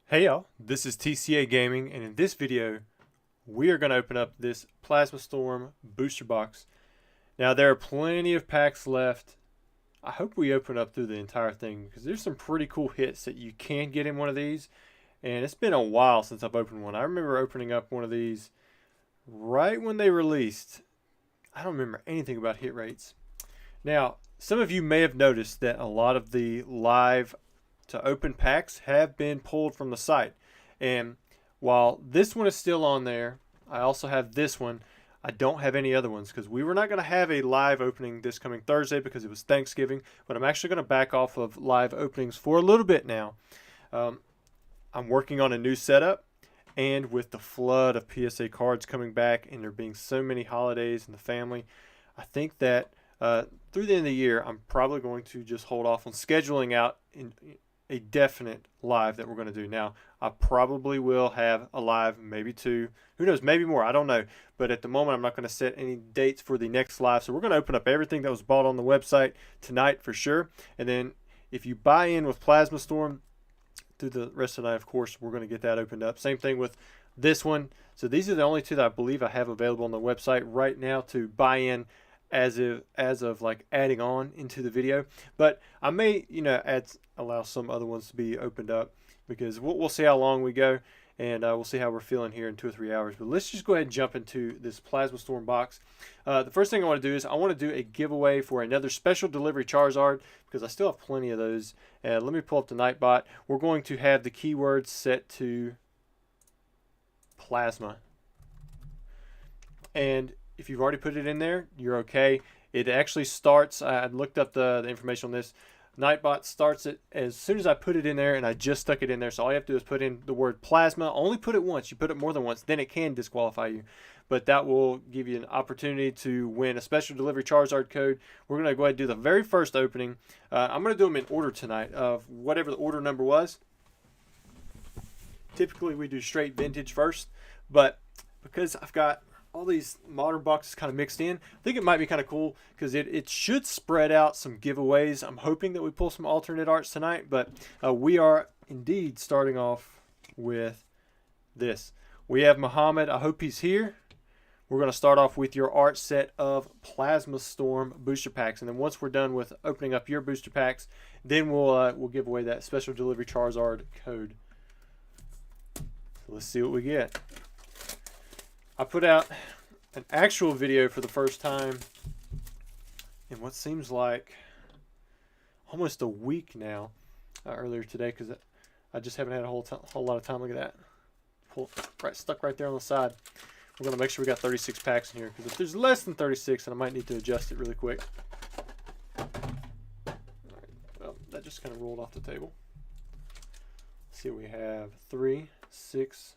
Hey y'all, this is TCA Gaming, and in this video, we are going to open up this Plasma Storm booster box. Now, there are plenty of packs left. I hope we open up through the entire thing, because there's some pretty cool hits that you can get in one of these, and it's been a while since I've opened one. I remember opening up one of these right when they released. I don't remember anything about hit rates. Now, some of you may have noticed that a lot of the live to open packs have been pulled from the site, and while this one is still on there, I also have this one. I don't have any other ones because we were not going to have a live opening this coming Thursday because it was Thanksgiving, but I'm actually going to back off of live openings for a little bit now. I'm working on a new setup, and with the flood of PSA cards coming back and there being so many holidays in the family, I think that through the end of the year, I'm probably going to just hold off on scheduling out a definite live that we're going to do. Now, I probably will have a live, maybe two, who knows, maybe more, I don't know. But at the moment, I'm not going to set any dates for the next live. So we're going to open up everything that was bought on the website tonight for sure. And then if you buy in with Plasma Storm through the rest of the night, of course, we're going to get that opened up. Same thing with this one. So these are the only two that I believe I have available on the website right now to buy in as of like adding on into the video. But I may allow some other ones to be opened up because we'll see how long we go, and we'll see how we're feeling here in 2 or 3 hours. But let's just go ahead and jump into this Plasma Storm box. The first thing I want to do is I want to do a giveaway for another special delivery Charizard because I still have plenty of those. And let me pull up the Nightbot. We're going to have the keywords set to Plasma, and if you've already put it in there, you're okay. It actually starts, I looked up the information on this. Nightbot starts it as soon as I put it in there, and I just stuck it in there. So all you have to do is put in the word plasma. Only put it once. You put it more than once, then it can disqualify you. But that will give you an opportunity to win a special delivery Charizard code. We're going to go ahead and do the very first opening. I'm going to do them in order tonight of whatever the order number was. Typically, we do straight vintage first, but because I've got all these modern boxes kind of mixed in, I think it might be kind of cool because it should spread out some giveaways. I'm hoping that we pull some alternate arts tonight, but we are indeed starting off with this. We have Muhammad. I hope he's here. We're going to start off with your art set of Plasma Storm booster packs, and then once we're done with opening up your booster packs, then we'll give away that special delivery Charizard code. So let's see what we get. I put out an actual video for the first time in what seems like almost a week now, earlier today, because I just haven't had a whole lot of time. Look at that. Stuck right there on the side. We're going to make sure we got 36 packs in here, because if there's less than 36, then I might need to adjust it really quick. All right. Well, that just kind of rolled off the table. Let's see what we have. 3, 6,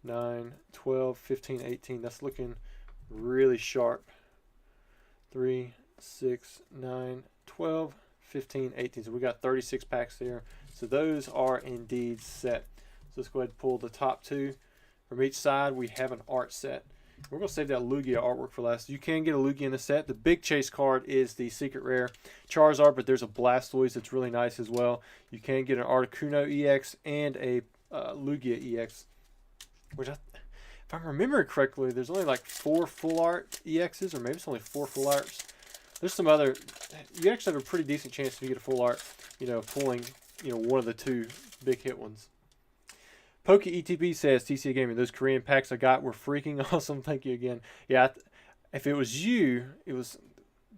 9, 12, 15, 18. That's looking really sharp. 3, 6, 9, 12, 15, 18. So we got 36 packs there. So those are indeed set. So let's go ahead and pull the top two. From each side, we have an art set. We're going to save that Lugia artwork for last. You can get a Lugia in the set. The big chase card is the secret rare Charizard, but there's a Blastoise that's really nice as well. You can get an Articuno EX and a Lugia EX. Which, if I'm remembering correctly, there's only like 4 full art EXs, or maybe it's only 4 full arts. There's some other. You actually have a pretty decent chance to get a full art, pulling, one of the 2 big hit ones. Pokey ETP says, TCA Gaming, those Korean packs I got were freaking awesome. Thank you again. Yeah, if it was you,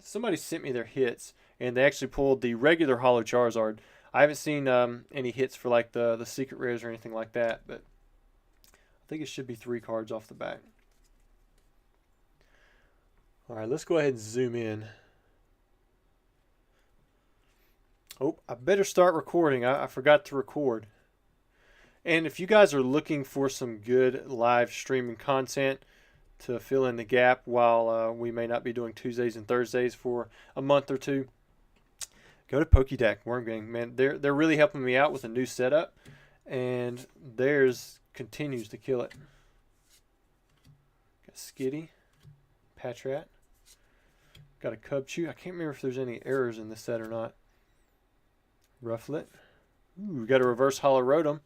somebody sent me their hits, and they actually pulled the regular Holo Charizard. I haven't seen any hits for like the secret rares or anything like that, but I think it should be 3 cards off the back. All right, let's go ahead and zoom in. Oh, I better start recording. I forgot to record. And if you guys are looking for some good live streaming content to fill in the gap while we may not be doing Tuesdays and Thursdays for a month or 2, go to Pokédeck Worm Gang. Man, they're really helping me out with a new setup, and theirs continues to kill it. Got Skitty, Patrat, got a Cubchoo. I can't remember if there's any errors in this set or not. Rufflet. Ooh, we got a reverse Holo Rotom.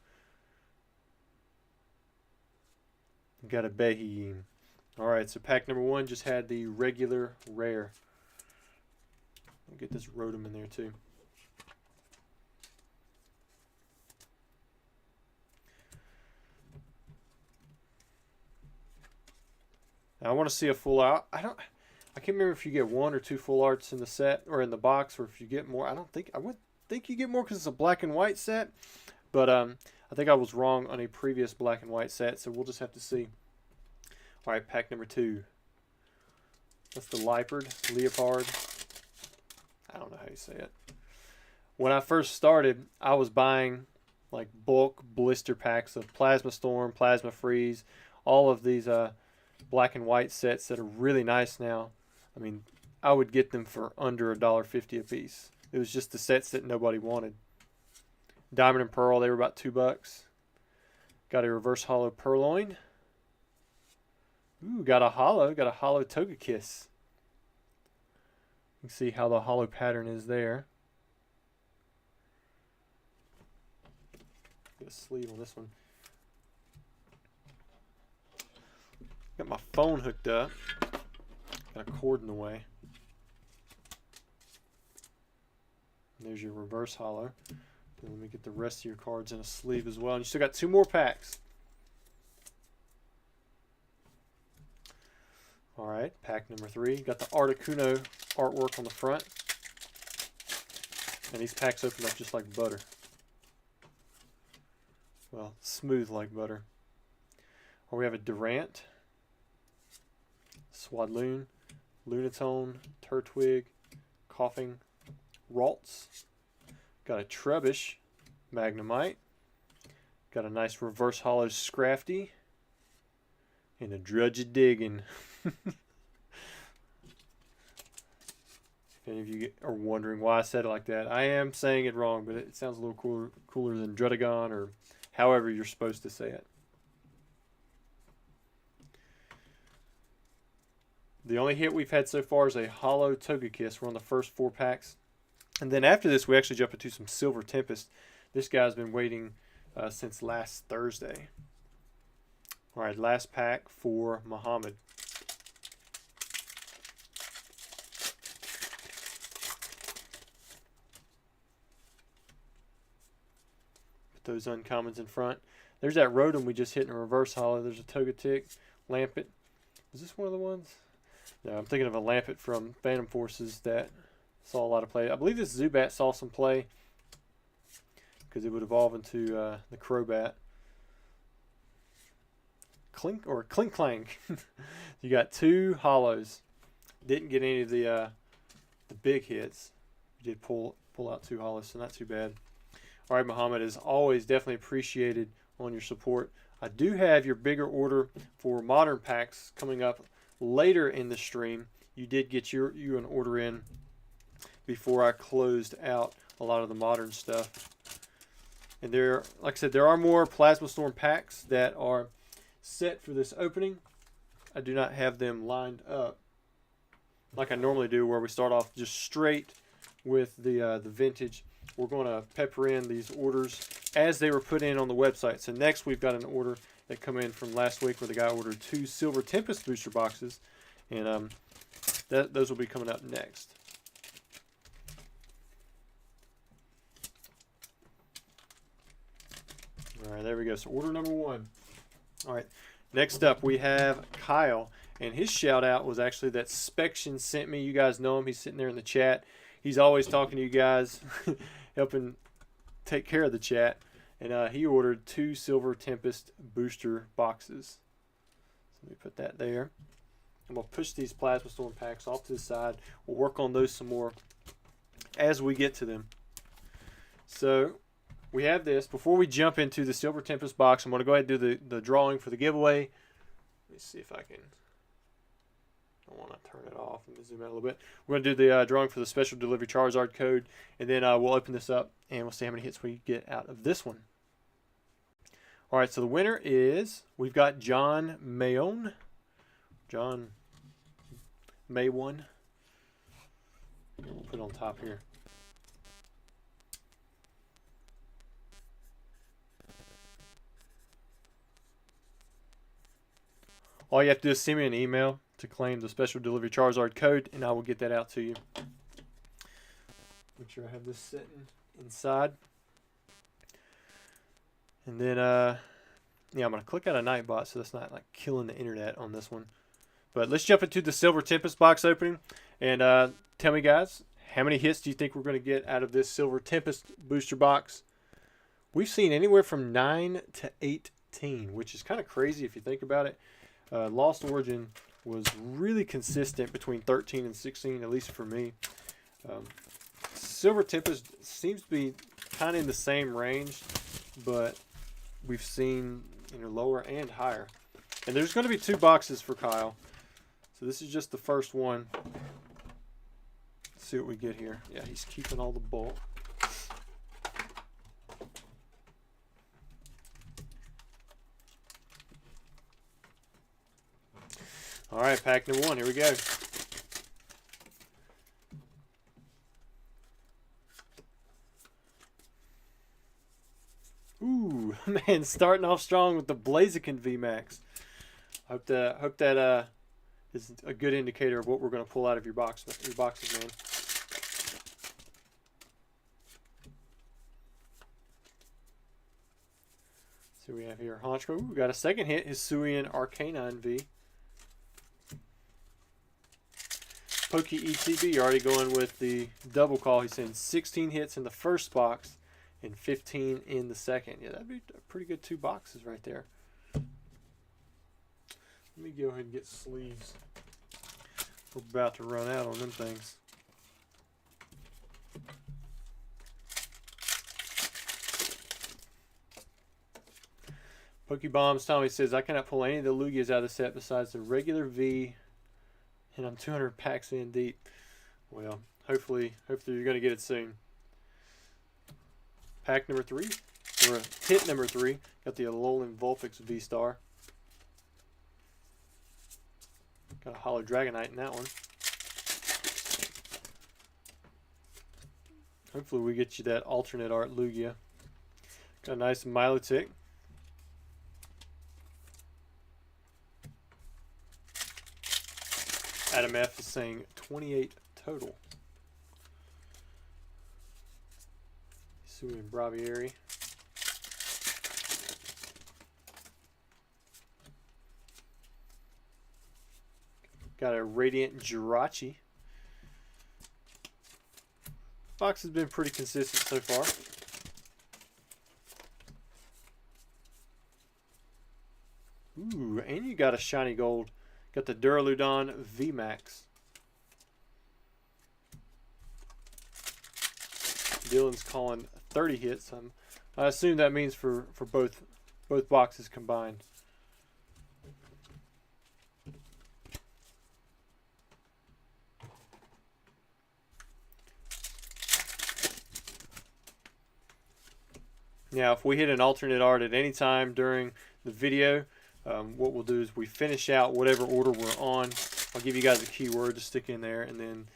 Got a Beheem. Alright, so pack number 1 just had the regular rare. I'll get this Rotom in there too. Now I want to see a full art. I can't remember if you get 1 or 2 full arts in the set or in the box, or if you get more. I would think you get more because it's a black and white set, but I think I was wrong on a previous black and white set, so we'll just have to see. All right, pack number 2. That's the Leopard. I don't know how you say it. When I first started, I was buying like bulk blister packs of Plasma Storm, Plasma Freeze, all of these black and white sets that are really nice now. I mean, I would get them for under $1.50 a piece. It was just the sets that nobody wanted. Diamond and Pearl, they were about $2. Got a reverse hollow Purloin. Ooh, got a hollow Togekiss. You can see how the hollow pattern is there. Get a sleeve on this one. Got my phone hooked up. Got a cord in the way. And there's your reverse hollow. Then let me get the rest of your cards in a sleeve as well. And you still got 2 more packs. Alright, pack number 3. Got the Articuno artwork on the front. And these packs open up just like butter. Well, smooth like butter. Or we have a Durant, Swadloon, Lunatone, Turtwig, Coughing, Ralts. Got a Trubbish, Magnemite. Got a nice reverse hollow Scrafty. And a Drudge-a-Diggin'. If any of you are wondering why I said it like that, I am saying it wrong, but it sounds a little cooler than Drudagon, or however you're supposed to say it. The only hit we've had so far is a hollow Togekiss. We're on the first 4 packs. And then after this, we actually jump into some Silver Tempest. This guy's been waiting since last Thursday. All right, last pack for Muhammad. Put those uncommons in front. There's that Rotom we just hit in a reverse hollow. There's a Togetic, Lampet. Is this one of the ones? No, I'm thinking of a Lampet from Phantom Forces that saw a lot of play. I believe this Zubat saw some play because it would evolve into the Crobat. Clink Clank. You got 2 hollows. Didn't get any of the big hits. You did pull out 2 hollows, so not too bad. All right, Muhammad, as always, definitely appreciated on your support. I do have your bigger order for modern packs coming up later in the stream. You did get you an order in before I closed out a lot of the modern stuff. And there, like I said, there are more Plasma Storm packs that are set for this opening. I do not have them lined up like I normally do, where we start off just straight with the vintage. We're going to pepper in these orders as they were put in on the website. So next we've got an order that come in from last week where the guy ordered 2 Silver Tempest booster boxes, and those will be coming out next. All right, there we go. So order number 1. All right, next up we have Kyle, and his shout out was actually that Spection sent me. You guys know him. He's sitting there in the chat. He's always talking to you guys, helping take care of the chat. And he ordered 2 Silver Tempest booster boxes. So let me put that there. I'm going to push these Plasma Storm packs off to the side. We'll work on those some more as we get to them. So we have this. Before we jump into the Silver Tempest box, I'm going to go ahead and do the drawing for the giveaway. Let me see if I can. I want to turn it off. Let me zoom out a little bit. We're going to do the drawing for the special delivery Charizard code, and then we'll open this up and we'll see how many hits we get out of this one. All right, so the winner is, we've got John Mayon. John Mayon. We'll put it on top here. All you have to do is send me an email to claim the special delivery Charizard code, and I will get that out to you. Make sure I have this sitting inside. And then, yeah, I'm going to click out a Nightbot so that's not like killing the internet on this one. But let's jump into the Silver Tempest box opening. And tell me, guys, how many hits do you think we're going to get out of this Silver Tempest booster box? We've seen anywhere from 9 to 18, which is kind of crazy if you think about it. Lost Origin was really consistent between 13 and 16, at least for me. Silver Tempest seems to be kind of in the same range, but we've seen lower and higher. And there's going to be 2 boxes for Kyle. So this is just the first one. Let's see what we get here. Yeah, he's keeping all the bulk. All right, pack number 1. Here we go. Ooh, man, starting off strong with the Blaziken VMAX. Hope that is a good indicator of what we're going to pull out of your boxes, man. So we have here Honchko. Ooh, we got a second hit, Hisuian Arcanine V. Pokey ETB already going with the double call. He's saying 16 hits in the first box and 15 in the second. Yeah, that'd be a pretty good 2 boxes right there. Let me go ahead and get sleeves. We're about to run out on them things. Pokebombs Tommy says, I cannot pull any of the Lugias out of the set besides the regular V, and I'm 200 packs in deep. Well, hopefully you're going to get it soon. Pack number 3, or hit number 3, got the Alolan Vulpix V-Star. Got a Hollow Dragonite in that one. Hopefully we get you that alternate art Lugia. Got a nice Milotic. Adam F is saying 28 total. Hisuian Braviary. Got a Radiant Jirachi. Box has been pretty consistent so far. Ooh, and you got a shiny gold. Got the Duraludon VMAX. Dylan's calling 30 hits. I assume that means for both boxes combined. Now, if we hit an alternate art at any time during the video, what we'll do is we finish out whatever order we're on. I'll give you guys a keyword to stick in there, and then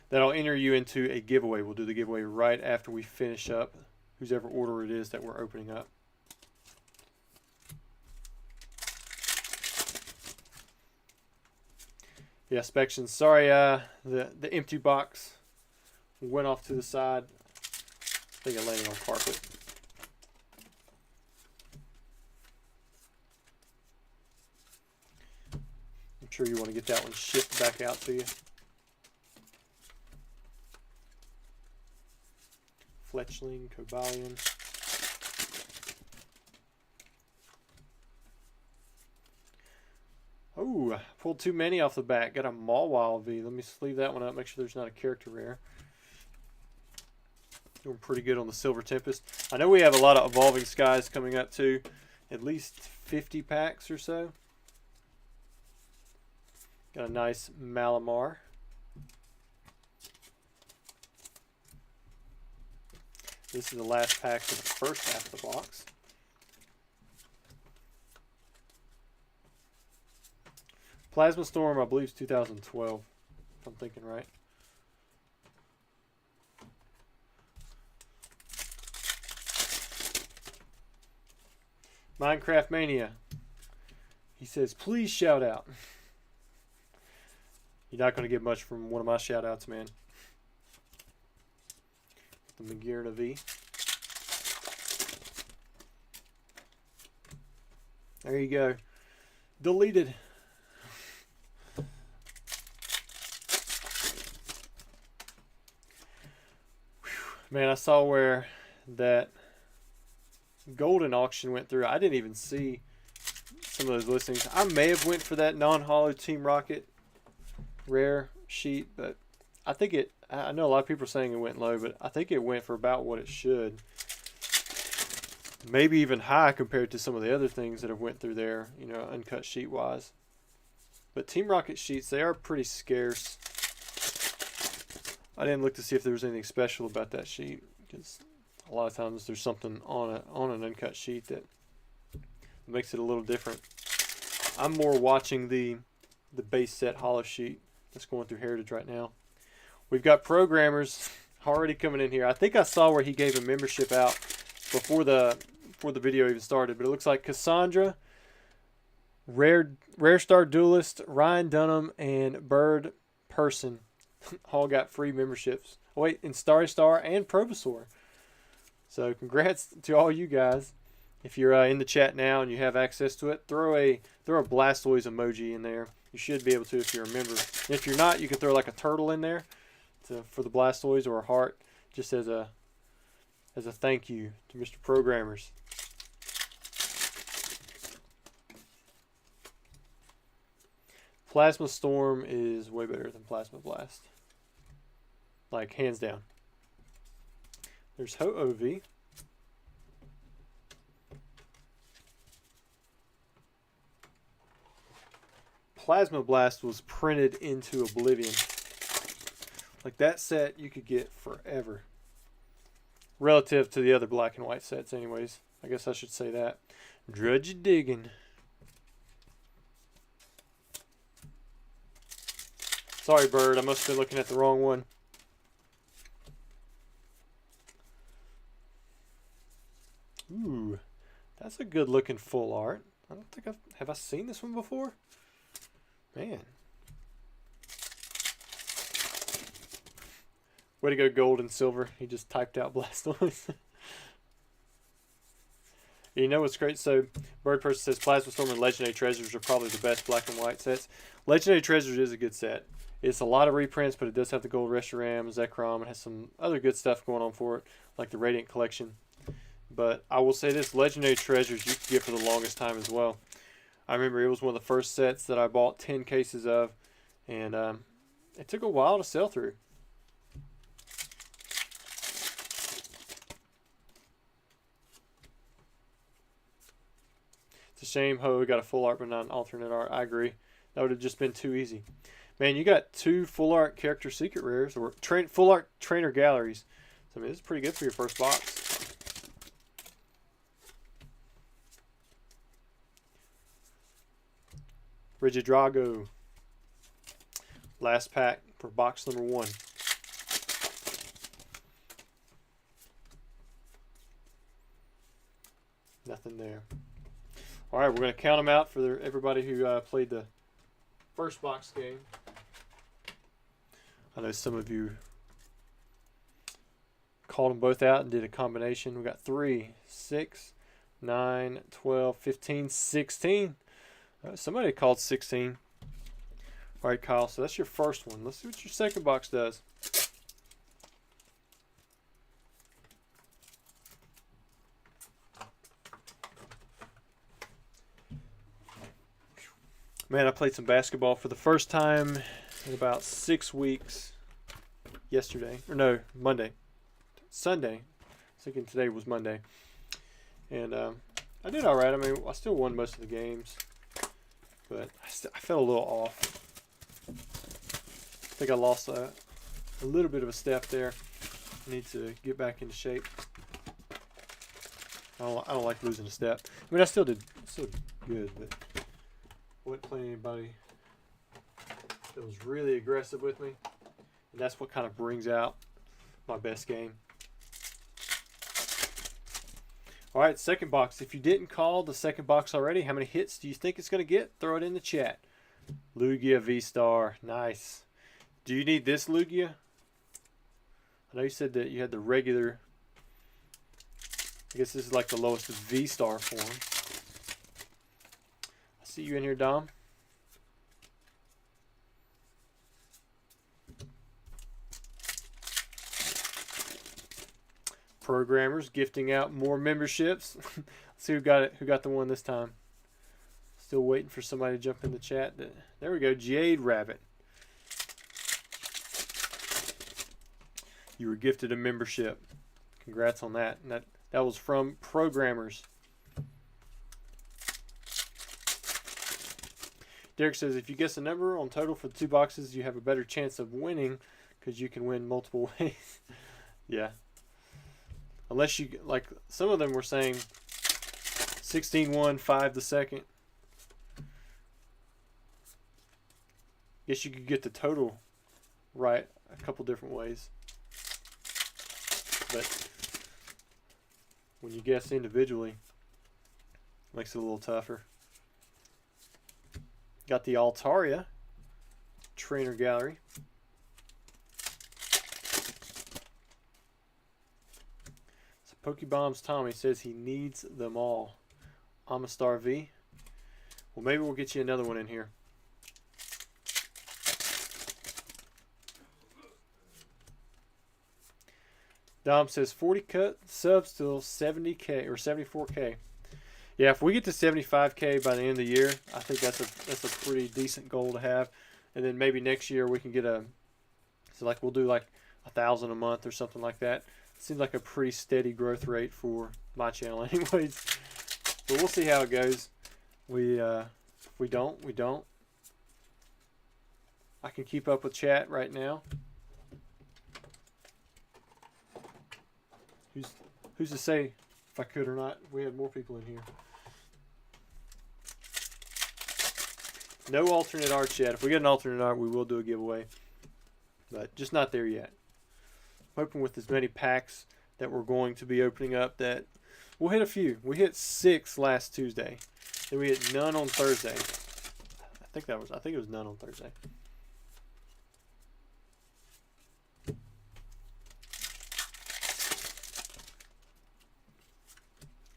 that'll enter you into a giveaway. We'll do the giveaway right after we finish up whosever order it is that we're opening up. Yeah, Spection. Sorry, the empty box went off to the side. I think I landed on carpet. I'm sure you want to get that one shipped back out to you. Fletchling, Cobalion. Oh, pulled too many off the back. Got a Mawile V. Let me sleeve that one up. Make sure there's not a character rare. Doing pretty good on the Silver Tempest. I know we have a lot of Evolving Skies coming up too. At least 50 packs or so. Got a nice Malamar. This is the last pack for the first half of the box. Plasma Storm, I believe, is 2012, if I'm thinking right. Minecraft Mania. He says, please shout out. You're not going to get much from one of my shout outs, man. The Magirna V. There you go. Deleted. Man, I saw where that golden auction went through. I didn't even see some of those listings. I may have went for that non-hollow Team Rocket rare sheet, but I think it, I know a lot of people are saying it went low, but I think it went for about what it should. Maybe even high compared to some of the other things that have went through there, you know, uncut sheet wise. But Team Rocket sheets, they are pretty scarce. I didn't look to see if there was anything special about that sheet, because a lot of times there's something on an uncut sheet that makes it a little different. I'm more watching the base set hollow sheet that's going through Heritage right now. We've got programmers already coming in here. I think I saw where he gave a membership out before the video even started, but it looks like Cassandra, Rare Star Duelist, Ryan Dunham, and Bird Person all got free memberships. Oh, wait, and Starry Star and Provisaur. So congrats to all you guys. If you're in the chat now and you have access to it, throw a Blastoise emoji in there. You should be able to if you're a member. And if you're not, you can throw like a turtle in there for the Blastoise, or a heart, just as a thank you to Mr. Programmers. Plasma Storm is way better than Plasma Blast. Like, hands down. There's Ho-Oh-V. Plasma Blast was printed into oblivion. Like, that set you could get forever. Relative to the other black and white sets anyways. I guess I should say that. Drudge digging. Sorry, Bird. I must have been looking at the wrong one. Ooh. That's a good looking full art. I don't think have I seen this one before? Man. Way to go, gold and silver. He just typed out Blastoise. You know what's great? So, Bird Person says Plasma Storm and Legendary Treasures are probably the best black and white sets. Legendary Treasures is a good set. It's a lot of reprints, but it does have the gold Reshiram, Zekrom. It has some other good stuff going on for it, like the Radiant Collection. But I will say this, Legendary Treasures you can get for the longest time as well. I remember it was one of the first sets that I bought 10 cases of, and it took a while to sell through. It's a shame Ho got a full art but not an alternate art. I agree. That would have just been too easy. Man, you got 2 full art character secret rares, or full art trainer galleries. So, I mean, this is pretty good for your first box. Regidrago. Last pack for box number 1. Nothing there. All right, we're going to count them out for everybody who played the first box game. I know some of you called them both out and did a combination. We got 3, 6, 9, 12, 15, 16. Somebody called 16. All right, Kyle, so that's your first one. Let's see what your second box does. Man, I played some basketball for the first time in about 6 weeks yesterday. Or no, Monday. Sunday. I was thinking today was Monday. And I did all right. I mean, I still won most of the games. But I felt a little off. I think I lost a little bit of a step there. I need to get back into shape. I don't like losing a step. I mean, I still did good, but I wasn't playing anybody that was really aggressive with me. And that's what kind of brings out my best game. All right, second box. If you didn't call the second box already, how many hits do you think it's going to get? Throw it in the chat. Lugia V-Star. Nice. Do you need this Lugia? I know you said that you had the regular. I guess this is like the lowest V-Star form. I see you in here, Dom. Programmers gifting out more memberships. Let's see who got it. Who got the one this time? Still waiting for somebody to jump in the chat. There we go. Jade Rabbit. You were gifted a membership. Congrats on that. And that was from Programmers. Derek says if you guess a number on total for the 2 boxes, you have a better chance of winning because you can win multiple ways. Yeah. Unless you, like, some of them were saying 16-1, 5 the second. Guess you could get the total right a couple different ways. But when you guess individually, it makes it a little tougher. Got the Altaria Trainer Gallery. Pokebombs Tommy says he needs them all. Amistar V. Well, maybe we'll get you another one in here. Dom says 40 cut subs till 70K or 74K. Yeah, if we get to 75K by the end of the year, I think that's a pretty decent goal to have. And then maybe next year we can get so like we'll do like 1,000 a month or something like that. Seems like a pretty steady growth rate for my channel anyways. But we'll see how it goes. If we don't, we don't. I can keep up with chat right now. Who's to say if I could or not? We had more people in here. No alternate art yet. If we get an alternate art, we will do a giveaway. But just not there yet. Hoping with as many packs that we're going to be opening up that we'll hit a few. We hit 6 last Tuesday. Then we hit none on Thursday. I think it was none on Thursday.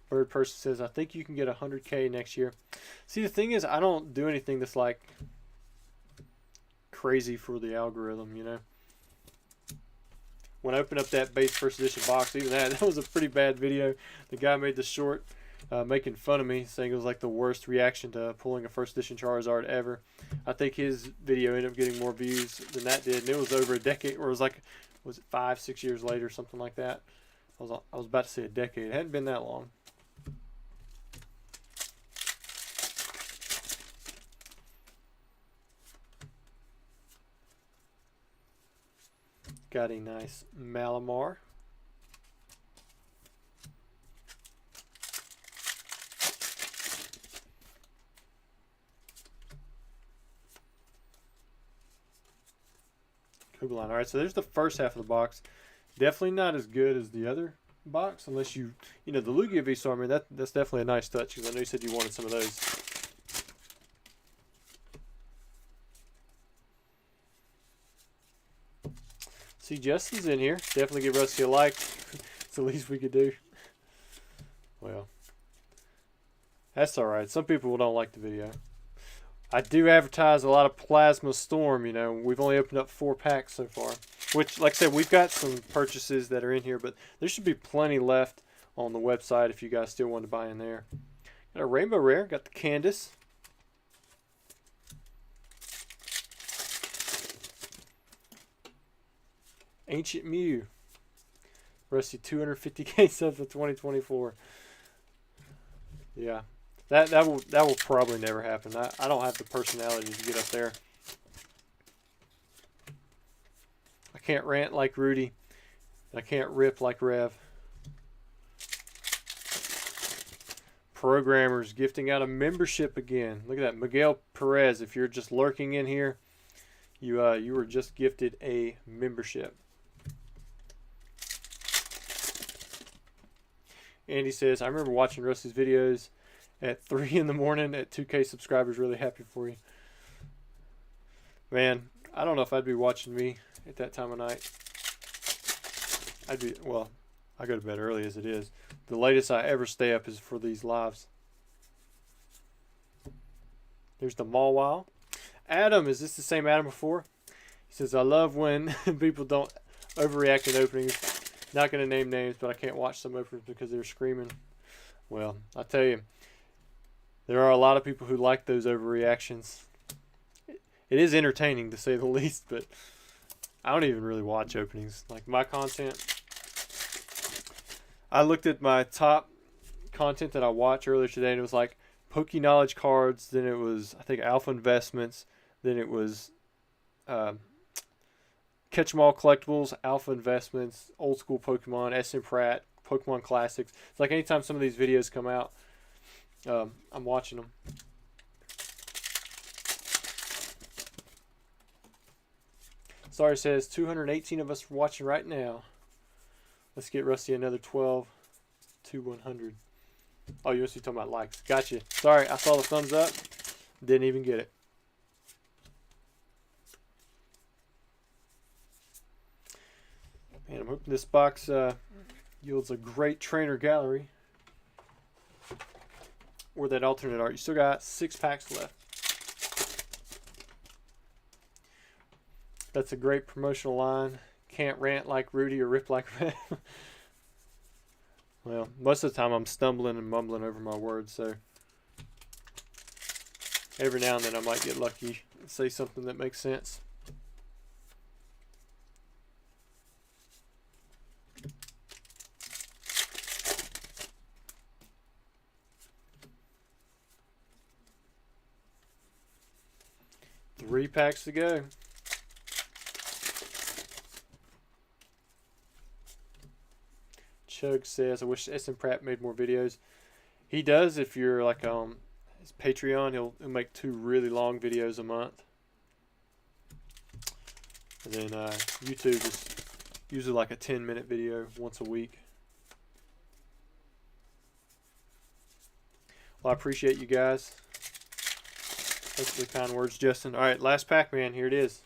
Bird Person says, I think you can get 100K next year. See, the thing is, I don't do anything that's like crazy for the algorithm, you know. When I opened up that base first edition box, even that was a pretty bad video. The guy made the short making fun of me, saying it was like the worst reaction to pulling a first edition Charizard ever. I think his video ended up getting more views than that did, and it was over a decade, or it was like, was it 5-6 years later, something like that. I was about to say a decade. It hadn't been that long. Got a nice Malamar. Kugelon. Alright, so there's the first half of the box. Definitely not as good as the other box, unless you know, the Lugia V-Star, I mean, that's definitely a nice touch, because I know you said you wanted some of those. See, Justin's in here. Definitely give Rusty a like. It's the least we could do. Well, that's alright. Some people don't like the video. I do advertise a lot of Plasma Storm, you know. We've only opened up 4 packs so far. Which, like I said, we've got some purchases that are in here, but there should be plenty left on the website if you guys still want to buy in there. Got a Rainbow Rare. Got the Candace. Ancient Mew. Rusty 250K subs for 2024. Yeah. That will probably never happen. I don't have the personality to get up there. I can't rant like Rudy. I can't rip like Rev. Programmers gifting out a membership again. Look at that. Miguel Perez, if you're just lurking in here, you were just gifted a membership. Andy says, I remember watching Rusty's videos at 3 in the morning at 2K subscribers. Really happy for you. Man, I don't know if I'd be watching me at that time of night. I'd be, well, I go to bed early as it is. The latest I ever stay up is for these lives. There's the Mawile. Adam, is this the same Adam before? He says, I love when people don't overreact in openings. Not going to name names, but I can't watch some openings because they're screaming. Well, I tell you, there are a lot of people who like those overreactions. It is entertaining to say the least, but I don't even really watch openings. Like my content, I looked at my top content that I watched earlier today, and it was like Poke Knowledge cards, then it was, I think, Alpha Investments, then it was Catch 'em All Collectibles, Alpha Investments, Old School Pokemon, SM Pratt, Pokemon Classics. It's like anytime some of these videos come out, I'm watching them. Sorry says 218 of us watching right now. Let's get Rusty another 12 to 100. Oh, you must be talking about likes. Gotcha. Sorry, I saw the thumbs up. Didn't even get it. Man, I'm hoping this box yields a great trainer gallery. Or that alternate art. You still got 6 packs left. That's a great promotional line. Can't rant like Rudy or rip like Red. Well, most of the time I'm stumbling and mumbling over my words, so every now and then I might get lucky and say something that makes sense. Three packs to go. Chug says, I wish SM Pratt made more videos. He does. If you're like his Patreon, he'll make 2 really long videos a month. And then YouTube is usually like a 10-minute video once a week. Well, I appreciate you guys. Hopefully kind words, Justin. All right, last pack, man. Here it is.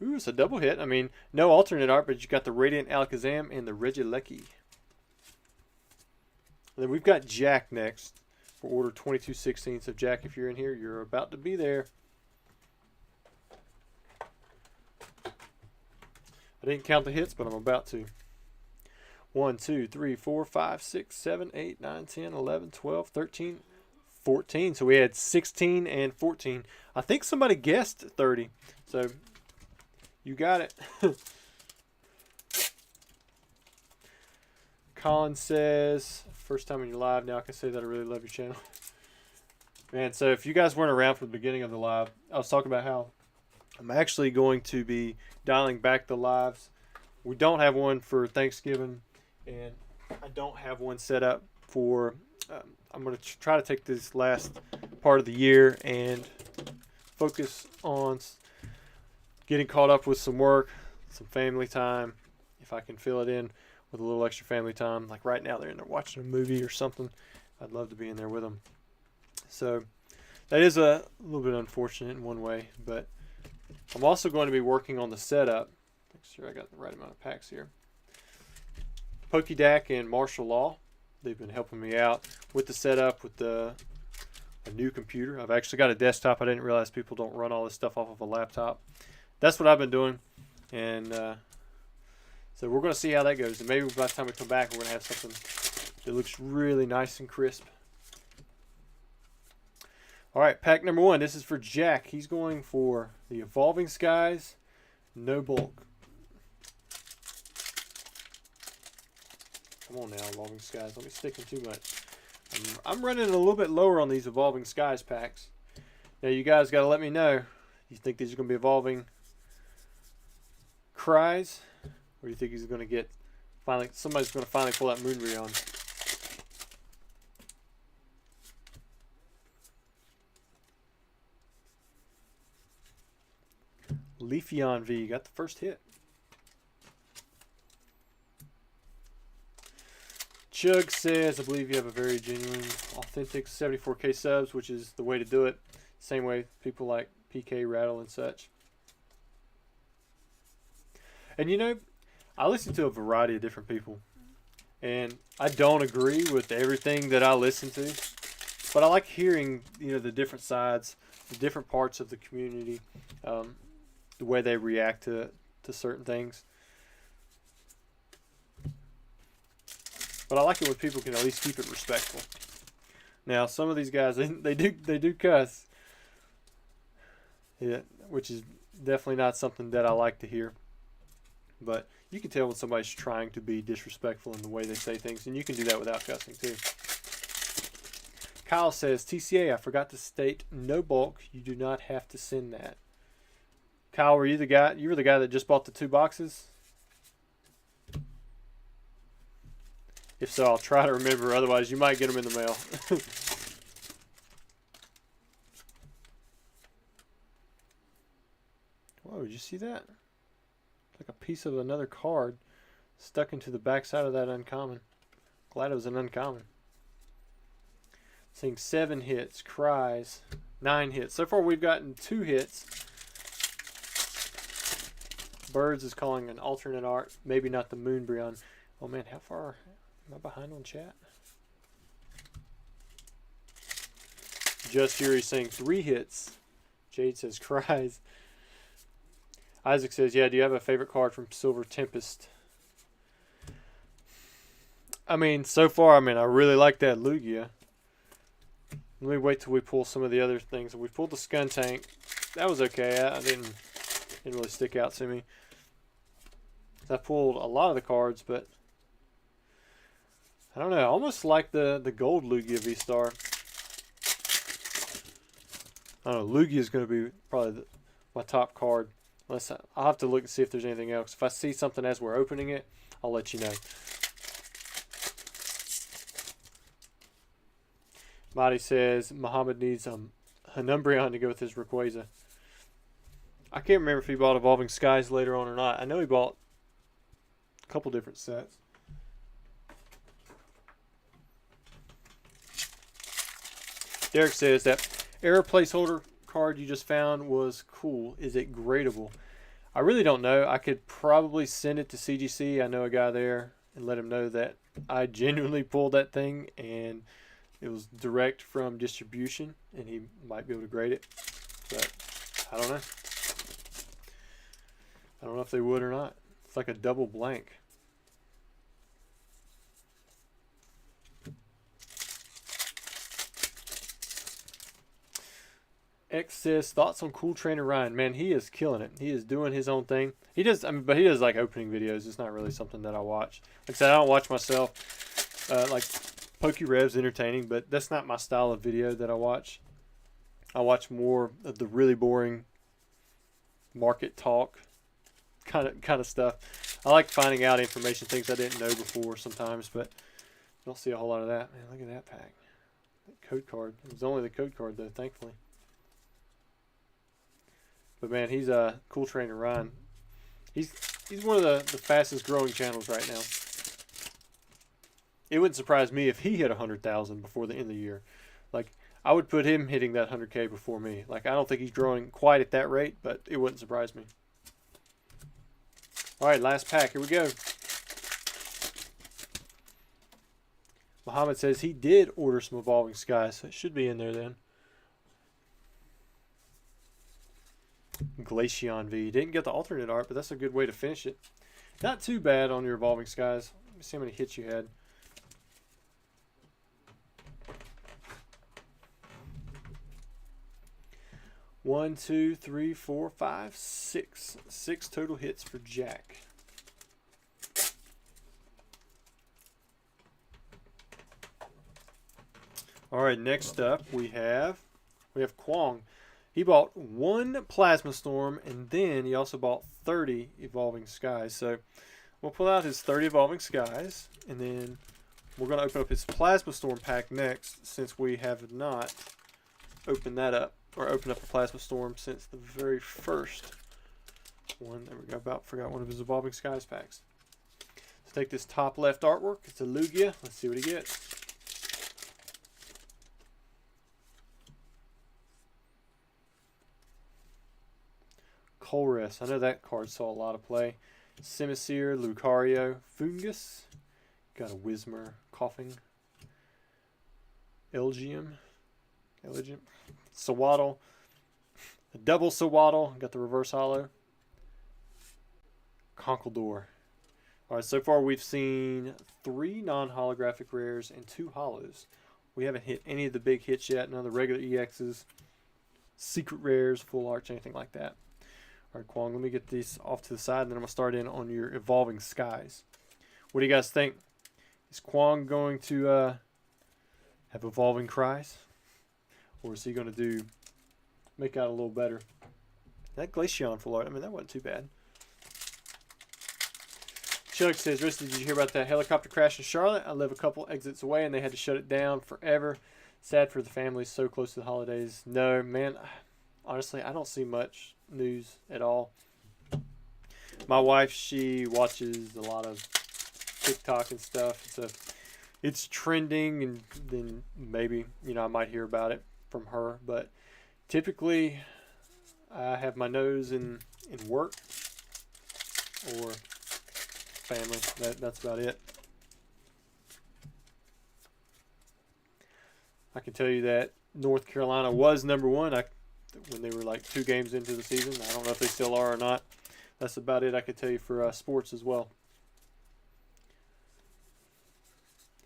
Ooh, it's a double hit. I mean, no alternate art, but you got the Radiant Alakazam and the Regieleki. And then we've got Jack next for order 2216. So, Jack, if you're in here, you're about to be there. I didn't count the hits, but I'm about to. 1, 2, 3, 4, 5, 6, 7, 8, 9, 10, 11, 12, 13, 14. So we had 16 and 14. I think somebody guessed 30. So you got it. Colin says, first time in your live, now I can say that I really love your channel. Man, so if you guys weren't around for the beginning of the live, I was talking about how I'm actually going to be dialing back the lives. We don't have one for Thanksgiving, and I don't have one set up for, I'm going to try to take this last part of the year and focus on getting caught up with some work, some family time, if I can fill it in with a little extra family time. Like right now they're in there watching a movie or something. I'd love to be in there with them. So that is a little bit unfortunate in one way, but I'm also going to be working on the setup. Make sure I got the right amount of packs here. PokeDac and Martial Law, they've been helping me out with the setup, with a new computer. I've actually got a desktop. I didn't realize people don't run all this stuff off of a laptop. That's what I've been doing, and so we're going to see how that goes. And maybe by the time we come back, we're going to have something that looks really nice and crisp. All right, pack number 1. This is for Jack. He's going for the Evolving Skies, no bulk. Come on now, Evolving Skies. Don't be sticking too much. I'm running a little bit lower on these Evolving Skies packs. Now, you guys got to let me know. You think these are going to be Evolving Cries? Or do you think he's going to get, finally, somebody's going to finally pull that Umbreon? Leafeon V got the first hit. Chug says, I believe you have a very genuine, authentic 74K subs, which is the way to do it. Same way people like PK Rattle and such. And you know, I listen to a variety of different people. And I don't agree with everything that I listen to. But I like hearing, you know, the different sides, the different parts of the community, the way they react to certain things. But I like it when people can at least keep it respectful. Now, some of these guys, they do cuss. Yeah, which is definitely not something that I like to hear. But you can tell when somebody's trying to be disrespectful in the way they say things, and you can do that without cussing too. Kyle says, TCA, I forgot to state, no bulk. You do not have to send that. Kyle, were you the guy? You were the guy that just bought the 2 boxes? If so, I'll try to remember. Otherwise, you might get them in the mail. Whoa, did you see that? Like a piece of another card stuck into the backside of that uncommon. Glad it was an uncommon. Seeing 7 hits, cries, 9 hits. So far we've gotten 2 hits. Birds is calling an alternate art. Maybe not the Umbreon. Oh man, how far am I behind on chat? Just Yuri saying 3 hits. Jade says cries. Isaac says, yeah, do you have a favorite card from Silver Tempest? I mean, so far, I really like that Lugia. Let me wait till we pull some of the other things. We pulled the Skuntank. That was okay. I didn't really stick out to me. I pulled a lot of the cards, but I don't know. I almost like the gold Lugia V-Star. I don't know. Lugia is going to be probably my top card. I'll have to look and see if there's anything else. If I see something as we're opening it, I'll let you know. Marty says Muhammad needs an Umbreon to go with his Rayquaza. I can't remember if he bought Evolving Skies later on or not. I know he bought a couple different sets. Derek says that error placeholder card you just found was cool. Is it gradable? I really don't know. I could probably send it to CGC. I know a guy there, and let him know that I genuinely pulled that thing and it was direct from distribution, and he might be able to grade it. But I don't know. I don't know if they would or not. It's like a double blank. X says, thoughts on Cool Trainer Ryan. Man, he is killing it. He is doing his own thing. He does, but he does like opening videos. It's not really something that I watch. Like I said, I don't watch myself. Like PokeRev's entertaining, but that's not my style of video that I watch. I watch more of the really boring market talk kind of stuff. I like finding out information, things I didn't know before sometimes, but you don't see a whole lot of that. Man, look at that pack. That code card. It was only the code card though, thankfully. But man, he's a Cool Trainer Ryan. He's one of the fastest growing channels right now. It wouldn't surprise me if he hit 100,000 before the end of the year. Like, I would put him hitting that 100K before me. Like, I don't think he's growing quite at that rate, but it wouldn't surprise me. All right, last pack. Here we go. Muhammad says he did order some Evolving Skies, so it should be in there then. Glaceon V. Didn't get the alternate art, but that's a good way to finish it. Not too bad on your Evolving Skies. Let me see how many hits you had. One, two, three, four, five, six. 6 total hits for Jack. All right, next up we have Kwong. He bought 1 Plasma Storm, and then he also bought 30 Evolving Skies. So we'll pull out his 30 Evolving Skies, and then we're going to open up his Plasma Storm pack next, since we have not opened that up, or opened up a Plasma Storm since the very first one. There we go. About forgot one of his Evolving Skies packs. So take this top left artwork. It's a Lugia. Let's see what he gets. Colress. I know that card saw a lot of play. Simisear, Lucario, Fungus. Got a Whismur, Coughing. Elgium. Sawaddle. A double Sawaddle. Got the reverse holo. Conkeldurr. Alright, so far we've seen 3 non-holographic rares and 2 holos. We haven't hit any of the big hits yet. None of the regular EXs, secret rares, full arts, anything like that. Alright, Kwong, let me get these off to the side, and then I'm going to start in on your Evolving Skies. What do you guys think? Is Kwong going to have Evolving Cries? Or is he going to make out a little better? That Glaceon full art, I mean, that wasn't too bad. Chillick says, Risty, did you hear about that helicopter crash in Charlotte? I live a couple exits away, and they had to shut it down forever. Sad for the families so close to the holidays. No, man, honestly, I don't see much news at all. My wife, she watches a lot of TikTok and stuff, so it's trending, and then maybe, you know, I might hear about it from her, but typically I have my nose in work or family. That's about it. I can tell you that North Carolina was number 1 when they were like 2 games into the season. I don't know if they still are or not. That's about it I could tell you for sports as well.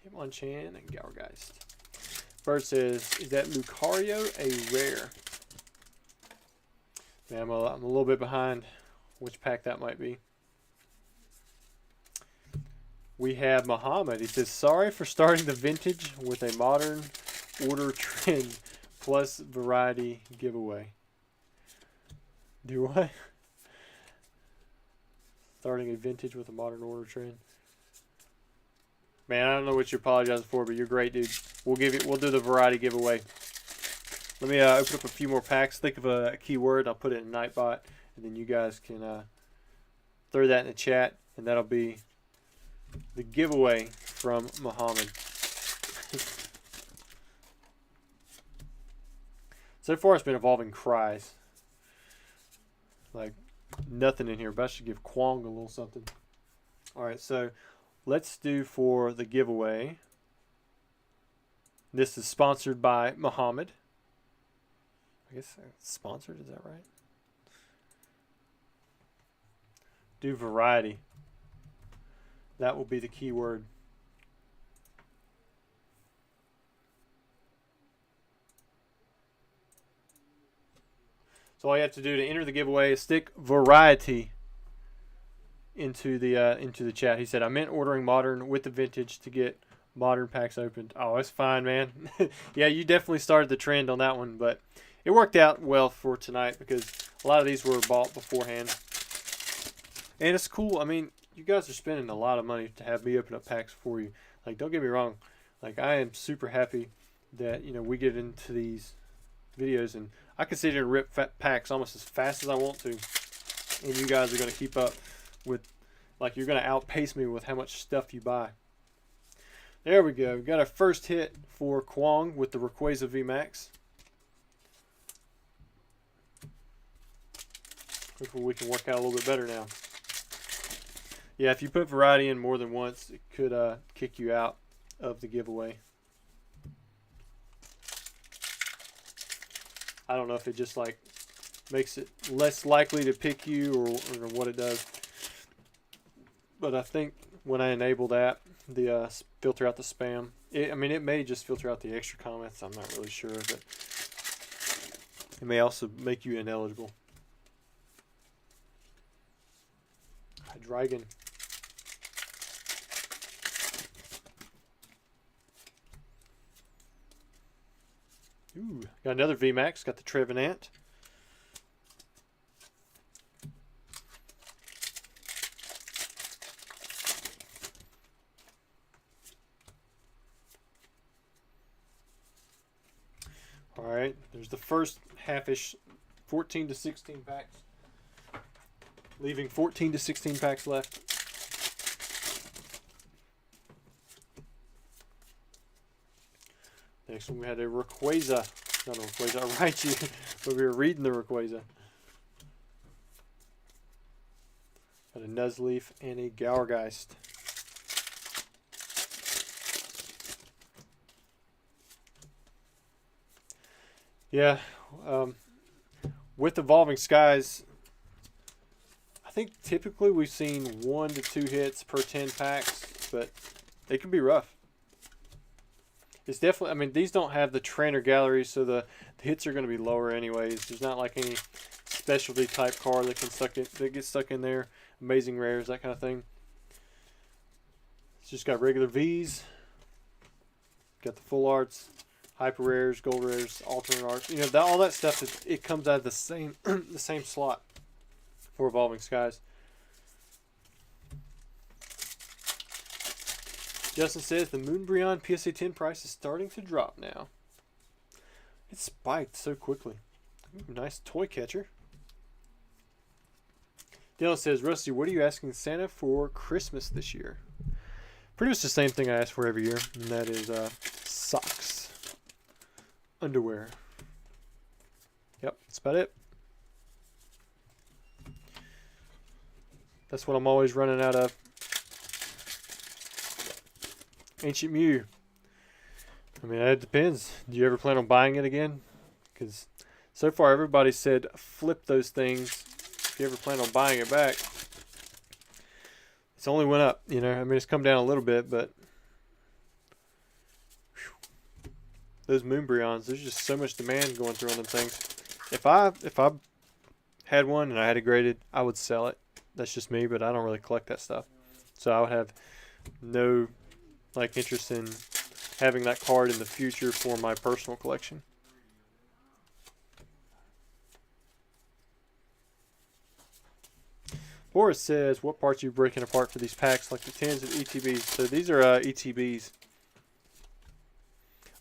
Hitmonchan and Gourgeist. Bird says, is that Lucario a rare? Man, I'm a little bit behind which pack that might be. We have Muhammad. He says, sorry for starting the vintage with a modern order trend plus variety giveaway. Do what? Starting a vintage with a modern order trend. Man, I don't know what you're apologizing for, but you're great, dude. We'll do the variety giveaway. Let me open up a few more packs. Think of a keyword. I'll put it in Nightbot, and then you guys can throw that in the chat, and that'll be the giveaway from Muhammad. So far, it's been Evolving Cries. Like, nothing in here, but I should give Kwong a little something. Alright, so let's do for the giveaway. This is sponsored by Muhammad. I guess it's sponsored, is that right? Do variety. That will be the key word. So all you have to do to enter the giveaway is stick variety into the chat. He said, I meant ordering modern with the vintage to get modern packs opened. Oh, that's fine, man. Yeah, you definitely started the trend on that one, but it worked out well for tonight because a lot of these were bought beforehand. And it's cool. I mean, you guys are spending a lot of money to have me open up packs for you. Like, don't get me wrong. Like, I am super happy that, you know, we get into these videos, and I can sit here and rip packs almost as fast as I want to, and you guys are going to keep up with, like, you're going to outpace me with how much stuff you buy. There we go. We got our first hit for Kwong with the Rayquaza VMAX. Hopefully we can work out a little bit better now. Yeah, if you put variety in more than once, it could kick you out of the giveaway. I don't know if it just like makes it less likely to pick you or what it does. But I think when I enable that, the filter out the spam. I mean, it may just filter out the extra comments. I'm not really sure, but it may also make you ineligible. Dragon. Ooh, got another VMAX. Got the Trevenant. All right, there's the first half-ish 14 to 16 packs. Leaving 14 to 16 packs left. Next one we had a Rayquaza. Not a Rayquaza, a Raichu. But we were reading the Rayquaza. Got a Nuzleaf and a Gourgeist. Yeah, with Evolving Skies, I think typically we've seen 1 to 2 hits per 10 packs, but they can be rough. It's definitely, I mean, these don't have the trainer gallery, so the hits are going to be lower anyways. There's not like any specialty type card that gets stuck in there. Amazing rares, that kind of thing. It's just got regular Vs, got the full arts, hyper rares, gold rares, alternate arts. You know, all that stuff, it comes out of the same the same slot for Evolving Skies. Justin says the Umbreon PSA 10 price is starting to drop now. It spiked so quickly. Ooh, nice toy catcher. Dylan says, Rusty, what are you asking Santa for Christmas this year? Pretty much the same thing I ask for every year, and that is socks. Underwear. Yep, that's about it. That's what I'm always running out of. Ancient Mew. I mean, it depends. Do you ever plan on buying it again? Because so far everybody said flip those things if you ever plan on buying it back. It's only went up, you know. I mean, it's come down a little bit, but whew, those Umbreons, there's just so much demand going through on them things. If I had one and I had it graded, I would sell it. That's just me, but I don't really collect that stuff. So I would have no interest in having that card in the future for my personal collection. Boris says, what parts are you breaking apart for these packs, like the 10s and ETBs? So these are ETBs.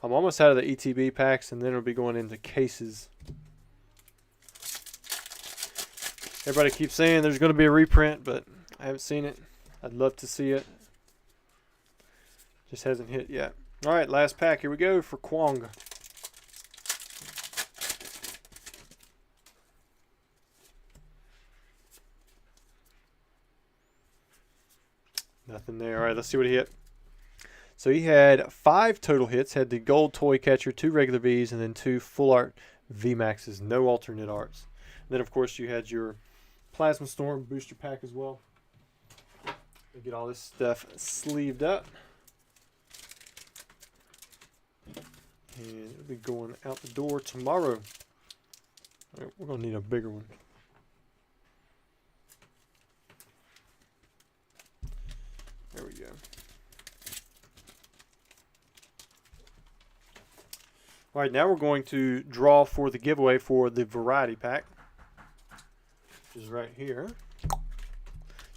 I'm almost out of the ETB packs, and then it'll be going into cases. Everybody keeps saying there's going to be a reprint, but I haven't seen it. I'd love to see it. Just hasn't hit yet. All right, last pack. Here we go for Kwong. Nothing there. All right, let's see what he hit. So he had 5 total hits. Had the gold toy catcher, 2 regular Vs, and then 2 full art VMAXs. No alternate arts. And then, of course, you had your Plasma Storm booster pack as well. Get all this stuff sleeved up. And it'll be going out the door tomorrow. All right, we're going to need a bigger one. There we go. All right, now we're going to draw for the giveaway for the variety pack, which is right here.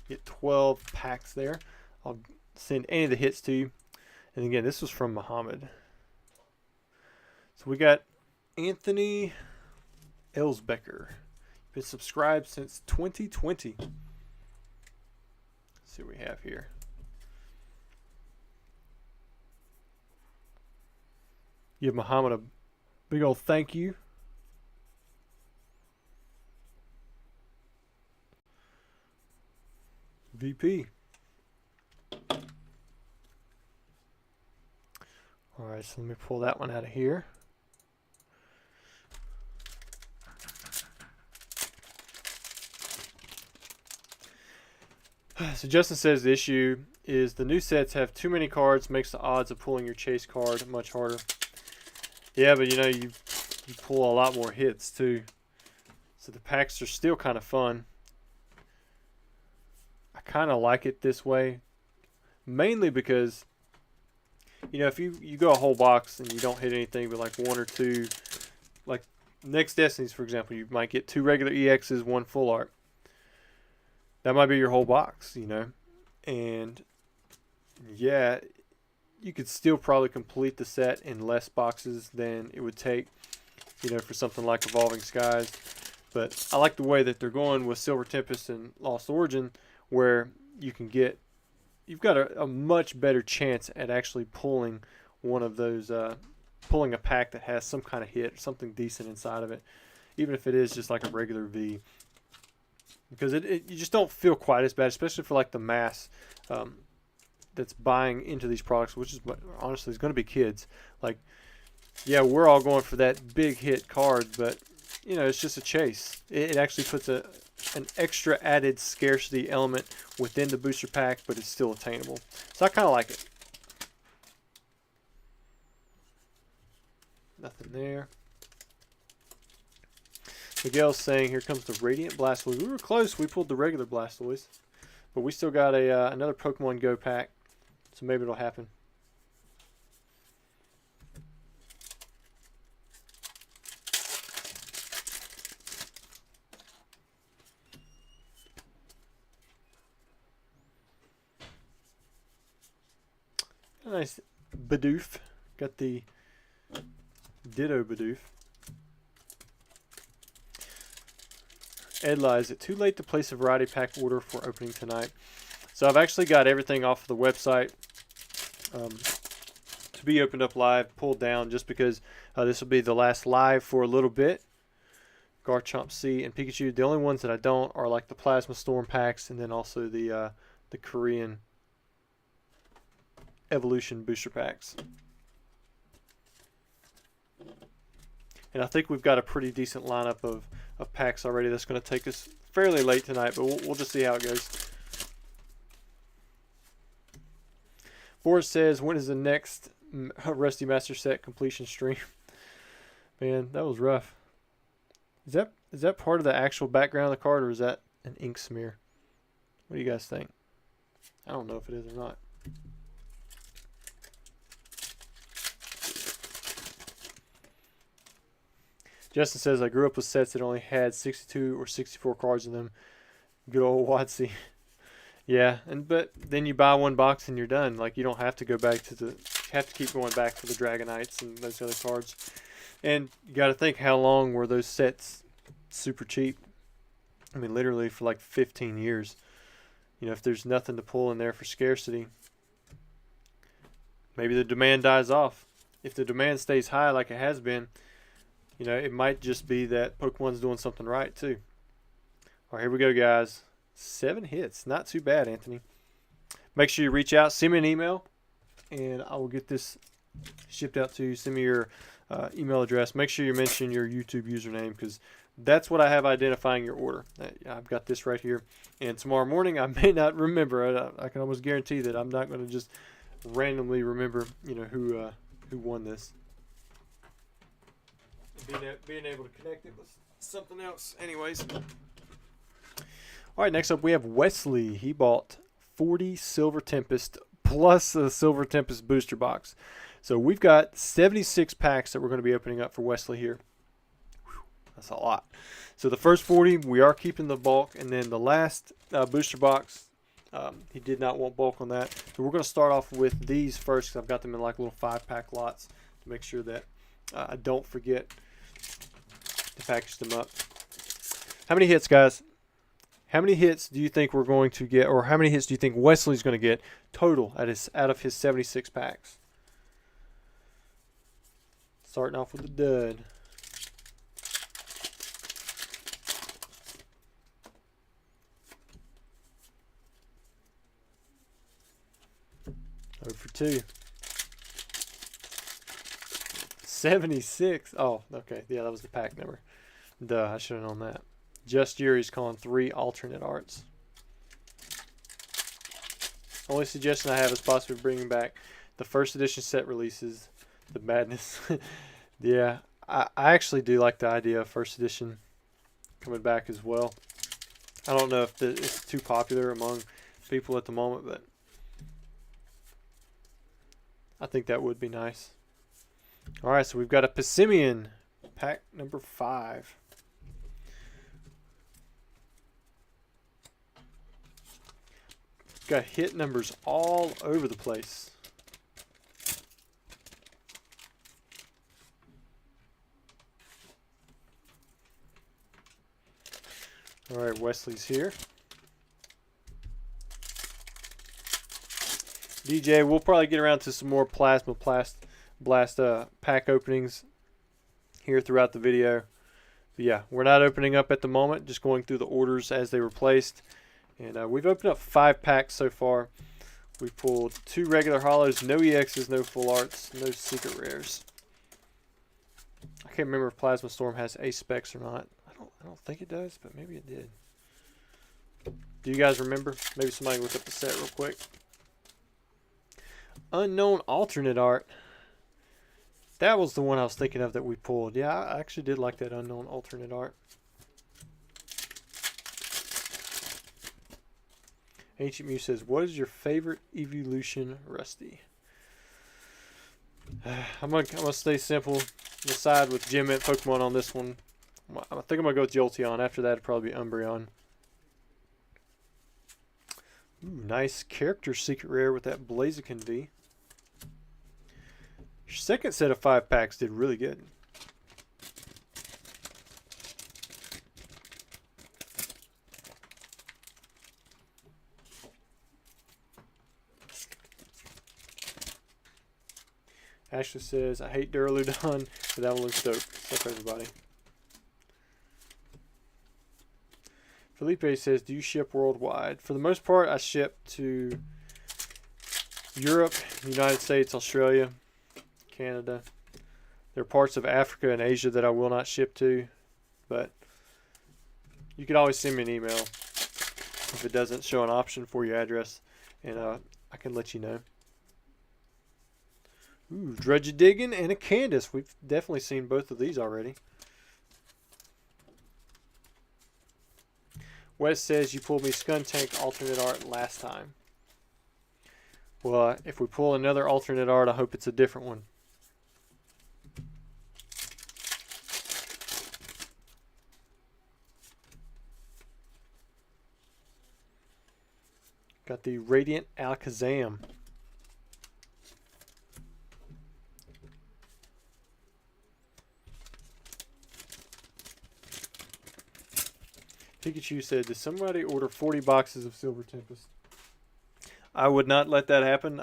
Get 12 packs there. I'll send any of the hits to you. And again, this was from Muhammad. So we got Anthony Elsbecker. Been subscribed since 2020. Let's see what we have here. Give Muhammad a big old thank you. VP. All right, so let me pull that one out of here. So Justin says the issue is the new sets have too many cards, makes the odds of pulling your chase card much harder. Yeah, but you know, you pull a lot more hits too. So the packs are still kind of fun. I kind of like it this way, mainly because, you know, if you go a whole box and you don't hit anything but like 1 or 2, like Next Destinies, for example, you might get 2 regular EXs, 1 full art. That might be your whole box, you know. And yeah, you could still probably complete the set in less boxes than it would take, you know, for something like Evolving Skies. But I like the way that they're going with Silver Tempest and Lost Origin, where you've got a much better chance at actually pulling one of those pulling a pack that has some kind of hit, something decent inside of it, even if it is just like a regular V. Because you just don't feel quite as bad, especially for like the mass that's buying into these products, which is honestly is going to be kids. Like, yeah, we're all going for that big hit card, but you know, it's just a chase. It actually puts an extra added scarcity element within the booster pack, but it's still attainable. So I kind of like it. Nothing there. Miguel's saying, here comes the Radiant Blastoise. We were close. We pulled the regular Blastoise. But we still got another Pokemon Go pack. So maybe it'll happen. A nice Bidoof. Got the Ditto Bidoof. Edla, is it too late to place a variety pack order for opening tonight? So I've actually got everything off of the website to be opened up live, pulled down, just because this will be the last live for a little bit. Garchomp C and Pikachu. The only ones that I don't are like the Plasma Storm packs, and then also the Korean Evolution booster packs. And I think we've got a pretty decent lineup of packs already that's going to take us fairly late tonight, but we'll just see how it goes. Boris says, when is the next Rusty Master Set completion stream? Man, that was rough. Is that part of the actual background of the card, or is that an ink smear? What do you guys think? I don't know if it is or not. Justin says, I grew up with sets that only had 62 or 64 cards in them. Good old WotC. Yeah, but then you buy one box and you're done. Like, you don't have to go back to you have to keep going back for the Dragonites and those other cards. And you got to think, how long were those sets super cheap? I mean, literally for like 15 years. You know, if there's nothing to pull in there for scarcity, maybe the demand dies off. If the demand stays high like it has been, you know, it might just be that Pokemon's doing something right, too. All right, here we go, guys. 7 hits. Not too bad, Anthony. Make sure you reach out. Send me an email, and I will get this shipped out to you. Send me your email address. Make sure you mention your YouTube username, because that's what I have identifying your order. I've got this right here. And tomorrow morning, I may not remember. I can almost guarantee that I'm not going to just randomly remember, you know, who won this. Being able to connect it with something else. Anyways. All right, next up we have Wesley. He bought 40 Silver Tempest plus a Silver Tempest booster box. So we've got 76 packs that we're going to be opening up for Wesley here. Whew, that's a lot. So the first 40, we are keeping the bulk. And then the last booster box, he did not want bulk on that. So we're going to start off with these first, because I've got them in like little 5-pack lots to make sure that I don't forget to package them up. How many hits, guys? How many hits do you think we're going to get, or how many hits do you think Wesley's going to get total out of his 76 packs? Starting off with a dud. Over for 2. 76. Oh, okay. Yeah, that was the pack number. Duh, I should have known that. Just Yuri's calling 3 alternate arts. Only suggestion I have is possibly bringing back the first edition set releases. The madness. Yeah, I actually do like the idea of first edition coming back as well. I don't know if it's too popular among people at the moment, but I think that would be nice. All right, so we've got a Pissimian, pack number 5. Got hit numbers all over the place. All right, Wesley's here. DJ, we'll probably get around to some more Plasma blast pack openings here throughout the video. But yeah, we're not opening up at the moment, just going through the orders as they were placed. And we've opened up 5 packs so far. We pulled 2 regular holos, no EXs, no full arts, no secret rares. I can't remember if Plasma Storm has ace specs or not. I don't think it does, but maybe it did. Do you guys remember? Maybe somebody look up the set real quick. Unknown alternate art. That was the one I was thinking of that we pulled. Yeah, I actually did like that unknown alternate art. Ancient Mew says, what is your favorite evolution, Rusty? I'm gonna stay simple. Decide with Gem Mint Pokemon on this one. I think I'm gonna go with Jolteon. After that, it'd probably be Umbreon. Ooh, nice character secret rare with that Blaziken V. Your second set of 5 packs did really good. Ashley says, I hate Duraludon, but that one looks dope. What's up, everybody? Felipe says, do you ship worldwide? For the most part, I ship to Europe, United States, Australia, Canada. There are parts of Africa and Asia that I will not ship to, but you can always send me an email if it doesn't show an option for your address, and I can let you know. Ooh, Dredgediggin and a Candace. We've definitely seen both of these already. Wes says you pulled me Skuntank alternate art last time. Well, if we pull another alternate art, I hope it's a different one. Got the Radiant Alakazam. Pikachu said, did somebody order 40 boxes of Silver Tempest? I would not let that happen.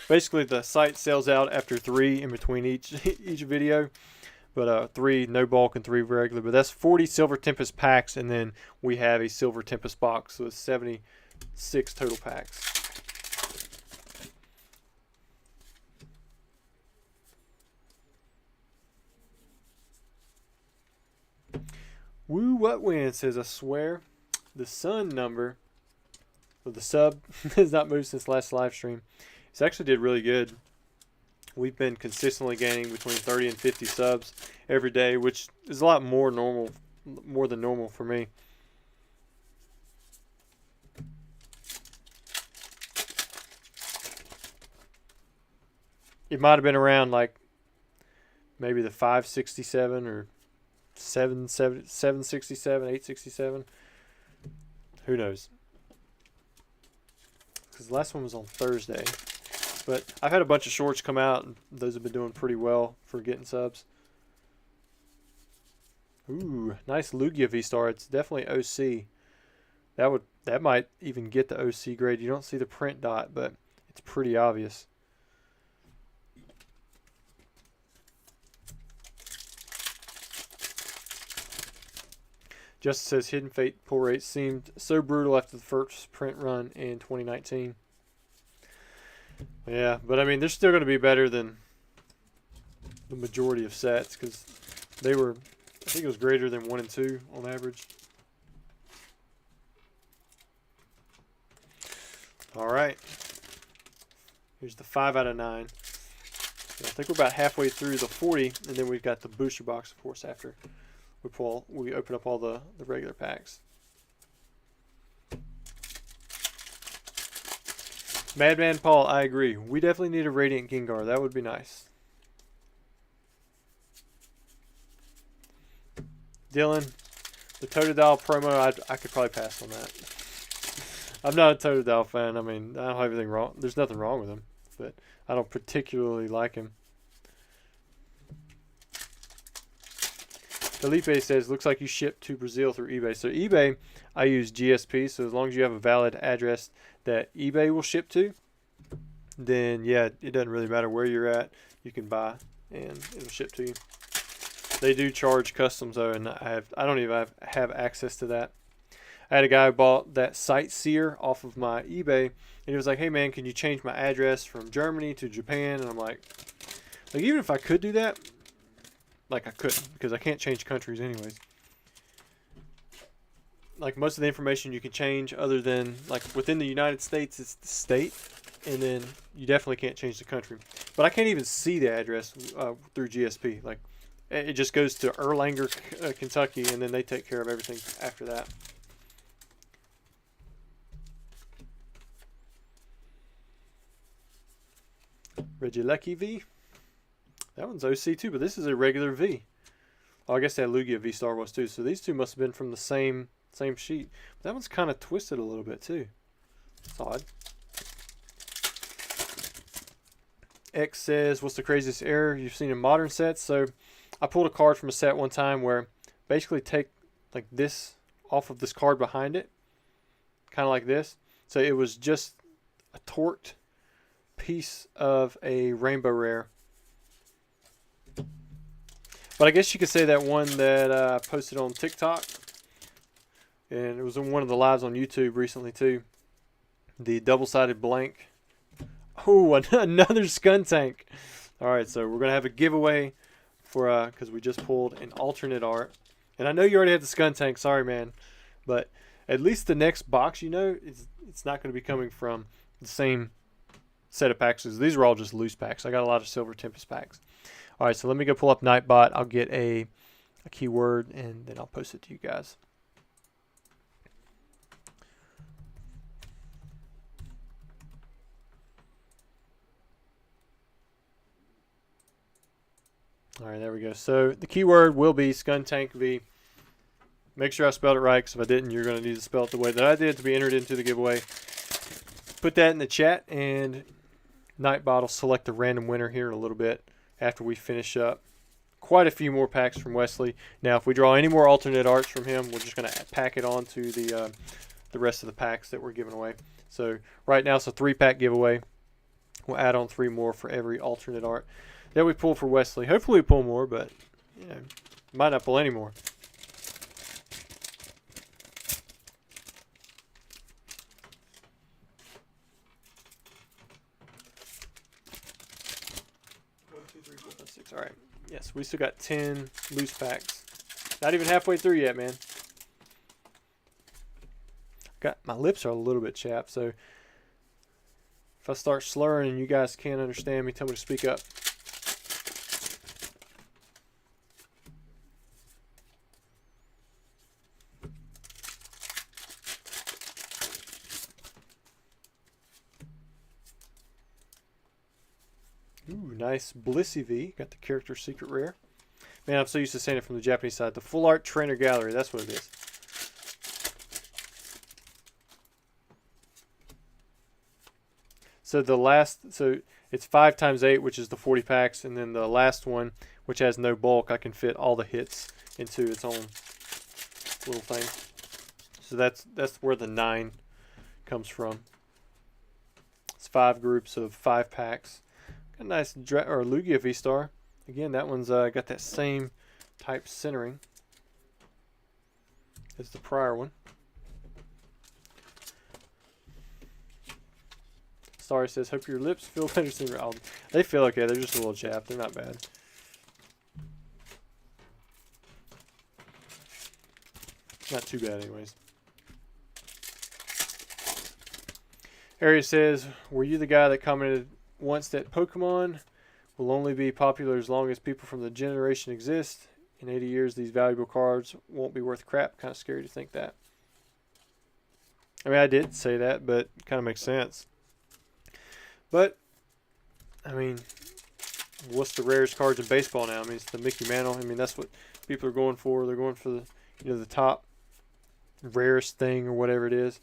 Basically the site sells out after 3 in between each video. But 3 no bulk and 3 regular. But that's 40 Silver Tempest packs, and then we have a Silver Tempest box. So it's 76 total packs. Woo What Win says, I swear the sun number, or the sub, has not moved since last live stream. It's actually did really good. We've been consistently gaining between 30 and 50 subs every day, which is a lot more than normal for me. It might have been around like maybe the 567 or 767, 867. Who knows? Because the last one was on Thursday. But I've had a bunch of shorts come out, and those have been doing pretty well for getting subs. Ooh, nice Lugia V-Star. It's definitely OC. That might even get the OC grade. You don't see the print dot, but it's pretty obvious. Justice says Hidden Fate pull rate seemed so brutal after the first print run in 2019. Yeah, but I mean, they're still going to be better than the majority of sets because they were, I think it was greater than 1 and 2 on average. All right. Here's the 5 out of 9. So I think we're about halfway through the 40, and then we've got the booster box, of course, after we open up all the regular packs. Madman Paul, I agree. We definitely need a Radiant Gengar. That would be nice. Dylan, the Totodile promo, I could probably pass on that. I'm not a Totodile fan. I mean, I don't have anything wrong. There's nothing wrong with him, but I don't particularly like him. Felipe says, looks like you ship to Brazil through eBay. So eBay, I use GSP. So as long as you have a valid address that eBay will ship to, then yeah, it doesn't really matter where you're at. You can buy and it'll ship to you. They do charge customs though, and I don't even have access to that. I had a guy who bought that Sightseer off of my eBay, and he was like, "Hey man, can you change my address from Germany to Japan?" And I'm like even if I could do that, like I couldn't, because I can't change countries anyways. Like most of the information you can change, other than like within the United States, it's the state, and then you definitely can't change the country. But I can't even see the address through GSP. Like it just goes to Erlanger, Kentucky, and then they take care of everything after that. Regieleki V. That one's OC too, but this is a regular V. Oh, I guess that Lugia V-Star was too. So these two must have been from the same sheet. But that one's kind of twisted a little bit too. It's odd. X says, what's the craziest error you've seen in modern sets? So I pulled a card from a set one time where basically take like this off of this card behind it. Kind of like this. So it was just a torqued piece of a rainbow rare. But I guess you could say that one that I posted on TikTok, and it was in one of the lives on YouTube recently too. The double-sided blank. Oh, another Skuntank. All right, so we're gonna have a giveaway for because we just pulled an alternate art, and I know you already have the Skuntank. Sorry, man, but at least the next box, it's not going to be coming from the same set of packs. These are all just loose packs. I got a lot of Silver Tempest packs. All right, so let me go pull up Nightbot. I'll get a keyword, and then I'll post it to you guys. All right, there we go. So the keyword will be Skuntank V. Make sure I spelled it right, because if I didn't, you're going to need to spell it the way that I did to be entered into the giveaway. Put that in the chat, and Nightbot will select the random winner here in a little bit after we finish up quite a few more packs from Wesley. Now, if we draw any more alternate arts from him, we're just going to pack it on to the rest of the packs that we're giving away. So right now it's a 3-pack giveaway. We'll add on 3 more for every alternate art that we pull for Wesley. Hopefully we pull more, but might not pull any more. All right. Yes, we still got 10 loose packs. Not even halfway through yet, man. My lips are a little bit chapped, so if I start slurring and you guys can't understand me, tell me to speak up. Ooh, nice Blissey V. Got the character secret rare. Man, I'm so used to saying it from the Japanese side. The Full Art Trainer Gallery. That's what it is. So it's 5 times 8, which is the 40 packs, and then the last one, which has no bulk, I can fit all the hits into its own little thing. So that's where the 9 comes from. It's 5 groups of 5 packs. Got a nice Lugia V-Star. Again, that one's got that same type centering as the prior one. Sorry says, hope your lips feel better soon. They feel okay. They're just a little chapped. They're not bad. Not too bad anyways. Arius says, were you the guy that commented once that Pokemon will only be popular as long as people from the generation exist? In 80 years, these valuable cards won't be worth crap. Kind of scary to think that. I mean, I did say that, but it kind of makes sense. But, I mean, what's the rarest cards in baseball now? I mean, it's the Mickey Mantle. I mean, that's what people are going for. They're going for the, the top rarest thing or whatever it is.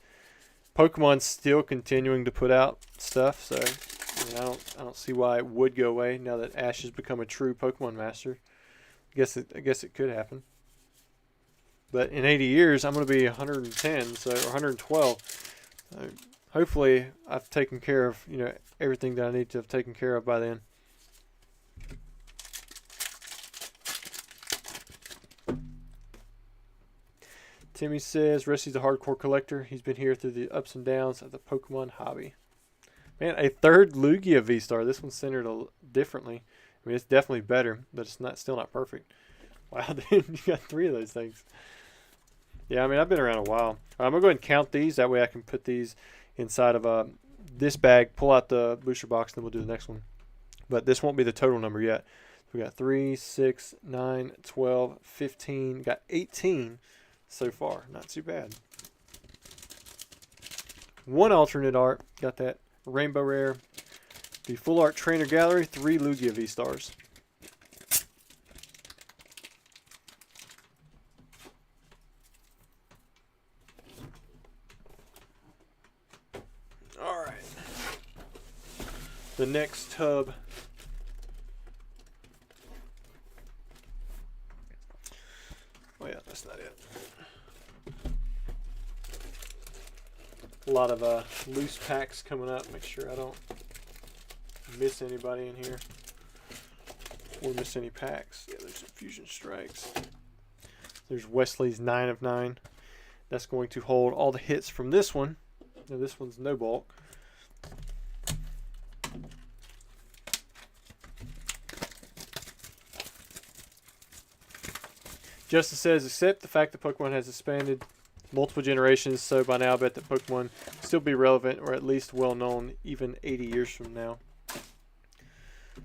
Pokemon's still continuing to put out stuff, so I mean, I don't see why it would go away now that Ash has become a true Pokemon master. I guess it could happen. But in 80 years, I'm going to be 110, or 112. hopefully I've taken care of, you know, everything that I need to have taken care of by then. Timmy says Rusty's a hardcore collector. He's been here through the ups and downs of the Pokemon hobby. Man, a third Lugia V-Star. This one's centered differently. I mean, it's definitely better, but it's not still not perfect. Wow, dude, you got 3 of those things. Yeah, I mean, I've been around a while. I'm going to go ahead and count these. That way I can put these inside of this bag, pull out the booster box, and then we'll do the next one. But this won't be the total number yet. We got 3, 6, 9, 12, 15. Got 18 so far. Not too bad. 1 alternate art. Got that Rainbow Rare. The Full Art Trainer Gallery. 3 Lugia V-Stars. Alright. The next tub. Oh yeah, that's not it. A lot of loose packs coming up. Make sure I don't miss anybody in here or miss any packs. Yeah, there's some Fusion Strikes. There's Wesley's 9 of 9. That's going to hold all the hits from this one. Now this one's no bulk. Justice says, accept the fact that Pokemon has expanded multiple generations, so by now I bet that Pokemon will still be relevant or at least well known even 80 years from now.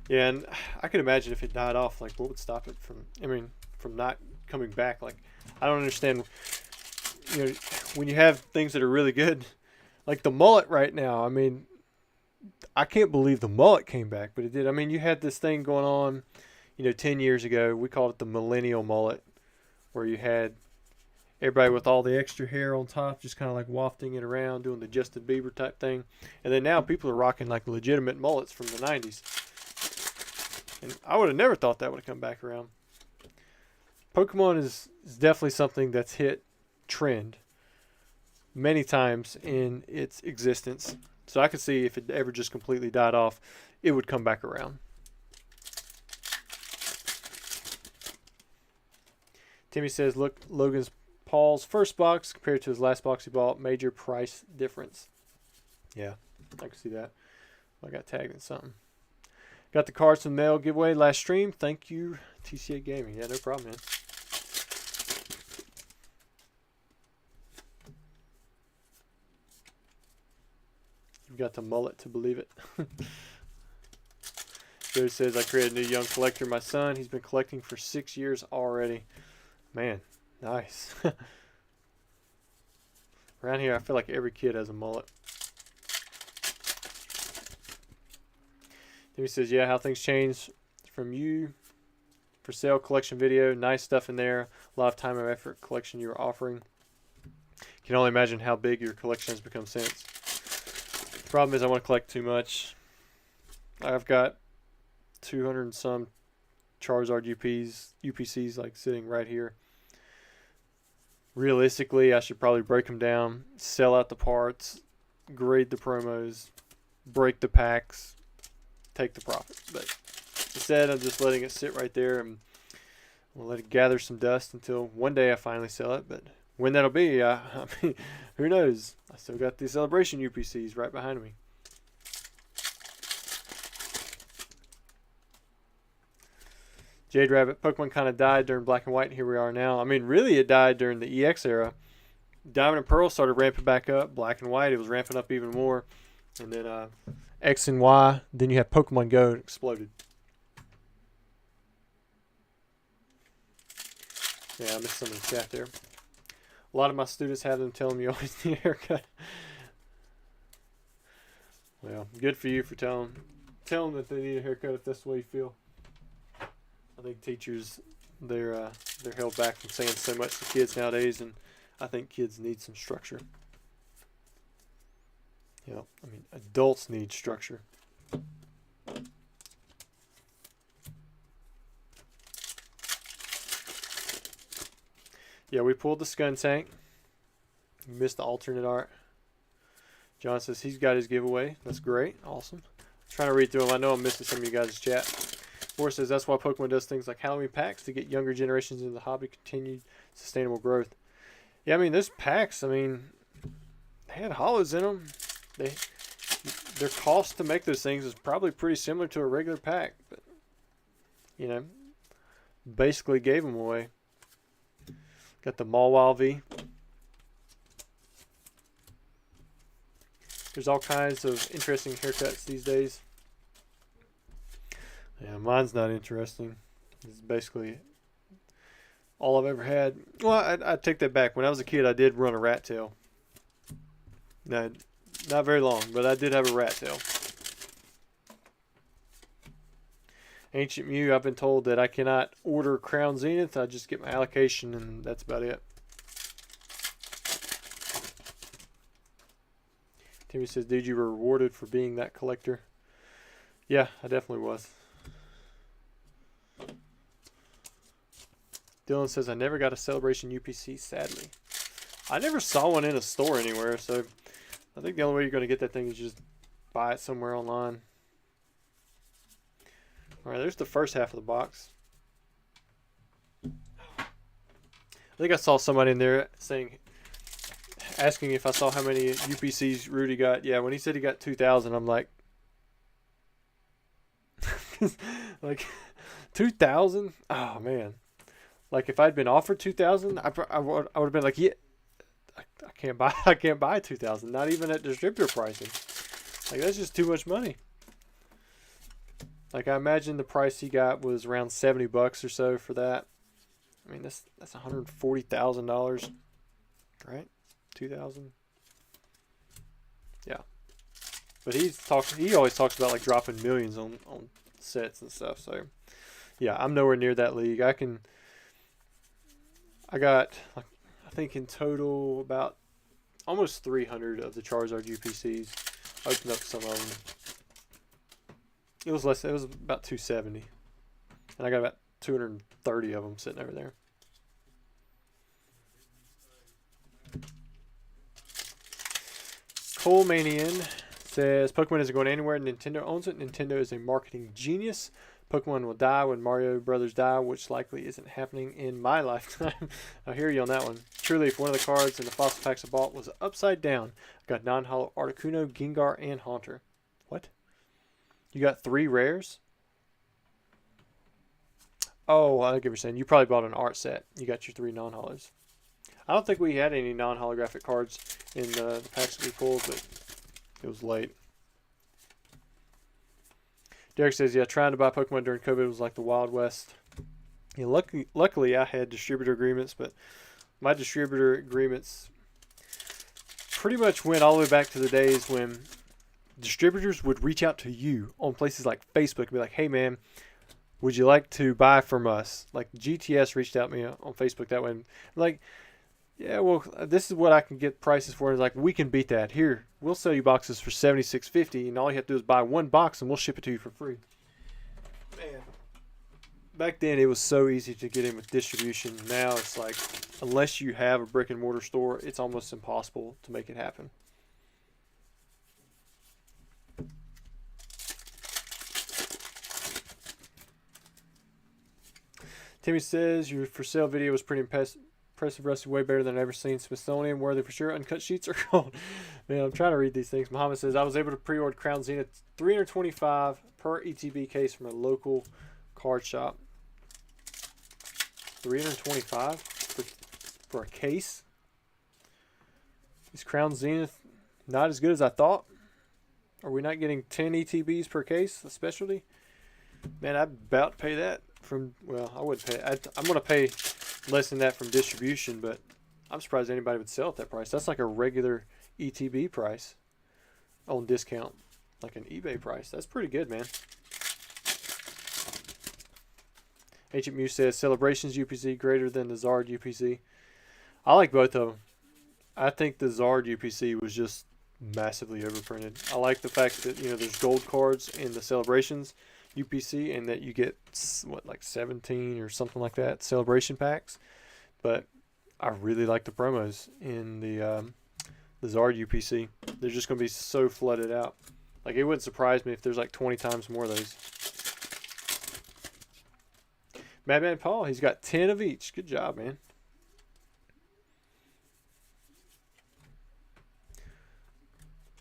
Yeah, and I can imagine if it died off, like what would stop it from, I mean, from not coming back? Like, I don't understand, you know, when you have things that are really good, like the mullet right now, I mean, I can't believe the mullet came back, but it did. I mean, you had this thing going on, you know, 10 years ago, we called it the millennial mullet, where you had everybody with all the extra hair on top just kind of like wafting it around, doing the Justin Bieber type thing. And then now people are rocking like legitimate mullets from the 90s. And I would have never thought that would have come back around. Pokemon is definitely something that's hit trend many times in its existence. So I could see if it ever just completely died off, it would come back around. Timmy says, look, Logan's Paul's first box compared to his last box he bought, major price difference. Yeah, I can see that. I got tagged in something. Got the cards from the mail giveaway last stream. Thank you, TCA Gaming. Yeah, no problem, man. You've got the mullet to believe it. Joe says, I created a new young collector. My son, he's been collecting for 6 years already. Man, nice. Around here, I feel like every kid has a mullet. Then he says, yeah, how things change from you. For sale collection video. Nice stuff in there. A lot of time and effort collection you were offering. Can only imagine how big your collection has become since. The problem is I want to collect too much. I've got 200 and some Charizard UPCs like sitting right here. Realistically, I should probably break them down, sell out the parts, grade the promos, break the packs, take the profit. But instead, I'm just letting it sit right there and we'll let it gather some dust until one day I finally sell it. But when that'll be, I mean, who knows? I still got the Celebration UPCs right behind me. Jade Rabbit, Pokemon kind of died during Black and White, and here we are now. I mean, really, it died during the EX era. Diamond and Pearl started ramping back up. Black and White, it was ramping up even more. And then X and Y, then you have Pokemon Go, and it exploded. Yeah, I missed some in the chat there. A lot of my students have them telling me you always need a haircut. Well, good for you for telling them that they need a haircut if that's the way you feel. I think teachers, they're held back from saying so much to kids nowadays, and I think kids need some structure. You know, I mean, adults need structure. Yeah, we pulled the Skuntank. We missed the alternate art. John says he's got his giveaway. That's great. Awesome. Trying to read through them. I know I'm missing some of you guys' chat. Morris says that's why Pokemon does things like Halloween packs to get younger generations into the hobby, continued sustainable growth. Yeah, I mean, those packs, I mean, they had hollows in them. Their cost to make those things is probably pretty similar to a regular pack. But, you know, basically gave them away. Got the Mawile V. There's all kinds of interesting haircuts these days. Yeah, mine's not interesting. It's basically all I've ever had. Well, I take that back. When I was a kid, I did run a rat tail. No, not very long, but I did have a rat tail. Ancient Mew, I've been told that I cannot order Crown Zenith. I just get my allocation, and that's about it. Timmy says, dude, you were rewarded for being that collector. Yeah, I definitely was. Dylan says, I never got a Celebration UPC, sadly. I never saw one in a store anywhere, so I think the only way you're going to get that thing is just buy it somewhere online. Alright, there's the first half of the box. I think I saw somebody in there asking if I saw how many UPCs Rudy got. Yeah, when he said he got 2,000, I'm like, like 2,000? Oh man! Like if I'd been offered 2,000, I would have been like, yeah, I can't buy 2,000. Not even at distributor pricing. Like that's just too much money. Like I imagine the price he got was around $70 or so for that. I mean that's $140,000, right? 2,000. Yeah. But he always talks about like dropping millions on sets and stuff. So yeah, I'm nowhere near that league. I got like, I think in total about almost 300 of the Charizard UPCs. I opened up some of them. It was less. It was about 270, and I got about 230 of them sitting over there. Cole Manian says Pokemon isn't going anywhere. Nintendo owns it. Nintendo is a marketing genius. Pokemon will die when Mario Brothers die, which likely isn't happening in my lifetime. I hear you on that one. Truly, if one of the cards in the fossil packs I bought was upside down, I got non-hollow Articuno, Gengar, and Haunter. What? You got 3 rares? Oh, I get what you're saying. You probably bought an art set. You got your 3 non-hollows. I don't think we had any non-holographic cards in the packs that we pulled, but it was late. Derek says, yeah, trying to buy Pokemon during COVID was like the Wild West. Yeah, luckily I had distributor agreements, but my distributor agreements pretty much went all the way back to the days when distributors would reach out to you on places like Facebook and be like, hey man, would you like to buy from us? Like GTS reached out to me on Facebook that way. I'm like, yeah, well, this is what I can get prices for. And it's like, we can beat that. Here, we'll sell you boxes for $76.50, and all you have to do is buy 1 box, and we'll ship it to you for free. Man, back then it was so easy to get in with distribution. Now it's like, unless you have a brick and mortar store, it's almost impossible to make it happen. Timmy says your for sale video was pretty impressive, Rusty. Way better than I've ever seen. Smithsonian worthy for sure. Uncut sheets are gold. Man, I'm trying to read these things. Muhammad says I was able to pre-order Crown Zenith $325 per ETB case from a local card shop. $325 for a case. Is Crown Zenith not as good as I thought? Are we not getting 10 ETBs per case, a specialty? Man, I'm about to pay that from, well, I wouldn't pay. I'm going to pay less than that from distribution, but I'm surprised anybody would sell at that price. That's like a regular ETB price on discount, like an eBay price. That's pretty good, man. Ancient Mew says Celebrations UPC greater than the Zard UPC. I like both of them. I think the Zard UPC was just massively overprinted. I like the fact that, you know, there's gold cards in the Celebrations UPC and that you get, what, like 17 or something like that celebration packs. But I really like the promos in the the Zard UPC. They're just going to be so flooded out. Like, it wouldn't surprise me if there's like 20 times more of those. Madman Paul, he's got 10 of each. Good job, man.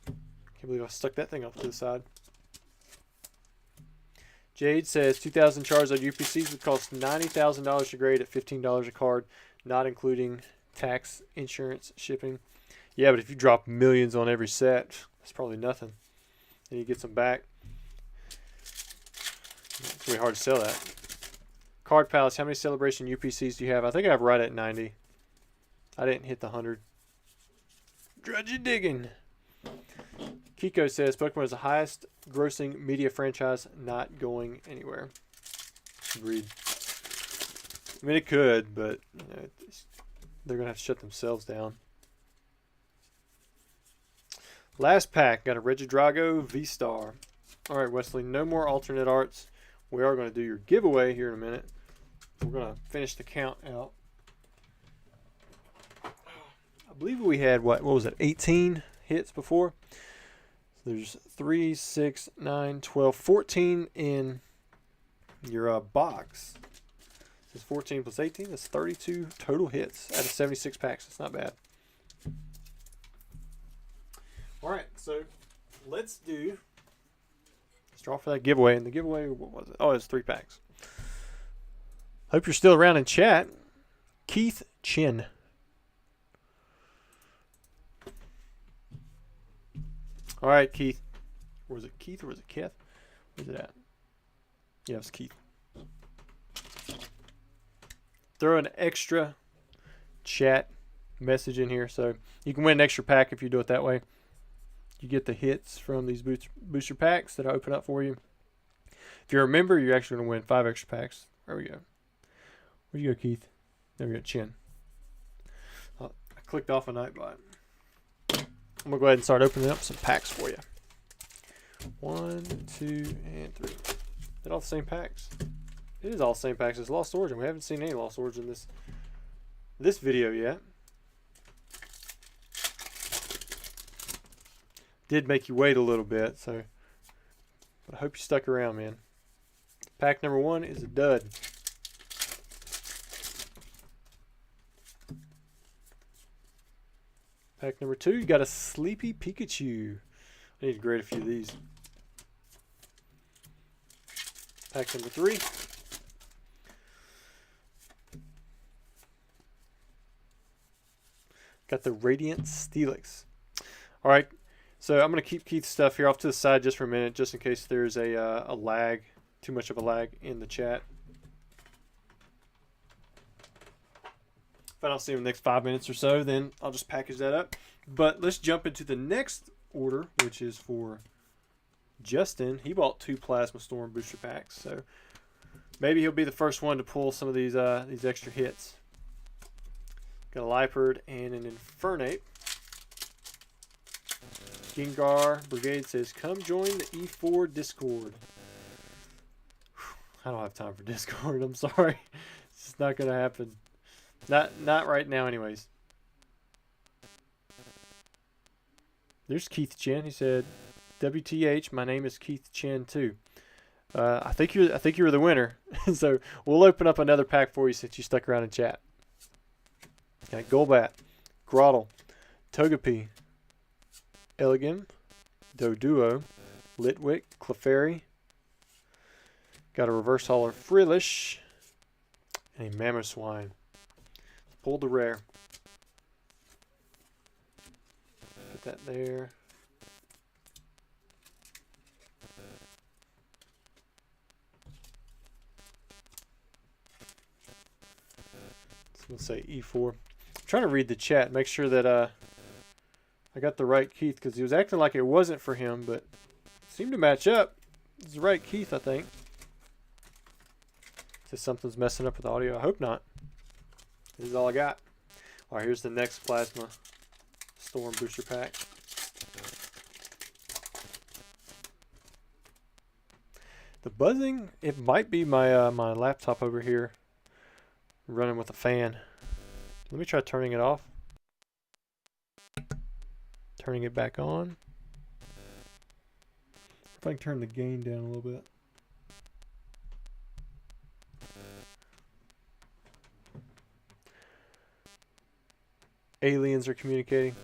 Can't believe I stuck that thing off to the side. Jade says 2,000 Charizard UPCs would cost $90,000 to grade at $15 a card, not including tax, insurance, shipping. Yeah, but if you drop millions on every set, that's probably nothing. And you get some back. It's really hard to sell that. Card Palace, how many Celebration UPCs do you have? I think I have right at 90. I didn't hit the 100. Drudgy digging. Kiko says Pokemon is the highest grossing media franchise, not going anywhere. Agreed. I mean, it could, but you know, they're going to have to shut themselves down. Last pack, got a Regidrago V-Star. All right, Wesley, no more alternate arts. We are going to do your giveaway here in a minute. We're going to finish the count out. I believe we had, what was it, 18 hits before? There's 3, 6, 9, 12, 14 in your box. This is 14 plus 18. That's 32 total hits out of 76 packs. That's not bad. All right, so let's draw for that giveaway. And the giveaway, what was it? Oh, it was 3 packs. Hope you're still around in chat. Keith Chin. All right, Keith. Or was it Keith or was it Keth? Where's it at? Yeah, it was Keith. Throw an extra chat message in here. So you can win an extra pack if you do it that way. You get the hits from these booster packs that I open up for you. If you're a member, you're actually going to win 5 extra packs. There we go. Where'd you go, Keith? There we go, Chin. I clicked off a Nightbot. I'm going to go ahead and start opening up some packs for you. 1, 2, and 3. They're all the same packs. It is all the same packs as Lost Origin. We haven't seen any Lost Origin in this video yet. Did make you wait a little bit, so but I hope you stuck around, man. Pack number 1 is a dud. Pack number 2, you got a Sleepy Pikachu. I need to grade a few of these. Pack number 3. Got the Radiance Steelix. All right, so I'm going to keep Keith's stuff here off to the side just for a minute, just in case there's a lag, too much of a lag in the chat. If I don't see him in the next 5 minutes or so, then I'll just package that up. But let's jump into the next order, which is for Justin. He bought 2 Plasma Storm booster packs, so maybe he'll be the first one to pull some of these extra hits. Got a Liepard and an Infernape. Gengar Brigade says, come join the E4 Discord. I don't have time for Discord. I'm sorry. It's just not going to happen. Not right now anyways. There's Keith Chen. He said, WTH, my name is Keith Chen too. I think you were the winner. So we'll open up another pack for you since you stuck around in chat. Got Golbat, Grotle, Togepi, Elegant, Doduo, Litwick, Clefairy. Got a Reverse Hauler Frillish, and a Mamoswine. Pulled the rare. Put that there. So let's say E4. I'm trying to read the chat, make sure that I got the right Keith, because he was acting like it wasn't for him, but it seemed to match up. It's the right Keith, I think. Says something's messing up with the audio. I hope not. This is all I got. All right, here's the next Plasma Storm booster pack. The buzzing, it might be my my laptop over here running with a fan. Let me try turning it off. Turning it back on. If I can turn the gain down a little bit. Aliens are communicating.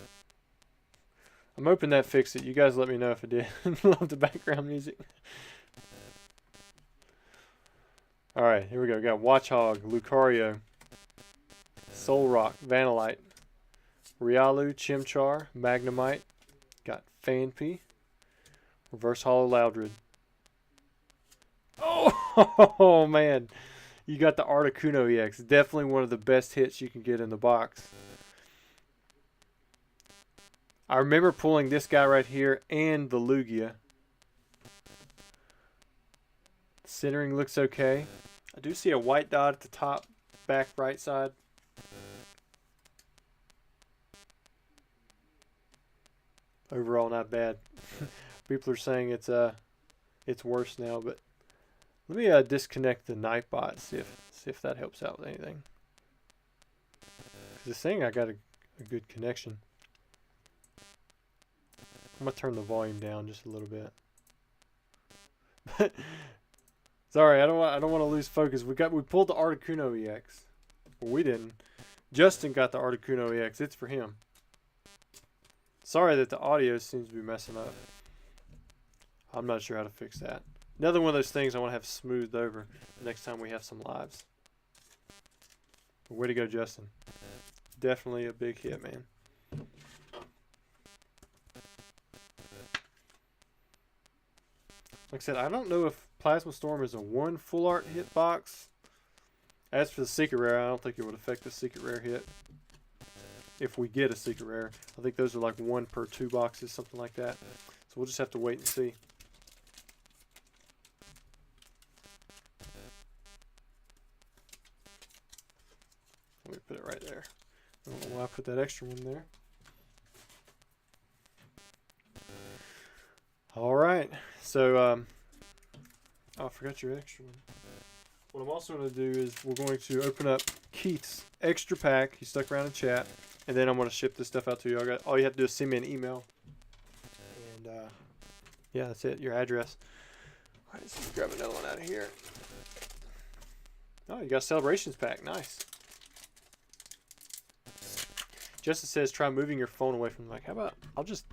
I'm hoping that fixed it. You guys let me know if it did. Love the background music. Alright, here we go. We got Watchhog, Lucario, Solrock, Vanillite, Riolu, Chimchar, Magnemite. Got Phanpy. Reverse Hollow Loudred. Oh, man. You got the Articuno EX. Definitely one of the best hits you can get in the box. I remember pulling this guy right here and the Lugia. Centering looks okay. I do see a white dot at the top, back right side. Overall, not bad. People are saying it's worse now, but let me disconnect the Nightbot, see if that helps out with anything. Cause this thing I got a good connection. I'm gonna turn the volume down just a little bit. Sorry, I don't want to lose focus. We pulled the Articuno EX. Well, we didn't. Justin got the Articuno EX. It's for him. Sorry that the audio seems to be messing up. I'm not sure how to fix that. Another one of those things I want to have smoothed over the next time we have some lives. Way to go, Justin. Definitely a big hit, man. Like I said, I don't know if Plasma Storm is a one full art hit box. As for the secret rare, I don't think it would affect the secret rare hit. If we get a secret rare. I think those are like 1 per 2 boxes, something like that. So we'll just have to wait and see. Let me put it right there. I don't know why I put that extra one there. Alright, so, oh, I forgot your extra one. What I'm also going to do is we're going to open up Keith's extra pack. He stuck around in chat. And then I'm going to ship this stuff out to you. All you have to do is send me an email. And, yeah, that's it. Your address. Alright, let's grab another one out of here. Oh, you got a Celebrations pack. Nice. Justin says try moving your phone away from the mic. How about, I'll just,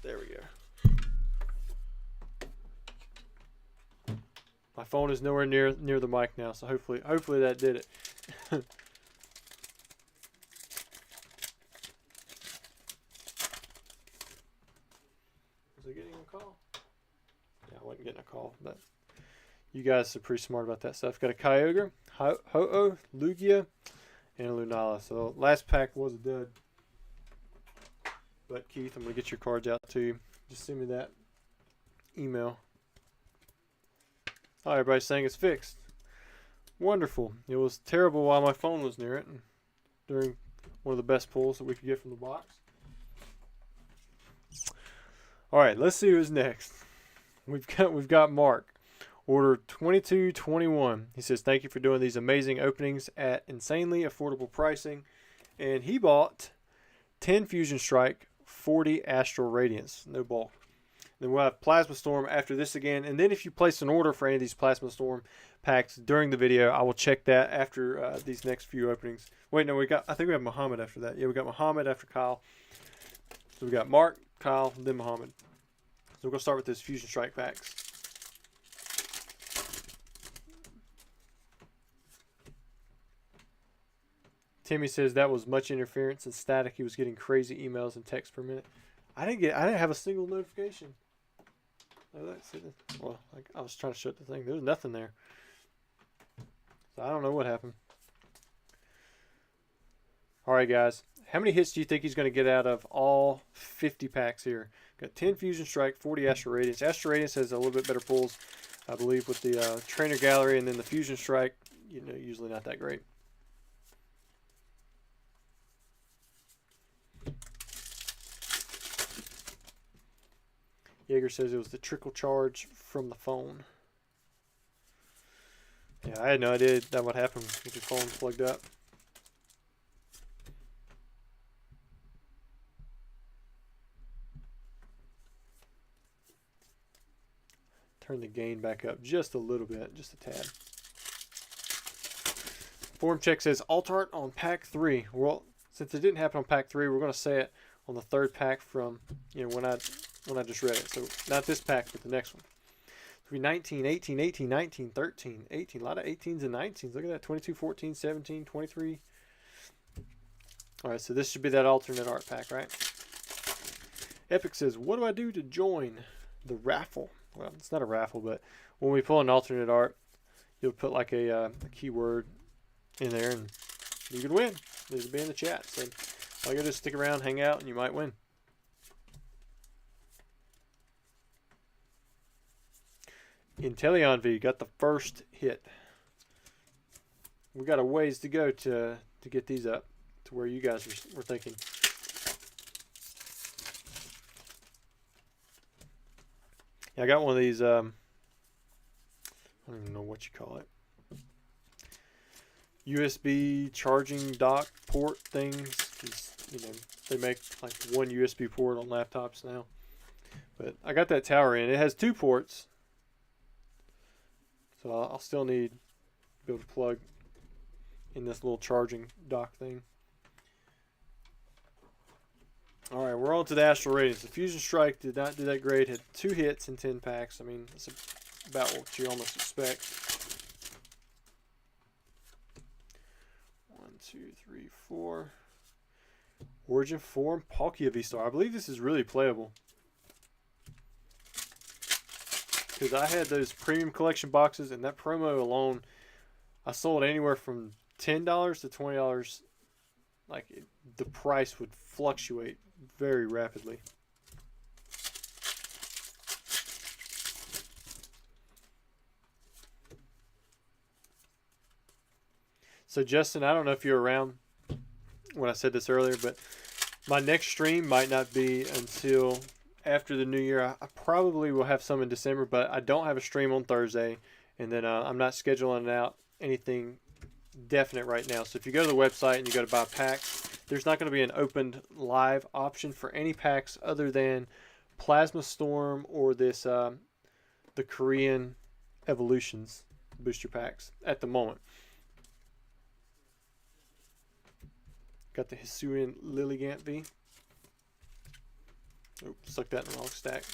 there we go. My phone is nowhere near the mic now, so hopefully that did it. Was I getting a call? Yeah, I wasn't getting a call, but you guys are pretty smart about that stuff. Got a Kyogre, Ho-Oh, Lugia, and a Lunala. So last pack was a dud. But Keith, I'm gonna get your cards out to you. Just send me that email. Oh, everybody's saying it's fixed. Wonderful. It was terrible while my phone was near it, and during one of the best pulls that we could get from the box. All right, let's see who's next. We've got Mark, order 2221. He says thank you for doing these amazing openings at insanely affordable pricing, and he bought 10 Fusion Strike, 40 Astral Radiance, no bulk. Then we'll have Plasma Storm after this again. And then if you place an order for any of these Plasma Storm packs during the video, I will check that after these next few openings. Wait, no, I think we have Muhammad after that. Yeah, we got Muhammad after Kyle. So we got Mark, Kyle, then Muhammad. So we're going to start with this Fusion Strike packs. Timmy says that was much interference and static. He was getting crazy emails and texts per minute. I didn't have a single notification. Well, I was trying to shut the thing. There was nothing there. So I don't know what happened. All right, guys. How many hits do you think he's going to get out of all 50 packs here? Got 10 Fusion Strike, 40 Astral Radiance. Astral Radiance has a little bit better pulls, I believe, with the Trainer Gallery, and then the Fusion Strike, usually not that great. Jaeger says it was the trickle charge from the phone. Yeah, I had no idea that would happen with your phone plugged up. turn the gain back up just a little bit, just a tad. Form check says alt art on pack 3. Well, since it didn't happen on pack 3, we're going to say it on the 3rd pack from, you know, when I just read it. So not this pack, but the next one. 19, 18, 18, 19, 13, 18. A lot of 18s and 19s. Look at that. 22, 14, 17, 23. All right, so this should be that alternate art pack, right? Epic says, what do I do to join the raffle? Well, it's not a raffle, but when we pull an alternate art, you'll put like a keyword in there, and you could win. It'll be in the chat. So all you gotta do is stick around, hang out, and you might win. Inteleon V got the first hit. We got a ways to go to get these up to where you guys were thinking. Yeah, I got one of these. I don't even know what you call it. USB charging dock port things. You know, they make like one USB port on laptops now. But I got that tower in. It has 2 ports. So I'll still need to be able to plug in this little charging dock thing. Alright, we're on to the Astral Radiance. The Fusion Strike did not do that great. Had 2 hits in 10 packs. I mean, that's about what you almost expect. 1, 2, 3, 4. Origin Form, Palkia V-Star. I believe this is really playable. Because I had those premium collection boxes, and that promo alone, I sold anywhere from $10 to $20. Like, the price would fluctuate very rapidly. So Justin, I don't know if you're around when I said this earlier, but my next stream might not be until after the new year. I probably will have some in December, but I don't have a stream on Thursday, and then I'm not scheduling out anything definite right now. So if you go to the website and you go to buy packs, there's not going to be an opened live option for any packs other than Plasma Storm or this the Korean Evolutions booster packs at the moment. Got the Hisuian Lilligant V. Oh, stuck that in the wrong stack.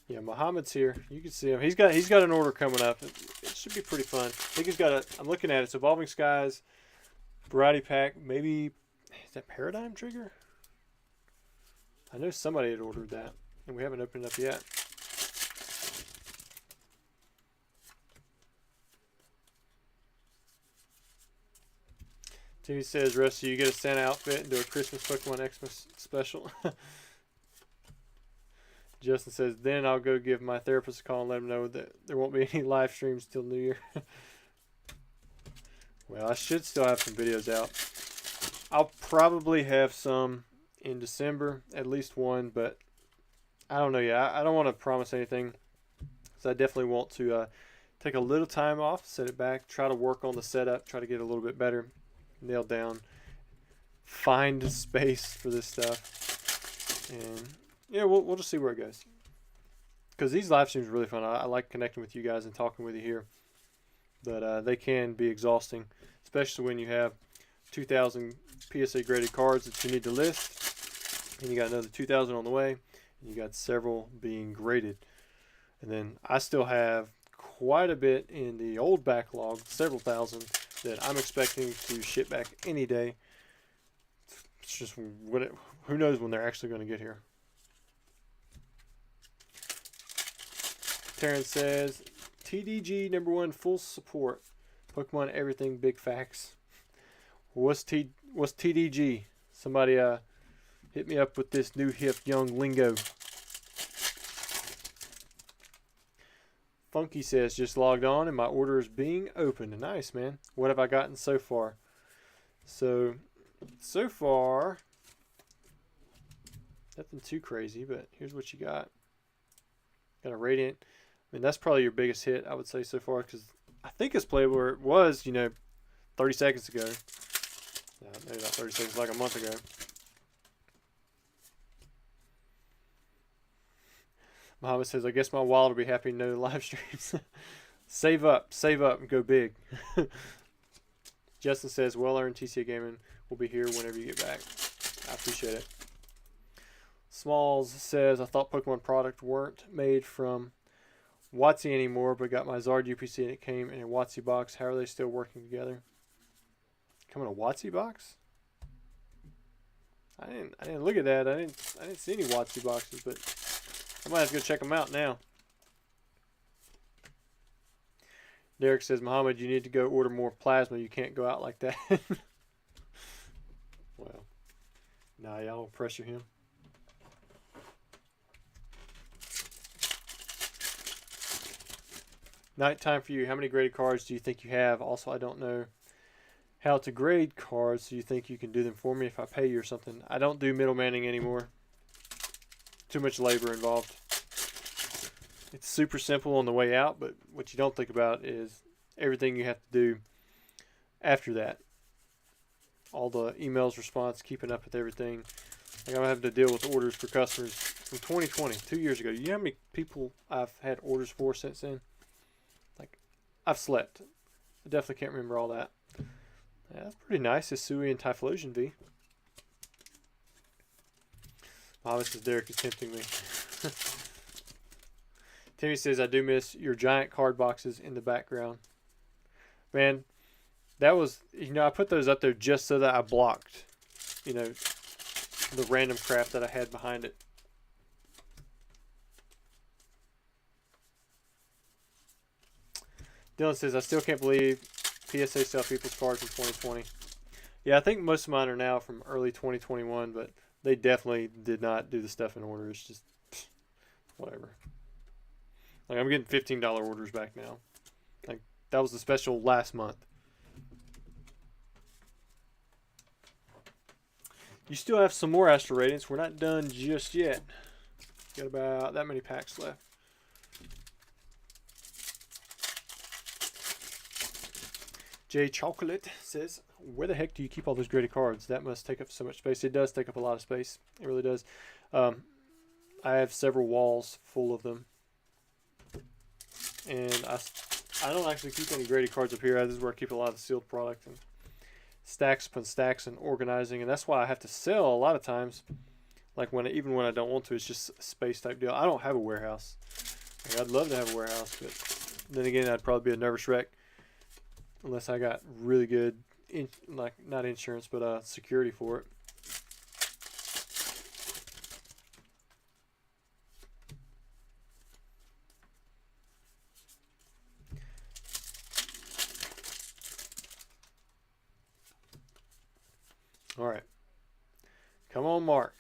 Yeah, Muhammad's here. You can see him. He's got an order coming up. It should be pretty fun. I think he's got a. I'm looking at it. It's Evolving Skies, Variety Pack. Maybe is that Paradigm Trigger? I know somebody had ordered that, and we haven't opened it up yet. Timmy says, Rusty, you get a Santa outfit and do a Christmas Pokemon Xmas special. Justin says, then I'll go give my therapist a call and let him know that there won't be any live streams till New Year. Well, I should still have some videos out. I'll probably have some in December, at least one, but I don't know yet. I don't want to promise anything. So I definitely want to take a little time off, set it back, try to work on the setup, try to get a little bit better, nailed down, find space for this stuff, and yeah, we'll just see where it goes. Because these live streams are really fun. I like connecting with you guys and talking with you here, but they can be exhausting, especially when you have 2,000 PSA graded cards that you need to list, and you got another 2,000 on the way, and you got several being graded, and then I still have quite a bit in the old backlog, several thousand, that I'm expecting to ship back any day. It's just who knows when they're actually going to get here. Terrence says, TDG #1 full support. Pokemon everything big facts. What's TDG? Somebody hit me up with this new hip young lingo. Funky says, just logged on and my order is being opened. Nice, man. What have I gotten so far? So far, nothing too crazy, but here's what you got. Got a Radiant. I mean, that's probably your biggest hit, I would say, so far, because I think it's played where it was, 30 seconds ago. Maybe not 30 seconds, like a month ago. Muhammad says, I guess my wallet will be happy no live streams. Save up, and go big. Justin says, well earned. TCA Gaming will be here whenever you get back. I appreciate it. Smalls says, I thought Pokemon product weren't made from WotC anymore, but got my Zard UPC and it came in a WotC box. How are they still working together? Come in a WotC box? I didn't look at that. I didn't see any WotC boxes, but I might have to go check them out now. Derek says, Muhammad, you need to go order more plasma. You can't go out like that. Well, nah, y'all don't pressure him. Nighttime for you. How many graded cards do you think you have? Also, I don't know how to grade cards. Do you think you can do them for me if I pay you or something? I don't do middlemaning anymore. Too much labor involved. It's super simple on the way out, but what you don't think about is everything you have to do after that. All the emails, response, keeping up with everything. Like I'm having to deal with orders for customers from 2020, 2 years ago. You know how many people I've had orders for since then? Like, I've slept. I definitely can't remember all that. Yeah, that's pretty nice. Hisui and Typhlosion V. Oh, this is Derek is tempting me. Timmy says, I do miss your giant card boxes in the background. Man, that was, I put those up there just so that I blocked, the random crap that I had behind it. Dylan says, I still can't believe PSA sell people's cards in 2020. Yeah, I think most of mine are now from early 2021, but they definitely did not do the stuff in order. It's just, whatever. Like, I'm getting $15 orders back now. Like, that was the special last month. You still have some more Astral Radiance. We're not done just yet. Got about that many packs left. Jay Chocolate says, where the heck do you keep all those graded cards? That must take up so much space. It does take up a lot of space. It really does. I have several walls full of them. And I don't actually keep any graded cards up here. This is where I keep a lot of the sealed product and stacks upon stacks and organizing. And that's why I have to sell a lot of times. Like even when I don't want to, it's just a space type deal. I don't have a warehouse. Like, I'd love to have a warehouse, but then again, I'd probably be a nervous wreck unless I got really good, not insurance, but security for it. All right. Come on, Mark.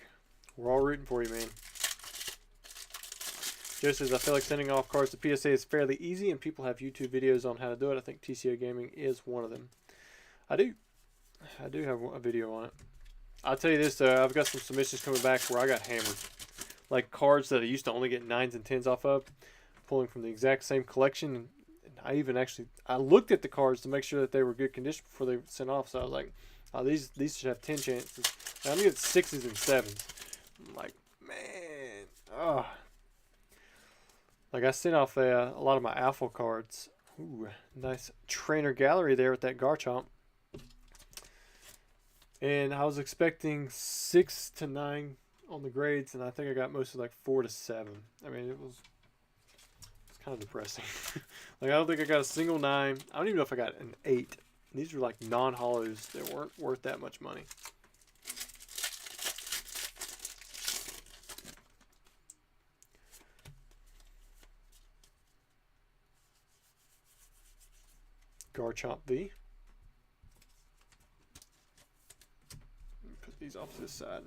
We're all rooting for you, man. Joe says, I feel like sending off cards to PSA is fairly easy, and people have YouTube videos on how to do it. I think TCO Gaming is one of them. I do have a video on it. I'll tell you this, though. I've got some submissions coming back where I got hammered. Like cards that I used to only get 9s and 10s off of, pulling from the exact same collection. And I looked at the cards to make sure that they were good condition before they were sent off. So I was like, oh, these should have 10 chances. And I'm getting 6s and 7s. I'm like, man, oh. Like I sent off a lot of my alpha cards. Ooh, nice trainer gallery there with that Garchomp. And I was expecting 6 to 9 on the grades, and I think I got mostly like 4 to 7. I mean, it's kind of depressing. Like, I don't think I got a single 9. I don't even know if I got an 8. These were like non-hollows that weren't worth that much money. Garchomp V. Put these off to this side.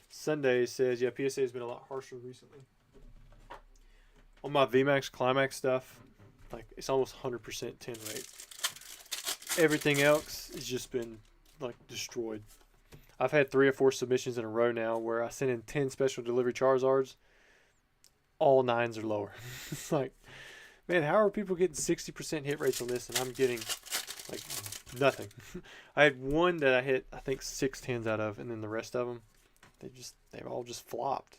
Sunday says, yeah, PSA has been a lot harsher recently. On my VMAX Climax stuff, like it's almost 100% 10 rate. Everything else has just been like destroyed. I've had 3 or 4 submissions in a row now where I sent in 10 special delivery Charizards. All 9s are lower. It's like, man, how are people getting 60% hit rates on this and I'm getting Like nothing. I had one that I hit, I think 6 10s out of, and then the rest of them, they've all just flopped.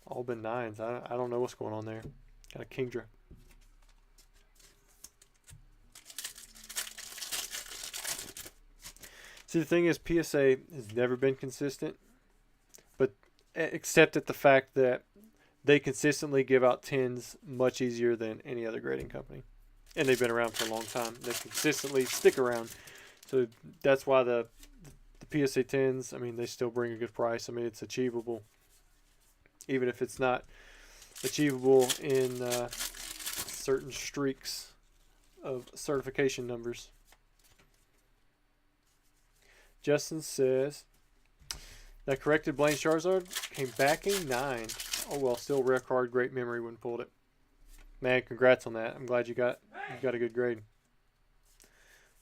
All been 9s. I don't know what's going on there. Got a Kingdra. See, the thing is, PSA has never been consistent, but except at the fact that they consistently give out 10s much easier than any other grading company. And they've been around for a long time. They consistently stick around. So that's why the PSA 10s, I mean, they still bring a good price. I mean, it's achievable. Even if it's not achievable in certain streaks of certification numbers. Justin says, that corrected Blaine Charizard came back a 9. Oh, well, still rare card, great memory when pulled it. Man, congrats on that. I'm glad you got a good grade.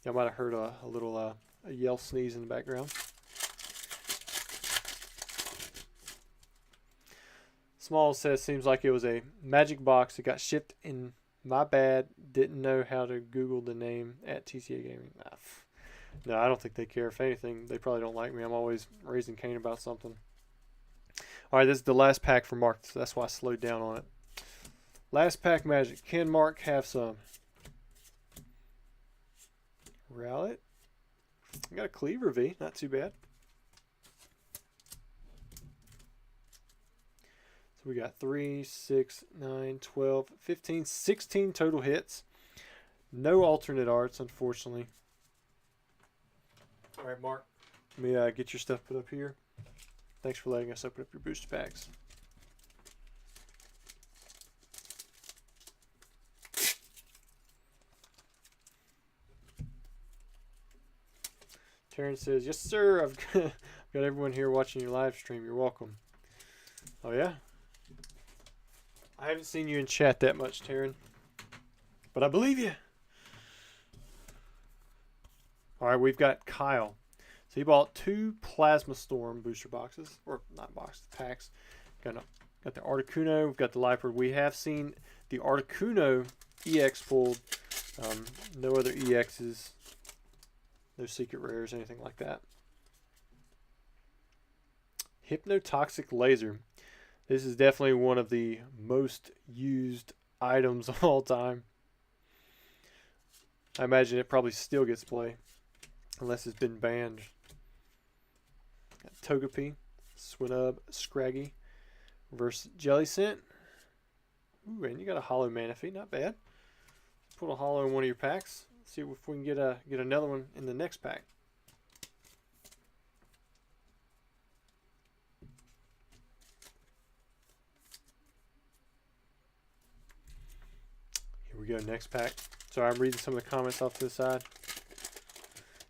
Y'all might have heard a little a yell sneeze in the background. Small says, seems like it was a magic box that got shipped in. My bad. Didn't know how to Google the name at TCA Gaming. No, I don't think they care. If anything, they probably don't like me. I'm always raising Cain about something. All right, this is the last pack for Mark, so that's why I slowed down on it. Last pack magic. Can Mark have some? Rowlet. I got a Cleaver V. Not too bad. So we got 3, 6, 9, 12, 15, 16 total hits. No alternate arts, unfortunately. All right, Mark. Let me get your stuff put up here. Thanks for letting us open up your booster packs. Terrence says, yes, sir. I've got everyone here watching your live stream. You're welcome. Oh, yeah? I haven't seen you in chat that much, Taryn. But I believe you. All right, we've got Kyle. So he bought 2 Plasma Storm booster boxes. Or not boxes, packs. Got the Articuno. We've got the Liepard. We have seen the Articuno EX pulled. No other EXs. No secret rares, anything like that. Hypnotoxic Laser. This is definitely one of the most used items of all time. I imagine it probably still gets play. Unless it's been banned. Got Togepi, Swinub, Scraggy, Reverse Jellicent. Ooh, and you got a Hollow Manaphy. Not bad. Put a Hollow in one of your packs. See if we can get another one in the next pack. Here we go, next pack. Sorry, I'm reading some of the comments off to the side.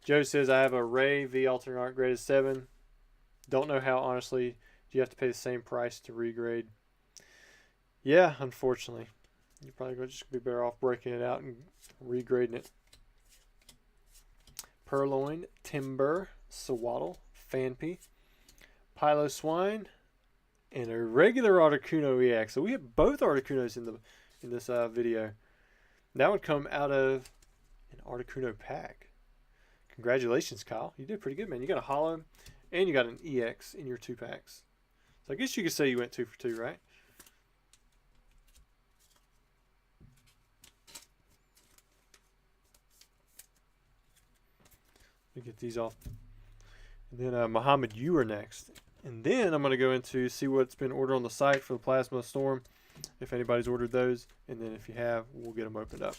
Joe says, I have a Ray V alternate art graded 7. Don't know how, honestly. Do you have to pay the same price to regrade? Yeah, unfortunately. You're probably just be better off breaking it out and regrading it. Purloin, Timber, Sawaddle, Fanpy, Piloswine, and a regular Articuno EX. So we have both Articunos in this video. That would come out of an Articuno pack. Congratulations, Kyle. You did pretty good, man. You got a Hollow and you got an EX in your 2 packs. So I guess you could say you went 2 for 2, right? Let me get these off. And then Muhammad, you are next. And then I'm going to go into see what's been ordered on the site for the Plasma Storm. If anybody's ordered those. And then if you have, we'll get them opened up.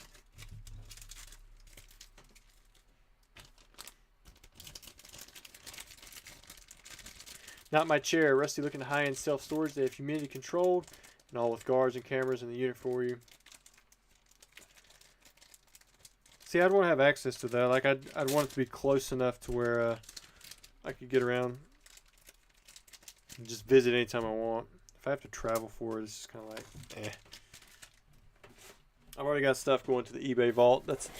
Not my chair. Rusty looking high-end self-storage. They have humidity controlled and all with guards and cameras in the unit for you. See, I'd want to have access to that. Like, I'd want it to be close enough to where I could get around and just visit anytime I want. If I have to travel for it, it's just kind of like, eh. I've already got stuff going to the eBay vault. That's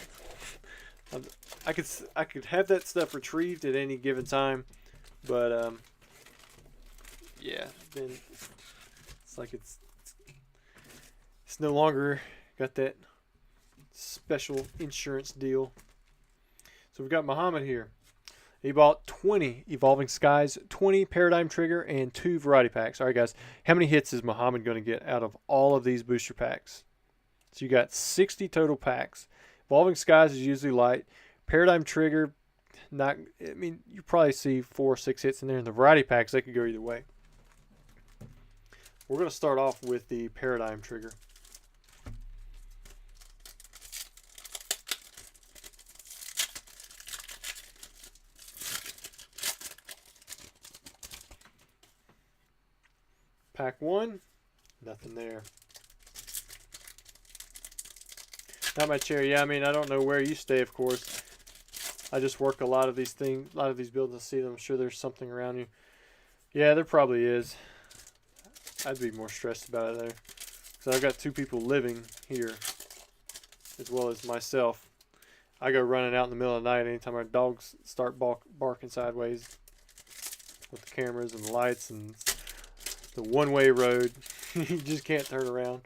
I could have that stuff retrieved at any given time, but yeah, then it's like it's no longer got that special insurance deal. So we've got Muhammad here. He bought 20 Evolving Skies, 20 Paradigm Trigger, and 2 Variety Packs. All right, guys. How many hits is Muhammad going to get out of all of these booster packs? So you got 60 total packs. Evolving Skies is usually light. Paradigm Trigger, not. I mean, you probably see 4 or 6 hits in there. And the Variety Packs, they could go either way. We're going to start off with the Paradigm Trigger. Pack 1, nothing there. Not my chair. Yeah, I mean, I don't know where you stay, of course. I just work a lot of these things, a lot of these buildings. I see them. I'm sure there's something around you. Yeah, there probably is. I'd be more stressed about it there. So I've got 2 people living here, as well as myself. I go running out in the middle of the night anytime our dogs start barking sideways with the cameras and the lights and the one-way road. You just can't turn around.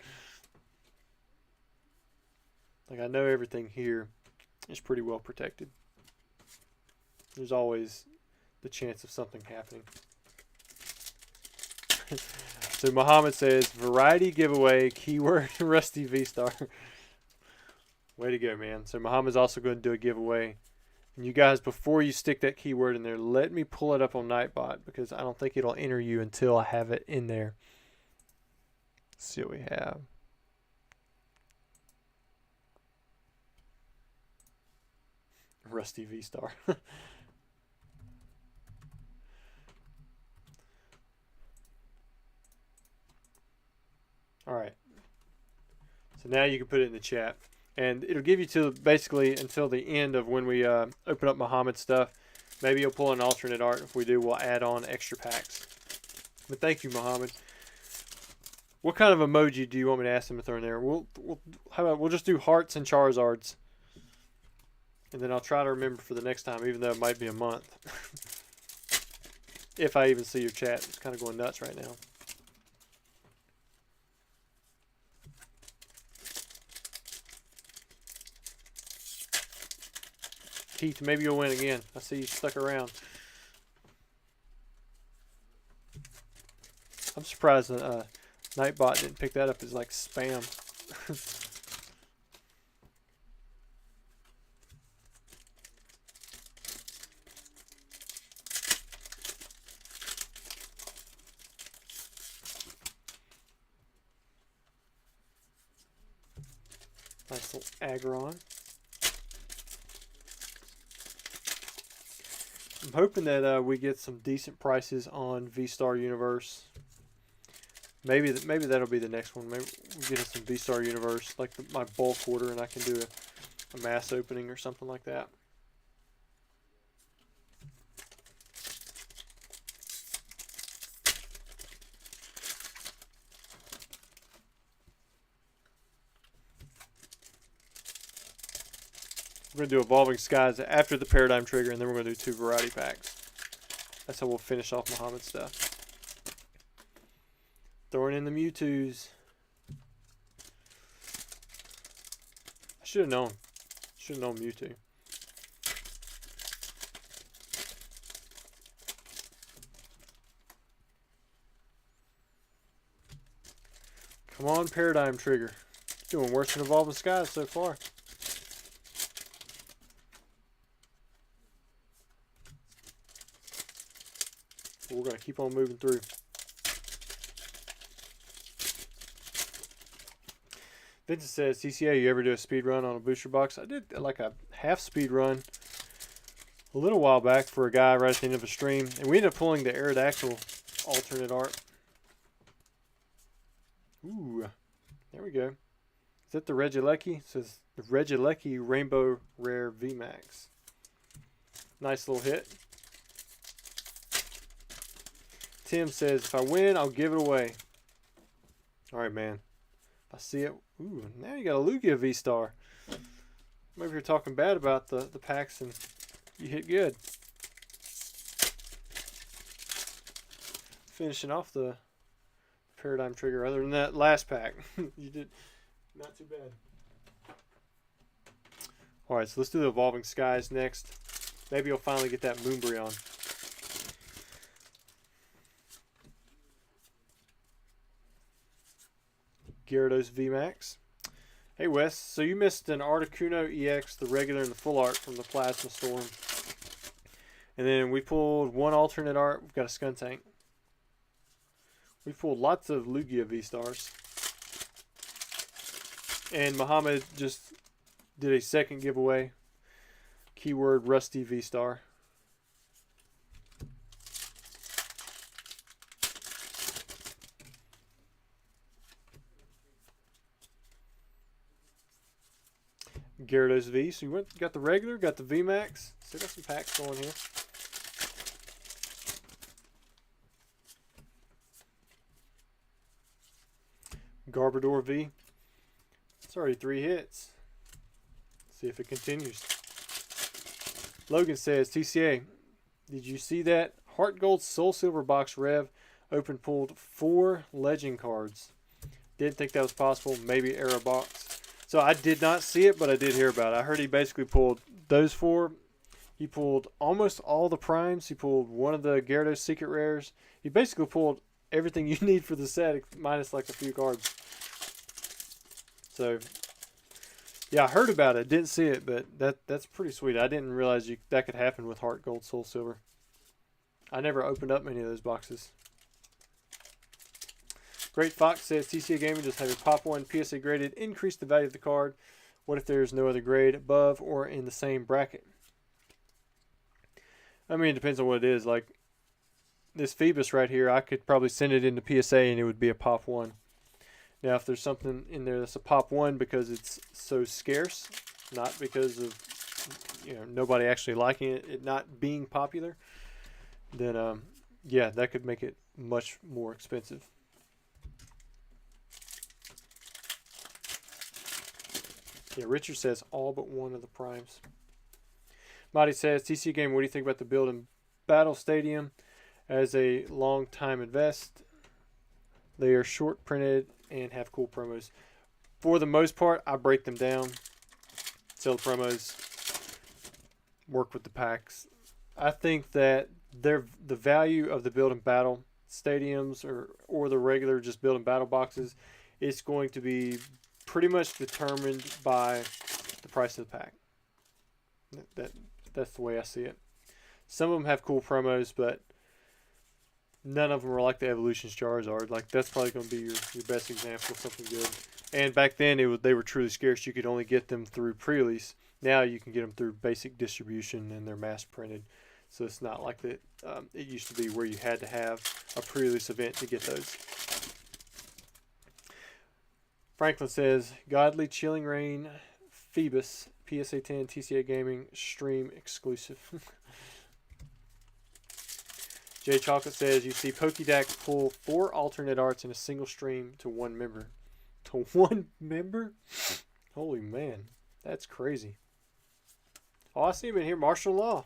Like, I know everything here is pretty well protected. There's always the chance of something happening. So Muhammad says, variety giveaway, keyword Rusty V-Star. Way to go, man. So Muhammad's also going to do a giveaway. And you guys, before you stick that keyword in there, let me pull it up on Nightbot, because I don't think it'll enter you until I have it in there. Let's see what we have. Rusty V-Star. All right. So now you can put it in the chat. And it'll give you to basically until the end of when we open up Muhammad's stuff. Maybe you'll pull an alternate art. If we do, we'll add on extra packs. But thank you, Muhammad. What kind of emoji do you want me to ask him to throw in there? How about we'll just do hearts and Charizards. And then I'll try to remember for the next time, even though it might be a month. If I even see your chat. It's kind of going nuts right now. Keith, maybe you'll win again. I see you stuck around. I'm surprised that Nightbot didn't pick that up as like spam. Nice little Aggron. I'm hoping that we get some decent prices on V-Star Universe. Maybe that'll be the next one. Maybe we'll get some V-Star Universe, like my bulk order, and I can do a mass opening or something like that. We're going to do Evolving Skies after the Paradigm Trigger, and then we're going to do 2 Variety Packs. That's how we'll finish off Muhammad's stuff. Throwing in the Mewtwo's. I should have known. Should have known Mewtwo. Come on, Paradigm Trigger. Doing worse than Evolving Skies so far. We're going to keep on moving through. Vincent says, CCA, you ever do a speed run on a booster box? I did like a half speed run a little while back for a guy right at the end of a stream. And we ended up pulling the Aerodactyl alternate art. Ooh, there we go. Is that the Regieleki? It says the Regieleki Rainbow Rare VMAX. Nice little hit. Tim says, if I win, I'll give it away. All right, man. If I see it. Ooh, now you got a Lugia V-Star. Maybe you're talking bad about the packs and you hit good. Finishing off the Paradigm Trigger. Other than that last pack, you did not too bad. All right, so let's do the Evolving Skies next. Maybe you'll finally get that Umbreon. Gyarados VMAX. Hey Wes, so you missed an Articuno EX, the regular and the full art from the Plasma Storm. And then we pulled one alternate art. We've got a Skuntank. We pulled lots of Lugia V-Stars. And Muhammad just did a second giveaway. Keyword Rusty V-Star. Gyarados V. So you got the regular, got the VMAX. Still got some packs going here. Garbodor V. It's already 3 hits. See if it continues. Logan says, TCA, did you see that? Heart Gold Soul Silver Box Rev open pulled 4 legend cards. Didn't think that was possible. Maybe error box. So I did not see it, but I did hear about it. I heard he basically pulled those 4. He pulled almost all the primes. He pulled one of the Gyarados secret rares. He basically pulled everything you need for the set, minus like a few cards. So, yeah, I heard about it. Didn't see it, but that's pretty sweet. I didn't realize that could happen with Heart Gold Soul Silver. I never opened up many of those boxes. Great Fox says, TCA Gaming, just have your Pop 1 PSA graded, increase the value of the card. What if there's no other grade above or in the same bracket? I mean, it depends on what it is. Like, this Phoebus right here, I could probably send it into PSA and it would be a Pop 1. Now, if there's something in there that's a Pop 1 because it's so scarce, not because of, nobody actually liking it not being popular, then, yeah, that could make it much more expensive. Yeah, Richard says all but one of the primes. Marty says, TC Game, what do you think about the build in Battle Stadium as a long time invest? They are short printed and have cool promos. For the most part, I break them down, sell the promos, work with the packs. I think that the value of the build and battle stadiums or the regular just build and battle boxes is going to be pretty much determined by the price of the pack. That's the way I see it. Some of them have cool promos, but none of them are like the Evolutions Charizard. Like, that's probably going to be your best example of something good. And back then, they were truly scarce. You could only get them through pre-release. Now you can get them through basic distribution, and they're mass printed. So it's not like that. It used to be where you had to have a pre-release event to get those. Franklin says, Godly Chilling Rain Phoebus PSA 10 TCA Gaming stream exclusive. Jay Chocolate says, you see Pokédex pull 4 alternate arts in a single stream to 1 member. To 1 member? Holy man, that's crazy. Oh, I see him in here, martial law.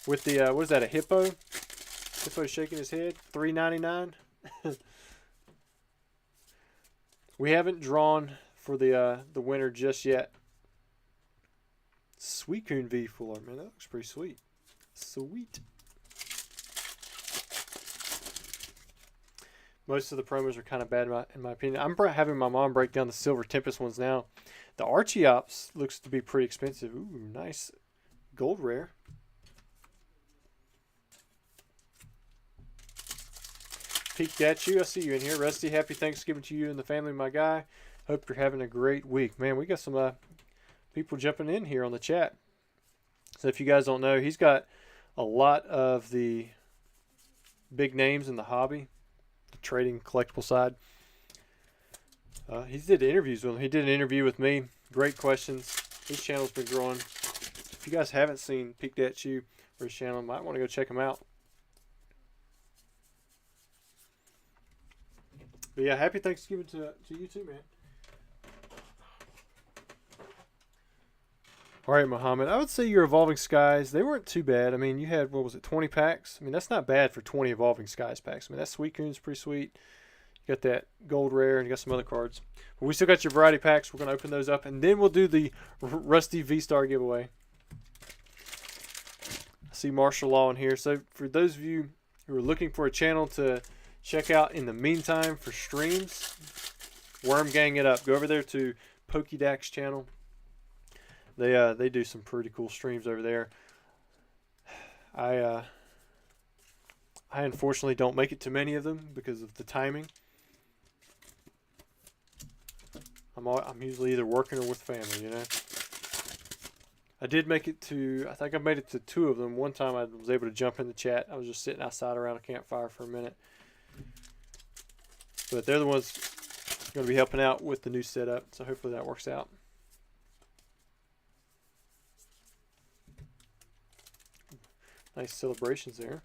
With the, what is that, a hippo? Hippo shaking his head. $3.99. We haven't drawn for the winner just yet. Suicune V full art, man, that looks pretty sweet. Sweet. Most of the promos are kind of bad in my opinion. I'm having my mom break down the Silver Tempest ones now. The Archeops looks to be pretty expensive. Ooh, nice gold rare. Peeked at you. I see you in here. Rusty, happy Thanksgiving to you and the family, my guy. Hope you're having a great week. Man, we got some people jumping in here on the chat. So if you guys don't know, he's got a lot of the big names in the hobby, the trading collectible side. He did interviews with him. He did an interview with me. Great questions. His channel's been growing. If you guys haven't seen Peeked at You or his channel, you might want to go check him out. But yeah, happy Thanksgiving to you too, man. All right, Muhammad. I would say your Evolving Skies, they weren't too bad. I mean, you had, what was it, 20 packs? I mean, that's not bad for 20 Evolving Skies packs. I mean, that Suicune's pretty sweet. You got that gold rare, and you got some other cards. But we still got your variety packs. We're going to open those up, and then we'll do the Rusty V-Star giveaway. I see Martial Law in here. So for those of you who are looking for a channel to check out in the meantime for streams, Worm Gang it up. Go over there to Pokédex channel. They do some pretty cool streams over there. I unfortunately don't make it to many of them because of the timing. I'm usually either working or with family, you know. I did make it to, I think I made it to 2 of them. One time I was able to jump in the chat. I was just sitting outside around a campfire for a minute. But they're the ones going to be helping out with the new setup, so hopefully that works out. Nice celebrations there.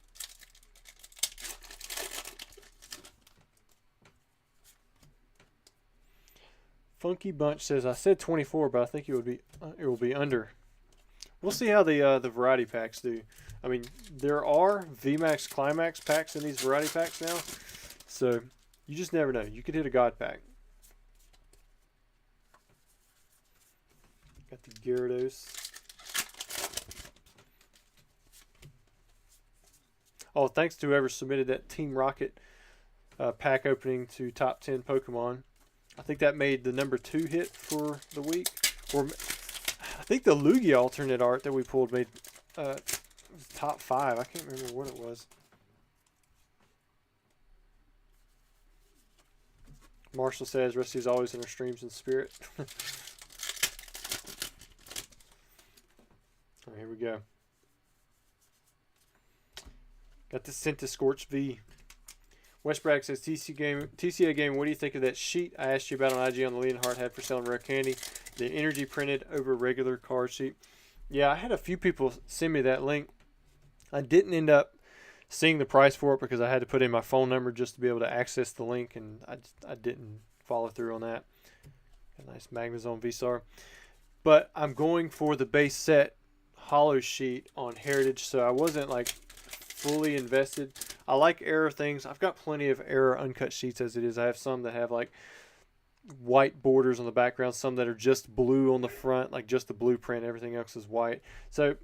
Funky Bunch says, I said 24, but I think it will be under. We'll see how the variety packs do. I mean, there are VMAX Climax packs in these variety packs now, so you just never know. You could hit a God pack. Got the Gyarados. Oh, thanks to whoever submitted that Team Rocket pack opening to top 10 Pokemon. I think that made the number 2 hit for the week. Or I think the Lugia alternate art that we pulled made top 5. I can't remember what it was. Marshall says Rusty's always in her streams in spirit. All right, here we go. Got the Scorch V. Westbragg says, TCA game, what do you think of that sheet I asked you about on IG on the Leonhardt had for selling rare candy? The energy printed over regular card sheet. Yeah, I had a few people send me that link. I didn't end up seeing the price for it because I had to put in my phone number just to be able to access the link, and I didn't follow through on that. A nice Magnezone V-Star. But I'm going for the base set hollow sheet on Heritage, so I wasn't like fully invested. I like error things. I've got plenty of error uncut sheets as it is. I have some that have like white borders on the background, some that are just blue on the front, like just the blueprint, everything else is white. So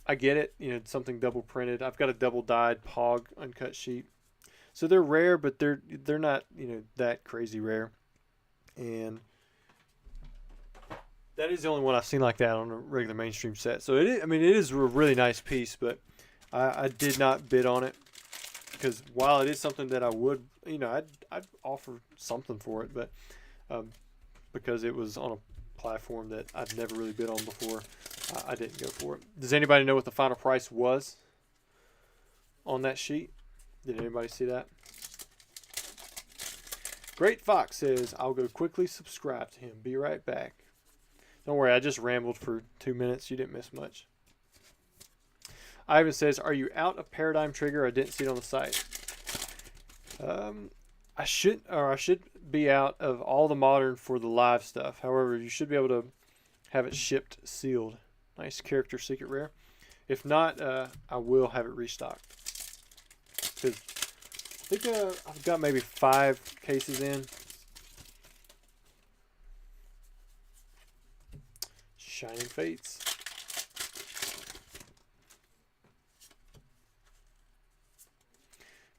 I get it, you know, something double printed. I've got a double dyed Pog uncut sheet. So they're rare, but they're not, you know, that crazy rare. And that is the only one I've seen like that on a regular mainstream set. So it is, I mean, it is a really nice piece, but I did not bid on it. Because while it is something that I would, you know, I'd offer something for it, but because it was on a platform that I've never really bid on before, I didn't go for it. Does anybody know what the final price was on that sheet? Did anybody see that? Great Fox says, I'll go quickly subscribe to him. Be right back. Don't worry, I just rambled for 2 minutes. You didn't miss much. Ivan says, are you out of Paradigm Trigger? I didn't see it on the site. I should be out of all the modern for the live stuff. However, you should be able to have it shipped sealed. Nice character secret rare. If not, I will have it restocked. Because I think I've got maybe 5 cases in. Shining Fates.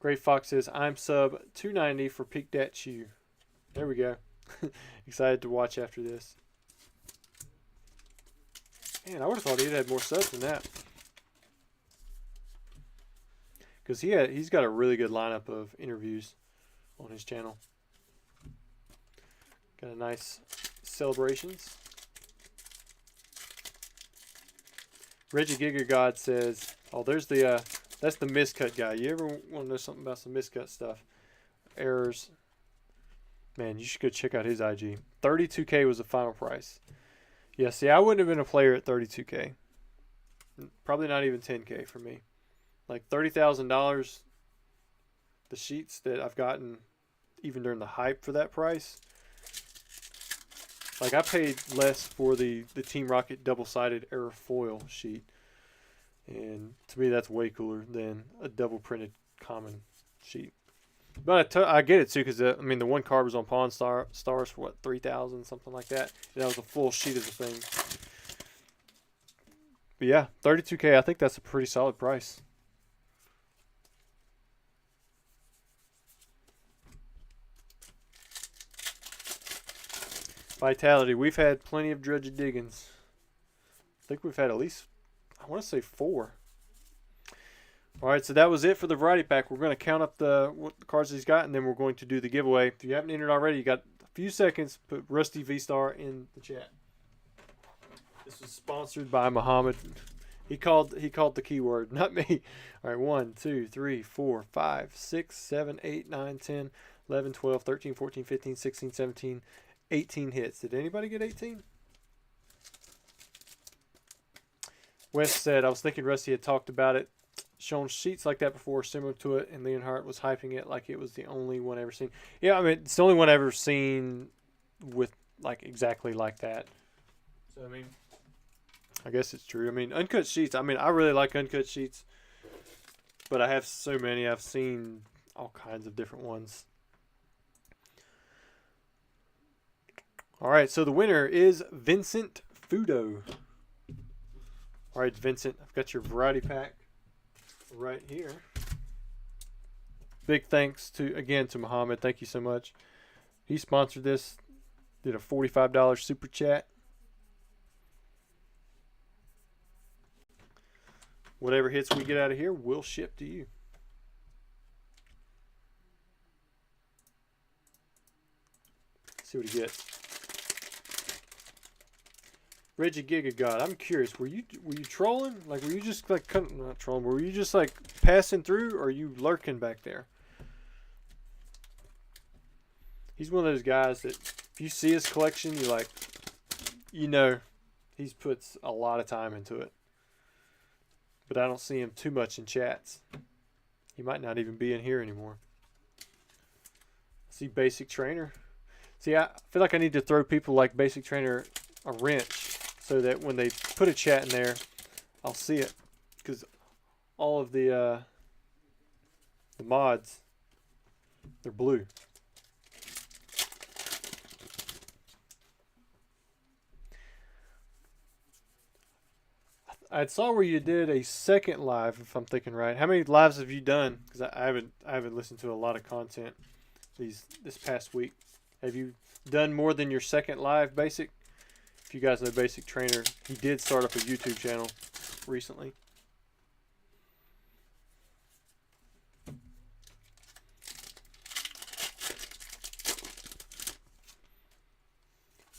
Great Fox says, I'm sub 290 for Peak Dat Chew. There we go. Excited to watch after this. Man, I would have thought he'd had more subs than that. Because he's got a really good lineup of interviews on his channel. Got a nice celebrations. Reggie Giga God says, oh, there's the that's the miscut guy. You ever want to know something about some miscut stuff? Errors. Man, you should go check out his IG. 32K was the final price. Yeah, see, I wouldn't have been a player at 32K. Probably not even 10K for me. Like $30,000, the sheets that I've gotten even during the hype for that price. Like I paid less for the Team Rocket double-sided error foil sheet. And to me, that's way cooler than a double printed common sheet. But I get it too, because I mean the one card was on Pawn Stars for what, 3,000, something like that. And that was a full sheet of the thing. But yeah, 32K, I think that's a pretty solid price. Vitality, we've had plenty of Dredge Diggins. I think we've had at least, I want to say 4. All right, so that was it for the variety pack. We're going to count up the cards he's got, and then we're going to do the giveaway. If you haven't entered already, you got a few seconds. Put Rusty V-Star in the chat. This was sponsored by Muhammad. He called the keyword, not me. All right, 1, 2, 3, 4, 5, 6, 7, 8, 9, 10, 11, 12, 13, 14, 15, 16, 17, 18 hits. Did anybody get 18? Wes said, I was thinking Rusty had talked about it, shown sheets like that before, similar to it, and Leonhardt was hyping it like it was the only one ever seen. Yeah, I mean, it's the only one ever seen with, like, exactly like that. So, I mean, I guess it's true. I mean, uncut sheets, I mean, I really like uncut sheets, but I have so many. I've seen all kinds of different ones. All right, so the winner is Vincent Fudo. All right, Vincent, I've got your variety pack right here. Big thanks to Muhammad. Thank you so much. He sponsored this, did a $45 super chat. Whatever hits we get out of here, we'll ship to you. Let's see what he gets. Reggie Giga God, I'm curious. Were you trolling? Like, were you just like not trolling? Were you just like passing through, or are you lurking back there? He's one of those guys that if you see his collection, you like, you know, he's puts a lot of time into it. But I don't see him too much in chats. He might not even be in here anymore. See Basic Trainer. See, I feel like I need to throw people like Basic Trainer a wrench, so that when they put a chat in there, I'll see it. Because all of the mods, they're blue. I saw where you did a second live, if I'm thinking right. How many lives have you done? Because I haven't listened to a lot of content this past week. Have you done more than your second live, Basic? If you guys know Basic Trainer, he did start up a YouTube channel recently.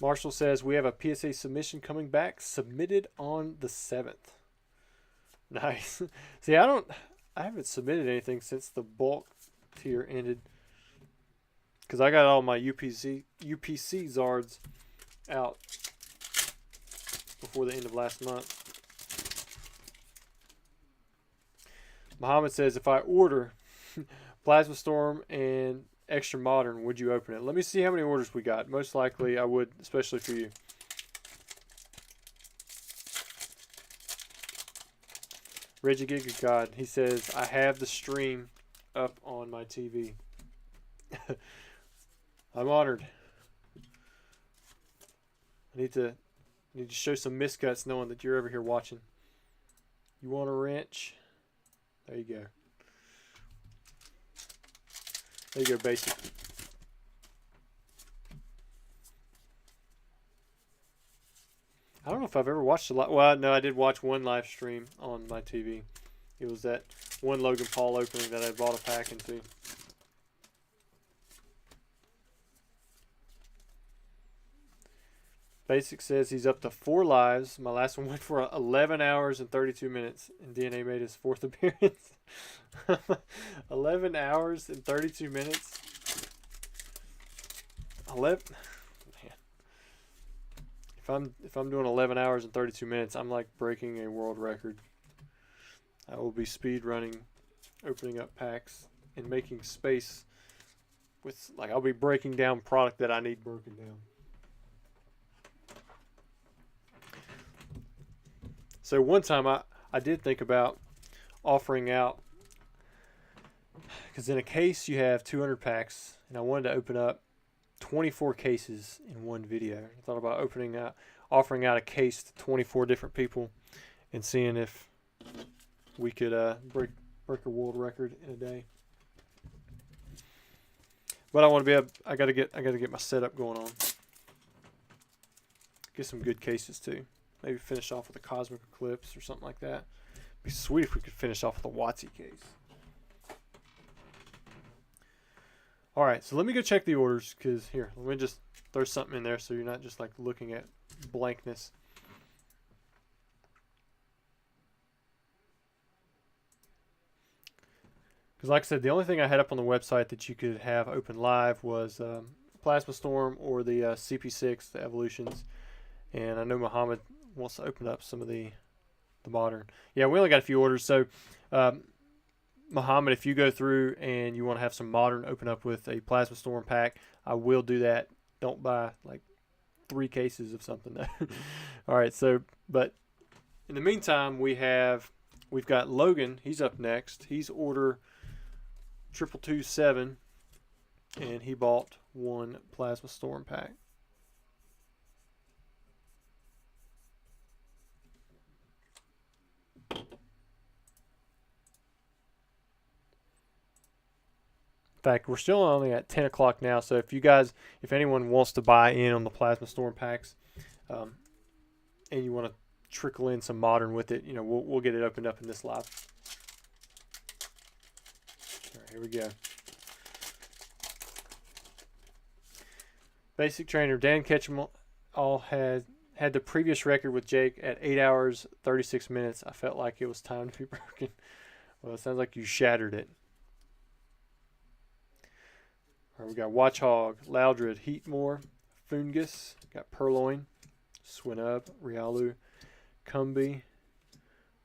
Marshall says, we have a PSA submission coming back, submitted on the 7th. Nice. See, I haven't submitted anything since the bulk tier ended. Because I got all my UPC Zards out before the end of last month. Muhammad says, if I order Plasma Storm and Extra Modern, would you open it? Let me see how many orders we got. Most likely I would, especially for you. Reggie Giga God, he says, I have the stream up on my TV. I'm honored. I need to show some miscuts knowing that you're over here watching. You want a wrench? There you go. There you go, Basic. I don't know if I've ever watched a lot. Well, no, I did watch one live stream on my TV. It was that one Logan Paul opening that I bought a pack into. Basic says he's up to 4 lives. My last one went for 11 hours and 32 minutes, and DNA made his 4th appearance. 11 hours and 32 minutes. 11. Man. If I'm doing 11 hours and 32 minutes, I'm like breaking a world record. I will be speed running, opening up packs, and making space with, like, I'll be breaking down product that I need broken down. So one time I did think about offering out, because in a case you have 200 packs, and I wanted to open up 24 cases in one video. I thought about offering out a case to 24 different people, and seeing if we could break a world record in a day. But I want to be able, I gotta get my setup going on. Get some good cases too. Maybe finish off with a Cosmic Eclipse or something like that. It'd be sweet if we could finish off with a WotC case. All right, so let me go check the orders, because here, let me just throw something in there so you're not just like looking at blankness. Because like I said, the only thing I had up on the website that you could have open live was Plasma Storm or the CP6, the Evolutions. And I know Muhammad wants to open up some of the modern. Yeah, we only got a few orders. So, Muhammad, if you go through and you want to have some modern open up with a Plasma Storm pack, I will do that. Don't buy like 3 cases of something. All right, so, but in the meantime, we've got Logan. He's up next. He's order 2227, and he bought 1 Plasma Storm pack. In fact, we're still only at 10 o'clock now, so if anyone wants to buy in on the Plasma Storm packs, and you want to trickle in some modern with it, we'll get it opened up in this live. All right, here we go. Basic Trainer Dan Ketchum had the previous record with Jake at 8 hours 36 minutes. I felt like it was time to be broken. Well, it sounds like you shattered it. All right, we got Watchhog, Loudred, Heatmore, Fungus, got Purloin, Swinub, Riolu, Cumby.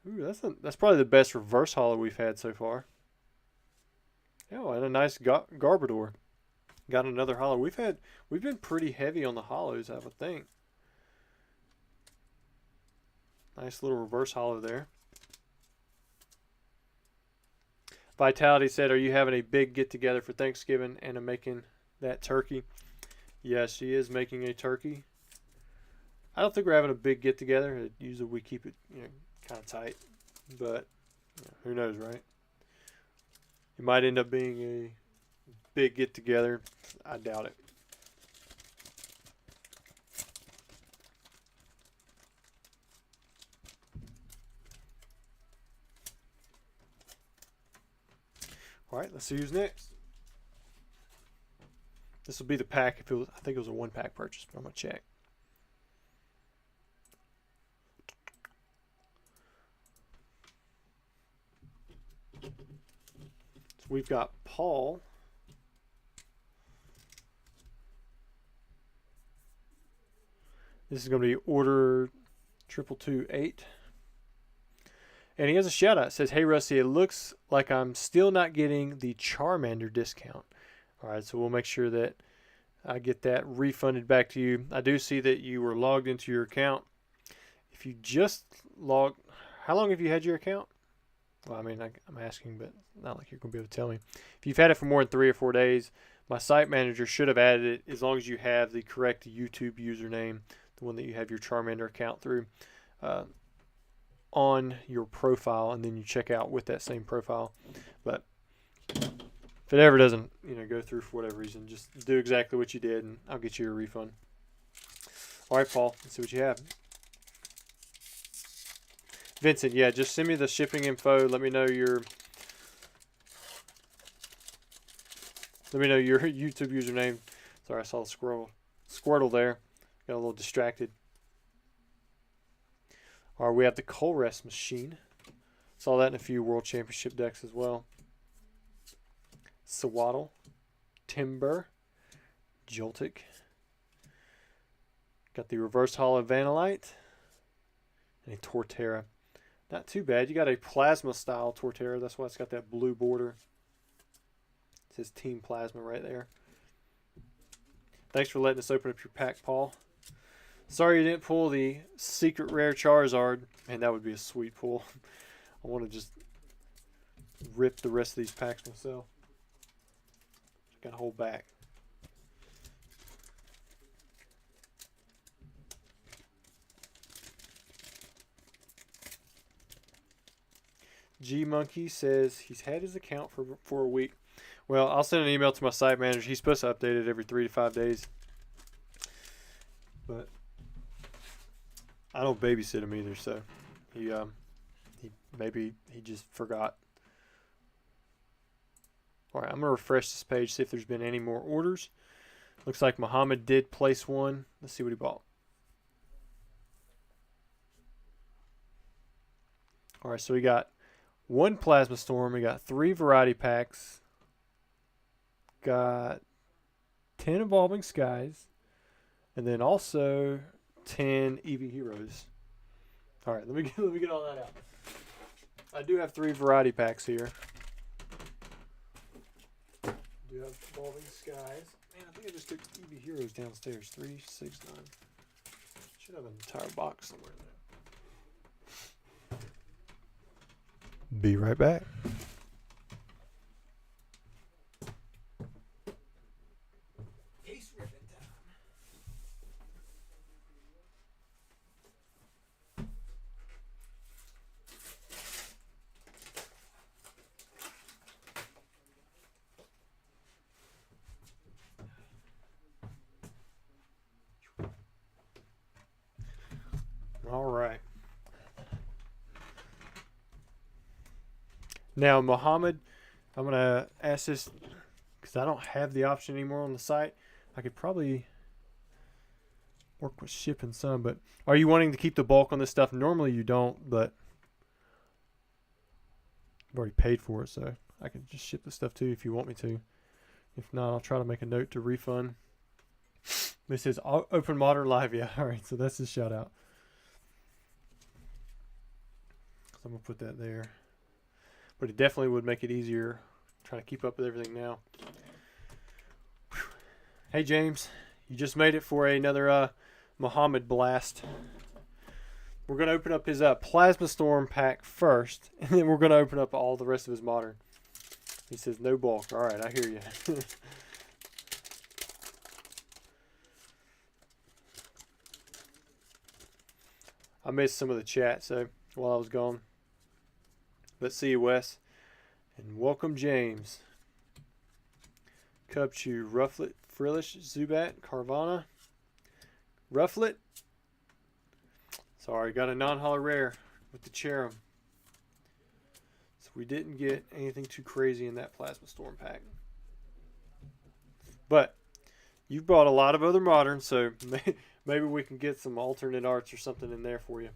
Ooh, that's probably the best reverse holo we've had so far. Oh, and a nice Garbodor. Got another holo. We've been pretty heavy on the holos, I would think. Nice little reverse holo there. Vitality said, "Are you having a big get together for Thanksgiving and I'm making that turkey?" Yes, she is making a turkey. I don't think we're having a big get together. Usually we keep it, kind of tight, but who knows, right? It might end up being a big get together. I doubt it. All right, let's see who's next. This will be the pack. I think it was a 1-pack purchase, but I'm gonna check. So we've got Paul. This is going to be order 2228. And he has a shout out. It says, "Hey Rusty, it looks like I'm still not getting the Charmander discount." All right, so we'll make sure that I get that refunded back to you. I do see that you were logged into your account. If you just logged, how long have you had your account? Well, I mean, I'm asking, but not like you're going to be able to tell me. If you've had it for more than 3 or 4 days, my site manager should have added it as long as you have the correct YouTube username, the one that you have your Charmander account through, on your profile, and then you check out with that same profile. But if it ever doesn't, go through for whatever reason, just do exactly what you did, and I'll get you a refund. All right, Paul, let's see what you have. Vincent, yeah, just send me the shipping info. Let me know your YouTube username. Sorry, I saw the Squirtle there. Got a little distracted. All right, we have the Colress machine. Saw that in a few World Championship decks as well. Sewaddle, Timber, Joltik. Got the reverse holo Vanillite and a Torterra. Not too bad. You got a Plasma style Torterra. That's why it's got that blue border. It says Team Plasma right there. Thanks for letting us open up your pack, Paul. Sorry you didn't pull the secret rare Charizard. Man, that would be a sweet pull. I want to just rip the rest of these packs myself. Got to hold back. G Monkey says he's had his account for a week. Well, I'll send an email to my site manager. He's supposed to update it every 3 to 5 days. But I don't babysit him either, so he maybe he just forgot. All right, I'm gonna refresh this page, see if there's been any more orders. Looks like Muhammad did place one. Let's see what he bought. All right, so we got 1 Plasma Storm. We got 3 Variety Packs. Got 10 Evolving Skies. And then also 10 EV Heroes. All right, let me get all that out. I do have 3 Variety Packs here. Do have Evolving Skies. Man, I think I just took EV Heroes downstairs. 3, 6, 9. Should have an entire box somewhere there. Be right back. Case ripping time. All right. Now, Muhammad, I'm going to ask this because I don't have the option anymore on the site. I could probably work with shipping some, but are you wanting to keep the bulk on this stuff? Normally you don't, but I've already paid for it, so I can just ship the stuff to you if you want me to. If not, I'll try to make a note to refund. This says Open Modern Live. Yeah, all right, so that's his shout out. So I'm going to put that there. But it definitely would make it easier trying to keep up with everything now. Whew. Hey, James. You just made it for another Muhammad blast. We're going to open up his Plasma Storm pack first, and then we're going to open up all the rest of his Modern. He says no bulk. All right, I hear you. I missed some of the chat, so while I was gone. Let's see you, Wes. And welcome, James. Cubchew, Rufflet, Frillish, Zubat, Carvana, Rufflet. Sorry, got a non-holo rare with the Cherum. So we didn't get anything too crazy in that Plasma Storm pack. But you've bought a lot of other Moderns, so maybe we can get some alternate arts or something in there for you.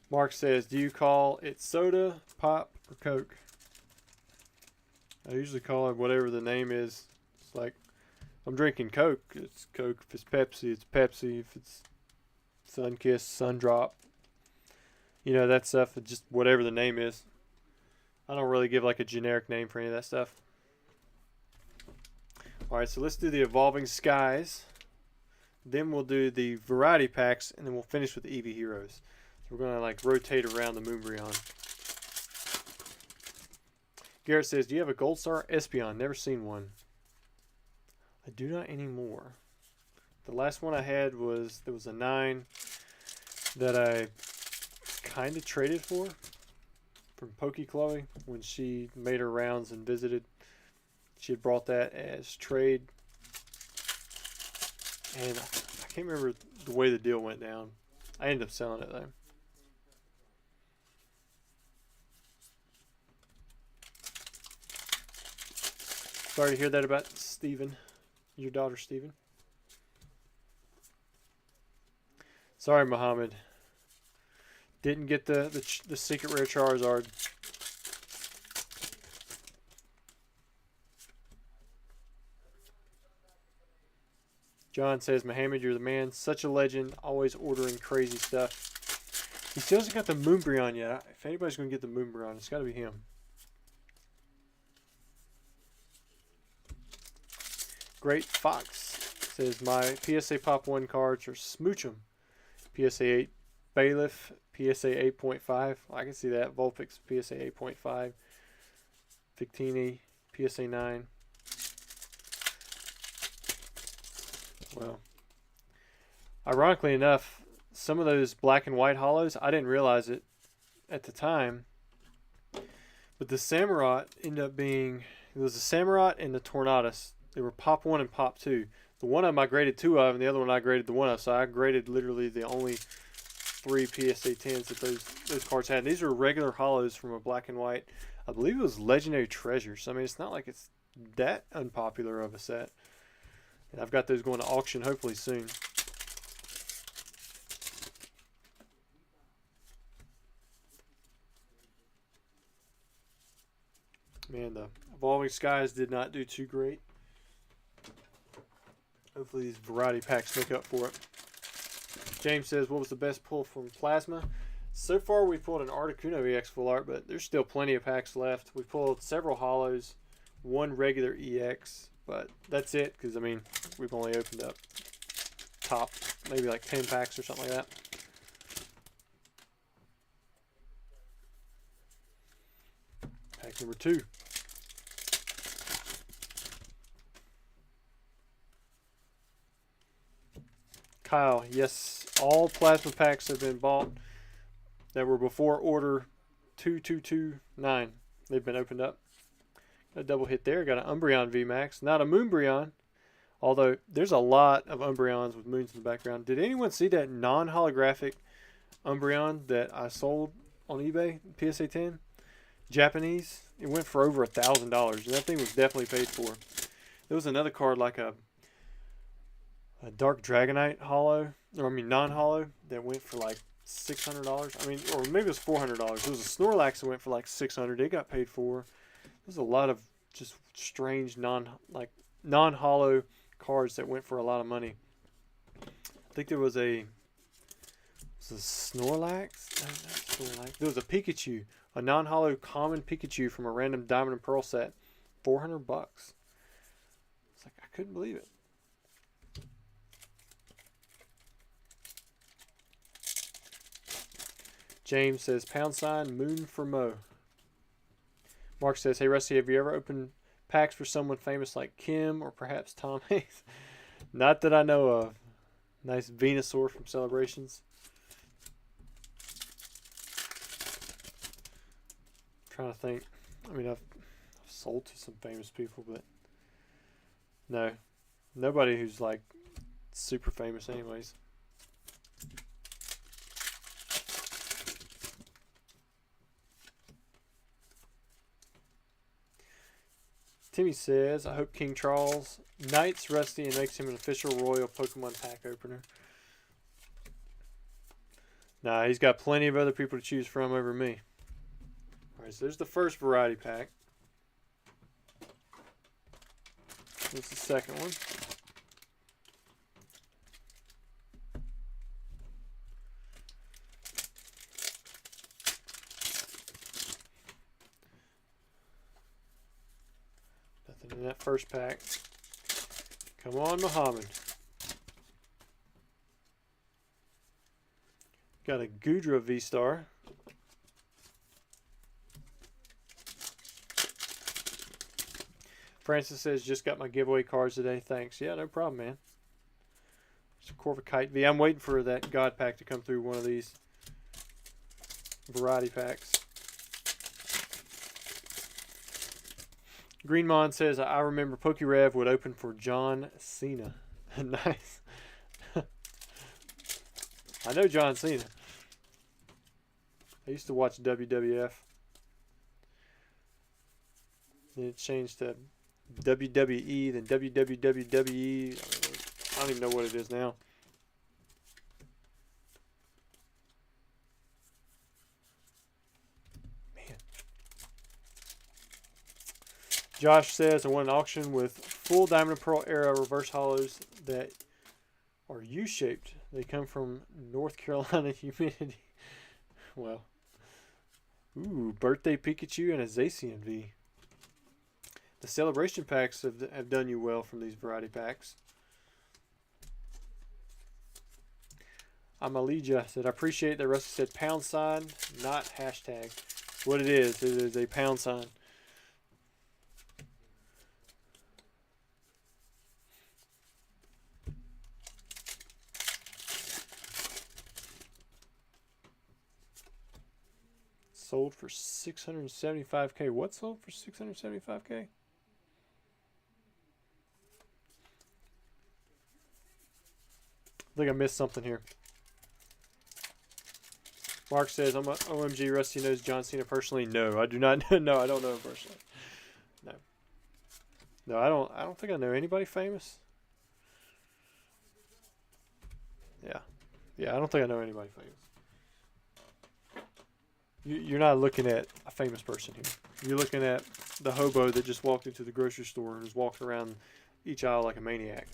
Mark says, do you call it soda, pop, or Coke? I usually call it whatever the name is. It's like, I'm drinking Coke, it's Coke. If it's Pepsi, it's Pepsi. If it's Sunkist, Sundrop. You know, that stuff, just whatever the name is. I don't really give like a generic name for any of that stuff. Alright, so let's do the Evolving Skies. Then we'll do the Variety Packs, and then we'll finish with the EV Heroes. We're going to like rotate around the Umbreon. Garrett says, do you have a Gold Star Espeon? Never seen one. I do not anymore. The last one I had was, there was a 9 that I kind of traded for from Pokey Chloe when she made her rounds and visited. She had brought that as trade. And I can't remember the way the deal went down. I ended up selling it though. Sorry to hear that about Steven, your daughter Steven. Sorry, Muhammad. Didn't get the secret rare Charizard. John says, Muhammad, you're the man. Such a legend. Always ordering crazy stuff. He still hasn't got the Umbreon yet. If anybody's going to get the Umbreon, it's got to be him. Great Fox says, my PSA Pop 1 cards are Smoochum. PSA 8 Bailiff. PSA 8.5. I can see that. Vulpix PSA 8.5. Victini PSA 9. Well, Ironically enough, some of those black and white hollows, I didn't realize it at the time, but the Samurott ended up being, it was the Samurott and the Tornadus. They were Pop 1 and Pop 2. The one of them I graded 2 of, and the other one I graded the 1 of, so I graded literally the only 3 PSA 10s that those cards had. And these were regular hollows from a black and white. I believe it was Legendary Treasures. I mean, it's not like it's that unpopular of a set. And I've got those going to auction hopefully soon. Man, the Evolving Skies did not do too great. Hopefully these variety packs make up for it. James says, what was the best pull from Plasma? So far we pulled an Articuno EX Full Art, but there's still plenty of packs left. We pulled several hollows, 1 regular EX, but that's it, because I mean, we've only opened up top maybe like 10 packs or something like that. Pack number 2. Kyle, yes, all plasma packs have been bought that were before order 2229. They've been opened up. Got a double hit there. Got an Umbreon VMAX. Not a Moonbreon, although there's a lot of Umbreons with moons in the background. Did anyone see that non-holographic Umbreon that I sold on eBay, PSA 10? Japanese. It went for over $1,000, and that thing was definitely paid for. There was another card like a Dark Dragonite hollow, or I mean non-hollow, that went for like $600. I mean, or maybe it was $400. There was a Snorlax that went for like $600. It got paid for. There's a lot of just strange non-hollow cards that went for a lot of money. I think there was a Snorlax. No, not Snorlax. There was a Pikachu, a non-hollow common Pikachu from a random Diamond and Pearl set, $400. It's like I couldn't believe it. James says, # Moon for Mo. Mark says, hey Rusty, have you ever opened packs for someone famous like Kim or perhaps Tom Hanks? Not that I know of. Nice Venusaur from Celebrations. Trying to think. I mean, I've sold to some famous people, but no. Nobody who's like super famous anyways. Timmy says, I hope King Charles knights Rusty and makes him an official Royal Pokemon pack opener. Nah, he's got plenty of other people to choose from over me. Alright, so there's the first variety pack. Here's the second one. In that first pack. Come on, Muhammad. Got a Gudra V-Star. Francis says, just got my giveaway cards today. Thanks. Yeah, no problem, man. It's a Corvikite V. I'm waiting for that God pack to come through one of these variety packs. Greenmon says, I remember PokeRev would open for John Cena. Nice. I know John Cena. I used to watch WWF. Then it changed to WWE, then WWWWE. I don't even know what it is now. Josh says, I want an auction with full Diamond and Pearl era reverse hollows that are U-shaped. They come from North Carolina humidity. Well. Ooh, Birthday Pikachu and a Zacian V. The celebration packs have done you well from these variety packs. Amalia said, I appreciate that Rusty said #, not hashtag. What it is a #. Sold for 675K. What sold for 675K? I think I missed something here. Mark says, I'm a OMG Rusty knows John Cena personally. No, I do not. No, I don't know him personally. No. No, I don't think I know anybody famous. Yeah. Yeah, I don't think I know anybody famous. You're not looking at a famous person here. You're looking at the hobo that just walked into the grocery store and was walking around each aisle like a maniac.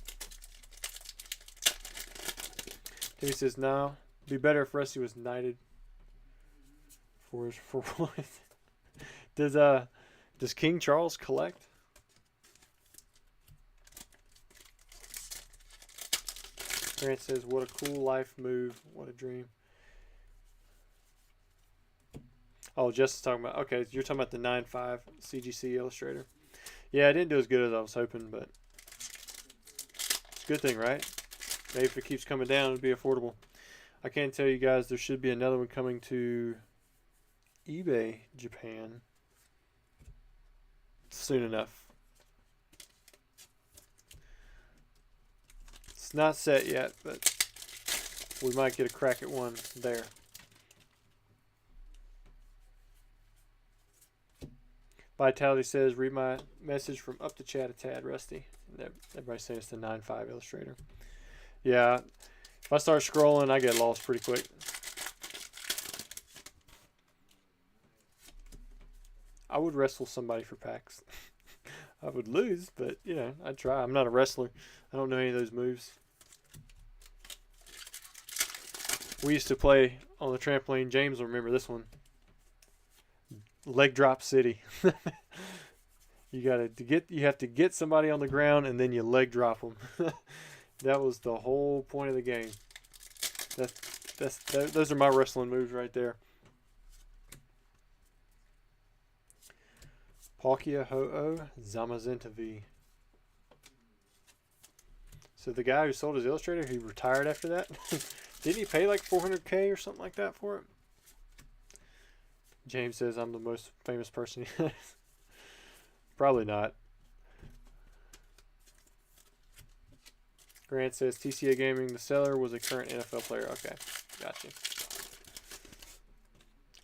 Timmy says, no, it'd be better if Rusty was knighted for what? Does King Charles collect? Grant says, what a cool life move. What a dream. Oh, Jess is talking about, okay, you're talking about the 9.5 CGC Illustrator. Yeah, I didn't do as good as I was hoping, but it's a good thing, right? Maybe if it keeps coming down, it'll be affordable. I can tell you guys there should be another one coming to eBay Japan soon enough. It's not set yet, but we might get a crack at one there. Vitality says, read my message from up the chat a tad, Rusty. Everybody's saying it's the 9.5 Illustrator. Yeah, if I start scrolling, I get lost pretty quick. I would wrestle somebody for packs. I would lose, but, you know, I'd try. I'm not a wrestler. I don't know any of those moves. We used to play on the trampoline. James will remember this one. Leg drop city. You have to get somebody on the ground and then you leg drop them. That was the whole point of the game. Those are my wrestling moves right there. Palkia Ho-Oh Zamazenta V. So the guy who sold his Illustrator, he retired after that. Didn't he pay like 400K or something like that for it? James says I'm the most famous person. Probably not. Grant says TCA Gaming, the seller was a current NFL player. Okay, gotcha.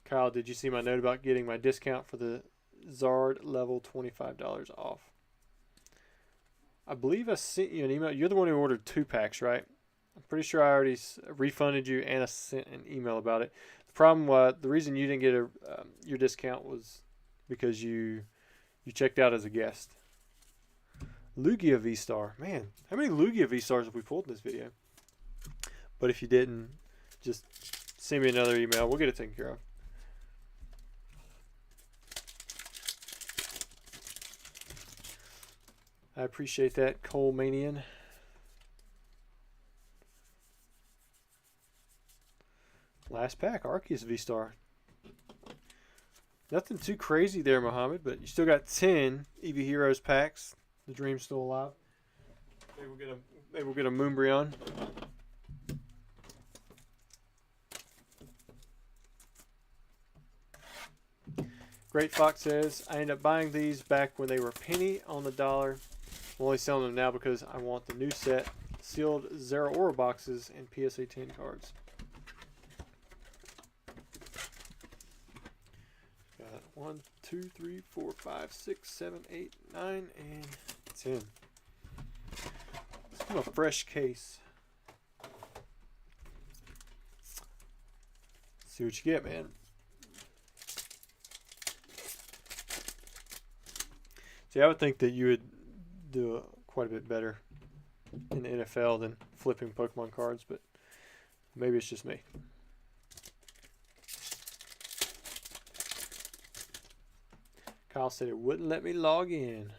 Kyle, did you see my note about getting my discount for the Zard level $25 off? I believe I sent you an email. You're the one who ordered 2 packs, right? I'm pretty sure I already refunded you and I sent an email about it. The problem was, the reason you didn't get your discount was because you checked out as a guest. Lugia V-Star. Man, how many Lugia V-Stars have we pulled in this video? But if you didn't, just send me another email. We'll get it taken care of. I appreciate that, Cole Manian. Last pack, Arceus V-Star. Nothing too crazy there, Mohammed, but you still got 10 EV Heroes packs. The dream's still alive. Maybe we'll get a Umbreon. Great Fox says, I ended up buying these back when they were a penny on the dollar. I'm only selling them now because I want the new set, sealed Zeraora boxes and PSA 10 cards. Got 1, 2, 3, 4, 5, 6, 7, 8, 9, and 10. Let's do a fresh case. See what you get, man. See, I would think that you would do quite a bit better in the NFL than flipping Pokemon cards, but maybe it's just me. Kyle said it wouldn't let me log in.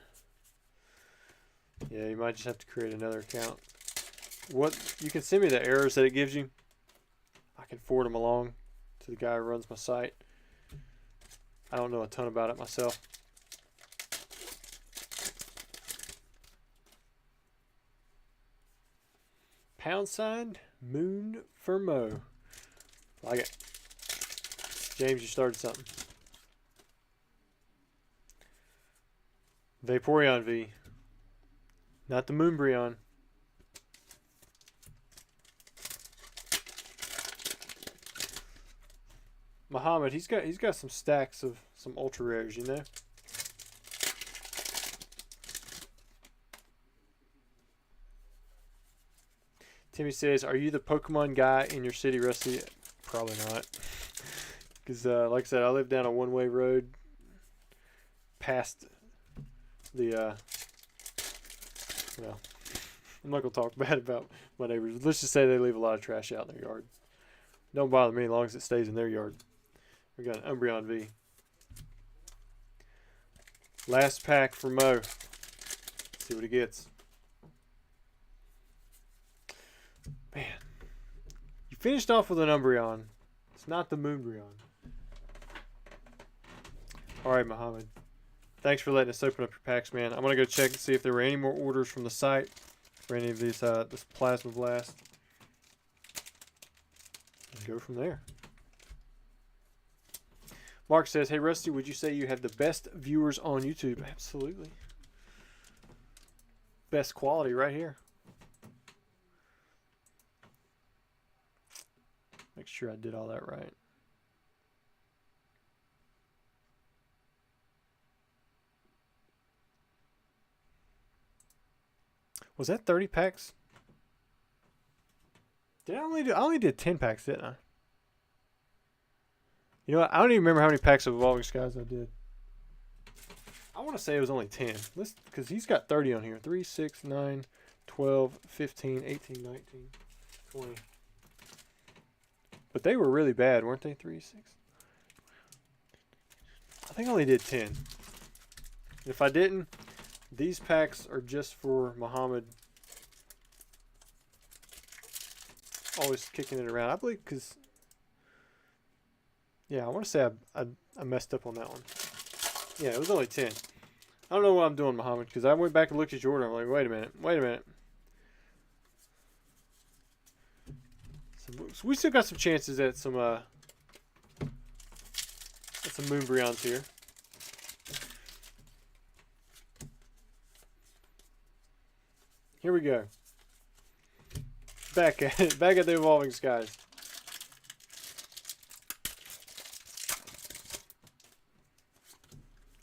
Yeah, you might just have to create another account. You can send me the errors that it gives you. I can forward them along to the guy who runs my site. I don't know a ton about it myself. # Moon for Mo. Like it. James, you started something. Vaporeon V. Not the Umbreon. Muhammad, he's got some stacks of some ultra rares, you know. Timmy says, "Are you the Pokemon guy in your city, Rusty?" Probably not, because like I said, I live down a one-way road past the. Well, I'm not gonna talk bad about my neighbors. Let's just say they leave a lot of trash out in their yard. Don't bother me as long as it stays in their yard. We got an Umbreon V. Last pack for Mo. Let's see what he gets. Man. You finished off with an Umbreon. It's not the Umbreon. Alright, Muhammad. Thanks for letting us open up your packs, man. I'm going to go check and see if there were any more orders from the site for any of these, this Plasma Blast. And go from there. Mark says, "Hey Rusty, would you say you have the best viewers on YouTube?" Absolutely. Best quality right here. Make sure I did all that right. Was that 30 packs? I only did 10 packs, didn't I? You know what? I don't even remember how many packs of Evolving Skies I did. I want to say it was only 10. Because he's got 30 on here. 3, 6, 9, 12, 15, 18, 19, 20. But they were really bad, weren't they? 3, 6. I think I only did 10. If I didn't, these packs are just for Muhammad. Always kicking it around. I believe because... Yeah, I want to say I messed up on that one. Yeah, it was only 10. I don't know what I'm doing, Muhammad, because I went back and looked at your order. I'm like, wait a minute. So we still got some chances at some Umbreons here. Here we go. Back at the Evolving Skies.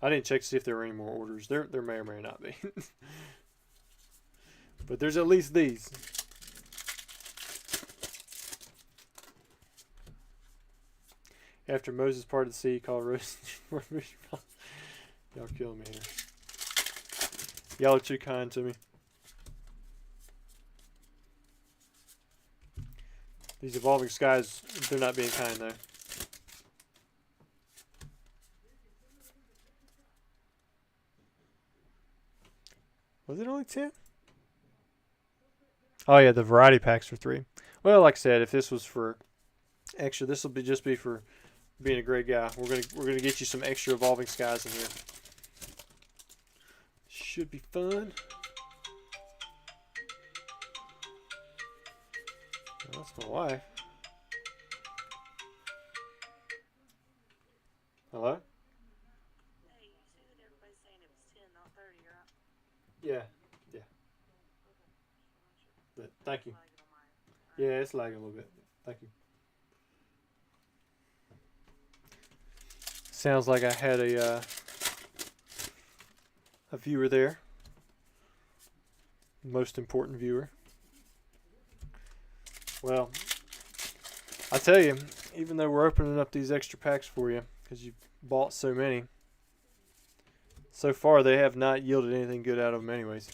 I didn't check to see if there were any more orders. There may or may not be. But there's at least these. After Moses parted the sea, called Rose. Y'all killing me here. Y'all are too kind to me. These Evolving Skies, they're not being kind though. Was it only 10? Oh yeah, the variety packs for 3. Well, like I said, if this was for extra, this will just be for being a great guy. We're gonna get you some extra Evolving Skies in here. Should be fun. Well, that's my wife. Hello? Hey, you see that everybody's saying it was 10, not 30, right? Yeah. But thank you. Yeah, it's lagging a little bit. Thank you. Sounds like I had a viewer there. Most important viewer. Well, I tell you, even though we're opening up these extra packs for you, because you've bought so many, so far they have not yielded anything good out of them anyways.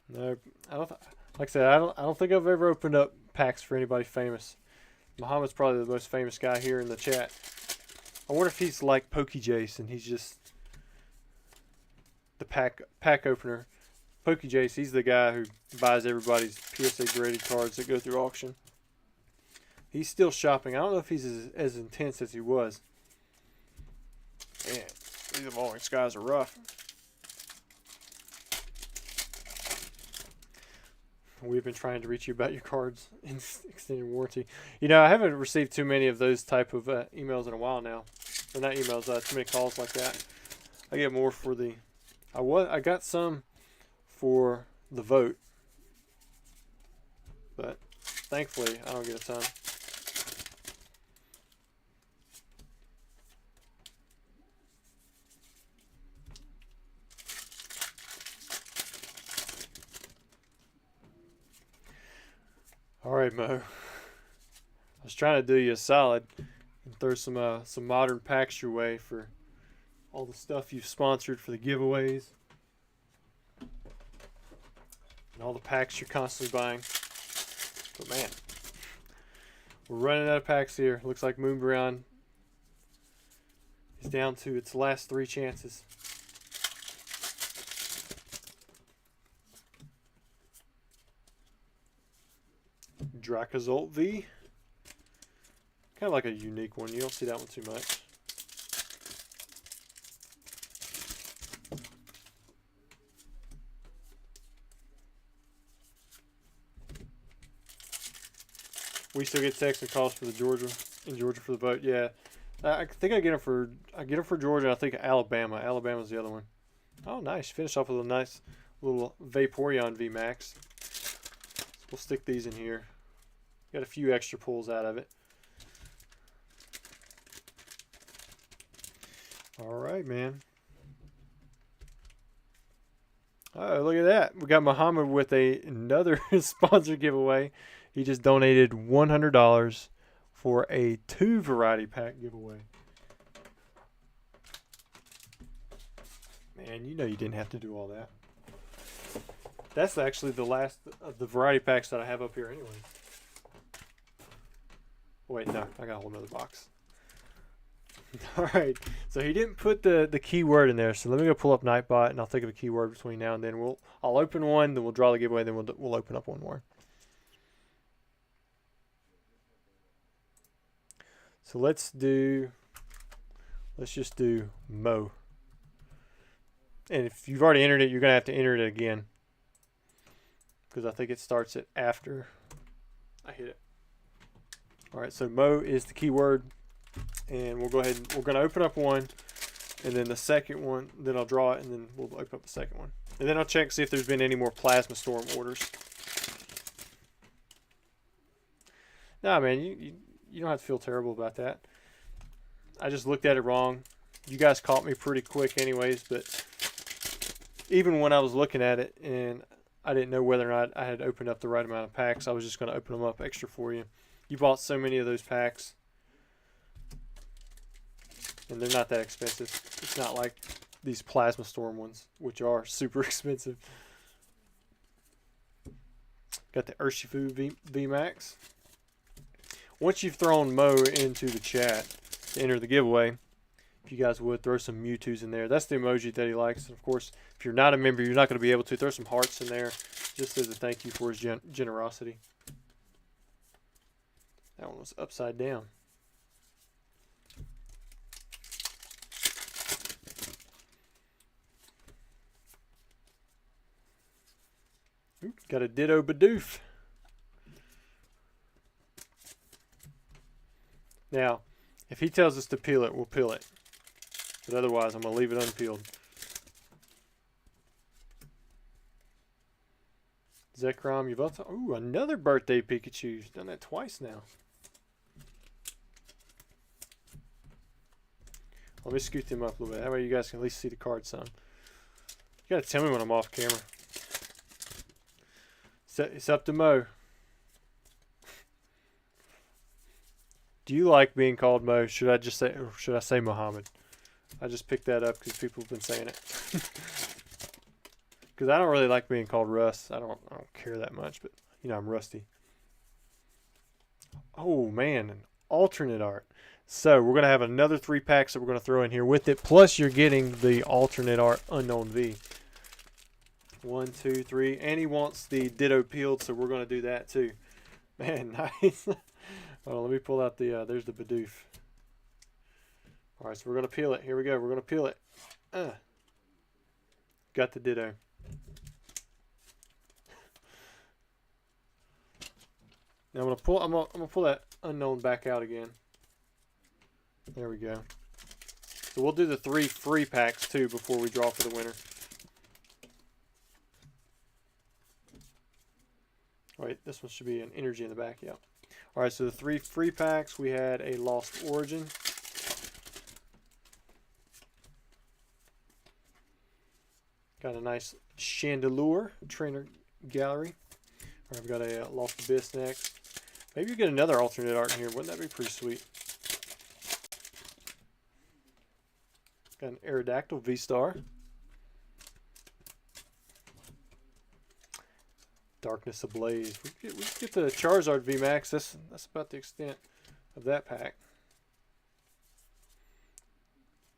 No, like I said, I don't think I've ever opened up packs for anybody famous. Muhammad's probably the most famous guy here in the chat. I wonder if he's like PokeJace and he's just the pack opener. PokeJace, he's the guy who buys everybody's PSA graded cards that go through auction. He's still shopping. I don't know if he's as intense as he was. Man, these Evolving Skies are rough. We've been trying to reach you about your cards in extended warranty. You know, I haven't received too many of those type of emails in a while now. Or not emails, too many calls like that. I get more for the... I got some for the vote. But thankfully, I don't get a ton. All right, Mo. I was trying to do you a solid and throw some modern packs your way for all the stuff you've sponsored for the giveaways and all the packs you're constantly buying. But man, we're running out of packs here. Looks like Umbreon is down to its last 3 chances. Dracozolt V. Kind of like a unique one. You don't see that one too much. We still get texts and calls for the Georgia for the vote. Yeah, I think I get them for Georgia. I think Alabama. Alabama's the other one. Oh, nice. Finish off with a nice little Vaporeon VMAX. We'll stick these in here. Got a few extra pulls out of it. All right, man. Oh, look at that. We got Muhammad with another sponsor giveaway. He just donated $100 for a 2 variety pack giveaway. Man, you know you didn't have to do all that. That's actually the last of the variety packs that I have up here anyway. Wait, no, I got a whole nother box. Alright, so he didn't put the keyword in there, so let me go pull up Nightbot and I'll think of a keyword between now and then. I'll open one, then we'll draw the giveaway, then we'll open up one more. So let's just do Mo. And if you've already entered it, you're gonna have to enter it again, because I think it starts it after I hit it. Alright, so Mo is the keyword. And we'll go ahead and we're going to open up one. And then the second one, then I'll draw it and then we'll open up the second one. And then I'll check see if there's been any more Plasma Storm orders. Nah, man, you don't have to feel terrible about that. I just looked at it wrong. You guys caught me pretty quick anyways, but even when I was looking at it and I didn't know whether or not I had opened up the right amount of packs, I was just going to open them up extra for you. You bought so many of those packs. And they're not that expensive. It's not like these Plasma Storm ones, which are super expensive. Got the Urshifu VMAX. Once you've thrown Mo into the chat to enter the giveaway, if you guys would, throw some Mewtwo's in there. That's the emoji that he likes. And of course, if you're not a member, you're not going to be able to. Throw some hearts in there just as a thank you for his generosity. That one was upside down. Ooh, got a Ditto Bidoof. Now, if he tells us to peel it, we'll peel it. But otherwise, I'm going to leave it unpeeled. Zekrom, Yveltal. Ooh, another birthday Pikachu. He's done that twice now. Let me scoot them up a little bit. That way you guys can at least see the card some. You got to tell me when I'm off camera. It's up to Mo. Do you like being called Mo? Should I just say, or should I say Muhammad? I just picked that up because people have been saying it. Because I don't really like being called Russ. I don't care that much, but you know I'm rusty. Oh man, an alternate art. So we're gonna have another 3 packs that we're gonna throw in here with it. Plus you're getting the alternate art Unknown V. 1, 2, 3, and he wants the Ditto peeled, so we're gonna do that too. Man, nice. Hold on, let me pull out the. There's the Bidoof. All right, so we're gonna peel it. Here we go. We're gonna peel it. Got the Ditto. Now I'm gonna pull that unknown back out again. There we go. So we'll do the 3 free packs too before we draw for the winner. Wait, this one should be an energy in the back, yeah. Alright, so the 3 free packs, we had a Lost Origin. Got a nice Chandelure Trainer Gallery. Alright, we've got a Lost Abyss next. Maybe you get another alternate art in here. Wouldn't that be pretty sweet? Got an Aerodactyl V-Star. Darkness Ablaze. We get the Charizard VMAX. That's about the extent of that pack.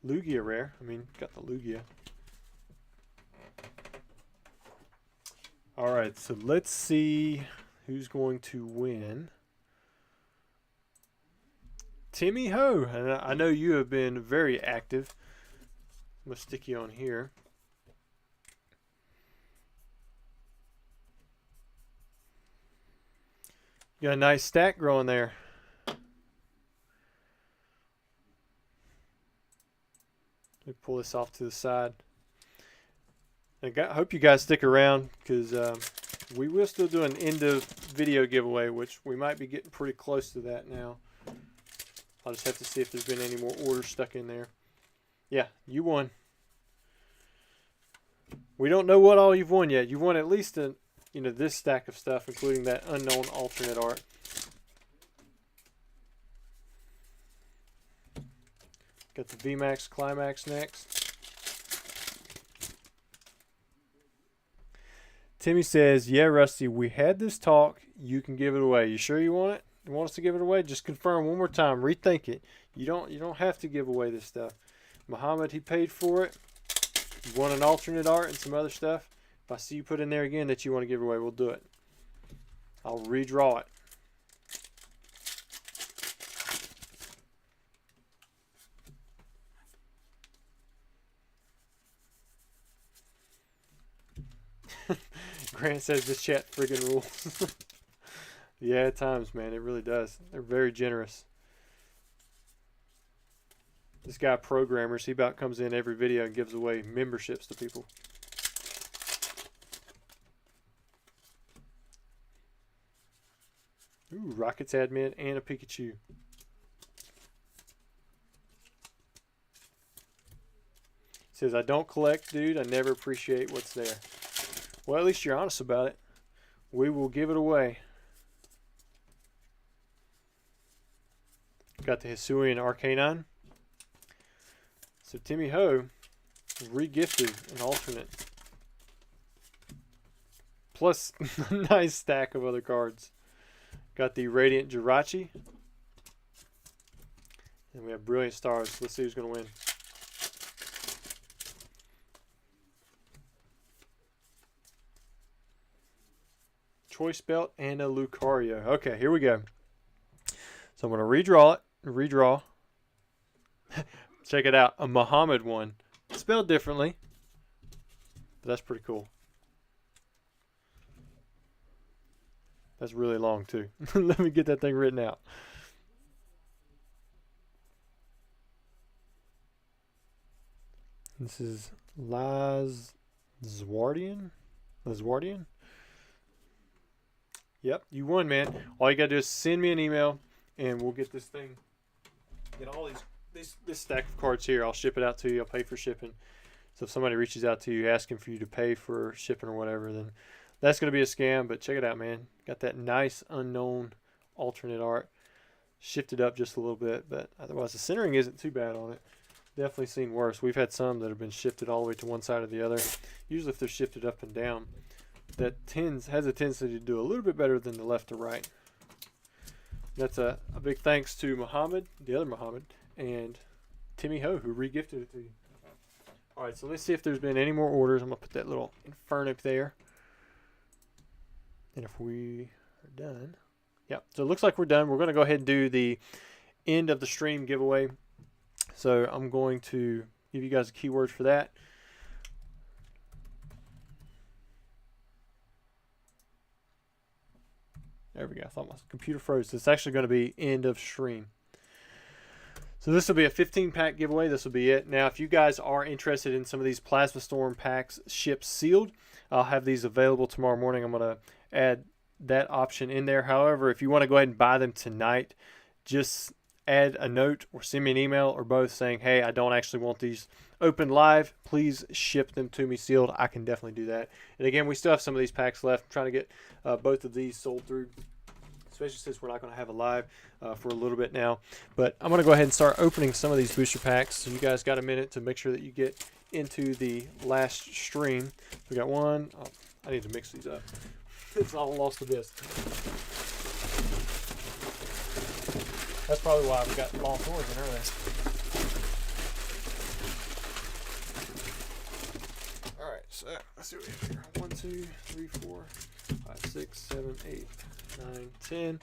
Lugia rare. I mean, got the Lugia. Alright, so let's see who's going to win. Timmy Ho. And I know you have been very active. I'm going to stick you on here. You got a nice stack growing there. Let me pull this off to the side. I hope you guys stick around because we will still do an end of video giveaway, which we might be getting pretty close to that now. I'll just have to see if there's been any more orders stuck in there. Yeah, you won. We don't know what all you've won yet. You've won at least this stack of stuff, including that unknown alternate art. Got the VMAX Climax next. Timmy says, yeah, Rusty, we had this talk. You can give it away. You sure you want it? You want us to give it away? Just confirm one more time. Rethink it. You don't have to give away this stuff. Muhammad, he paid for it. You want an alternate art and some other stuff? If I see you put in there again that you want to give away, we'll do it. I'll redraw it. Grant says this chat friggin' rules. Yeah, at times, man, it really does. They're very generous. This guy, Programmers, he about comes in every video and gives away memberships to people. Ooh, Rockets admin and a Pikachu. Says, I don't collect, dude. I never appreciate what's there. Well, at least you're honest about it. We will give it away. Got the Hisuian Arcanine. So Timmy Ho re-gifted an alternate. Plus a nice stack of other cards. Got the Radiant Jirachi. And we have Brilliant Stars. Let's see who's going to win. Choice Belt and a Lucario. Okay, here we go. So I'm going to redraw it. Redraw. Check it out. A Muhammad one. Spelled differently. But that's pretty cool. That's really long too. Let me get that thing written out. This is Laswardian. Laswardian? Yep, you won, man. All you gotta do is send me an email, and we'll get this thing. Get all this stack of cards here. I'll ship it out to you. I'll pay for shipping. So if somebody reaches out to you asking for you to pay for shipping or whatever, then that's gonna be a scam. But check it out, man. Got that nice unknown alternate art. Shifted up just a little bit, but otherwise the centering isn't too bad on it. Definitely seen worse. We've had some that have been shifted all the way to one side or the other. Usually if they're shifted up and down, that has a tendency to do a little bit better than the left to right. That's a big thanks to Muhammad, the other Muhammad, and Timmy Ho, who re-gifted it to you. All right, so let's see if there's been any more orders. I'm going to put that little Inferno there. And if we are done. Yeah, so it looks like we're done. We're going to go ahead and do the end of the stream giveaway. So I'm going to give you guys a keyword for that. There we go. I thought my computer froze. It's actually going to be end of stream. So this will be a 15-pack giveaway. This will be it. Now, if you guys are interested in some of these Plasma Storm packs shipped sealed, I'll have these available tomorrow morning. I'm going to add that option in there. However, if you want to go ahead and buy them tonight, just add a note or send me an email or both saying, hey, I don't actually want these open live. Please ship them to me sealed. I can definitely do that. And again, we still have some of these packs left. I'm trying to get both of these sold through, especially since we're not going to have a live for a little bit now. But I'm going to go ahead and start opening some of these booster packs. So you guys got a minute to make sure that you get into the last stream. We got one. Oh, I need to mix these up. It's all lost to this. That's probably why we got long swords in earlier. Alright, so let's see what we have here. 1, 2, 3, 4, 5, 6, 7, 8, 9, 10,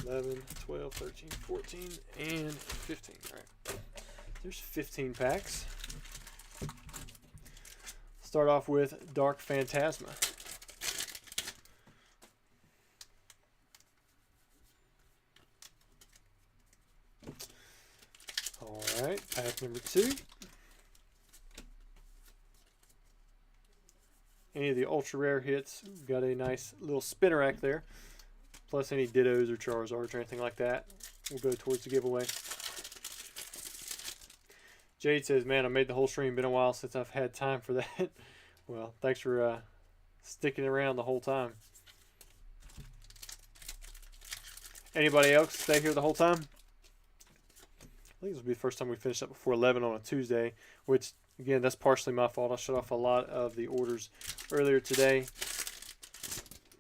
11, 12, 13, 14, and 15. Alright. There's 15 packs. Start off with Dark Phantasma. Alright, pack number 2. Any of the ultra rare hits, we've got a nice little spinner rack there. Plus any Dittos or Charizards or anything like that will go towards the giveaway. Jade says, man, I made the whole stream. Been a while since I've had time for that. Well, thanks for sticking around the whole time. Anybody else stay here the whole time? I think this will be the first time we finished up before 11 on a Tuesday, which, again, that's partially my fault. I shut off a lot of the orders earlier today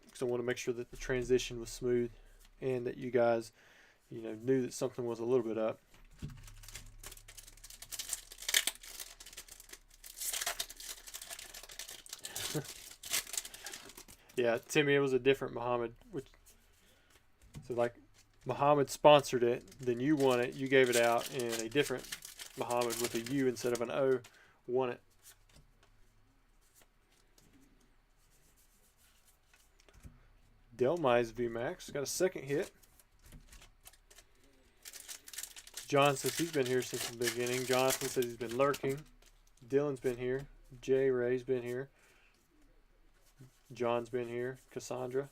because I want to make sure that the transition was smooth and that you guys, knew that something was a little bit up. Yeah, Timmy, it was a different Muhammad. So, like, Muhammad sponsored it, then you won it, you gave it out, and a different Muhammad with a U instead of an O won it. Delmize VMAX got a second hit. John says he's been here since the beginning. Jonathan says he's been lurking. Dylan's been here. Jay Ray's been here. John's been here. Cassandra.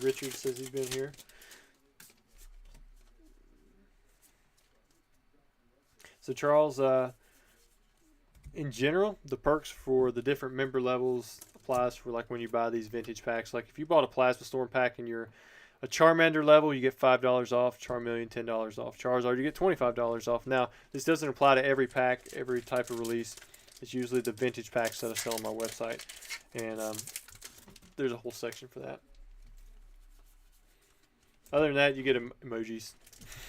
Richard says he's been here. So Charles, in general, the perks for the different member levels applies for like when you buy these vintage packs. Like if you bought a Plasma Storm pack and you're a Charmander level, you get $5 off. Charmeleon, $10 off. Charizard, you get $25 off. Now, this doesn't apply to every pack, every type of release. It's usually the vintage packs that I sell on my website. And there's a whole section for that. Other than that, you get emojis.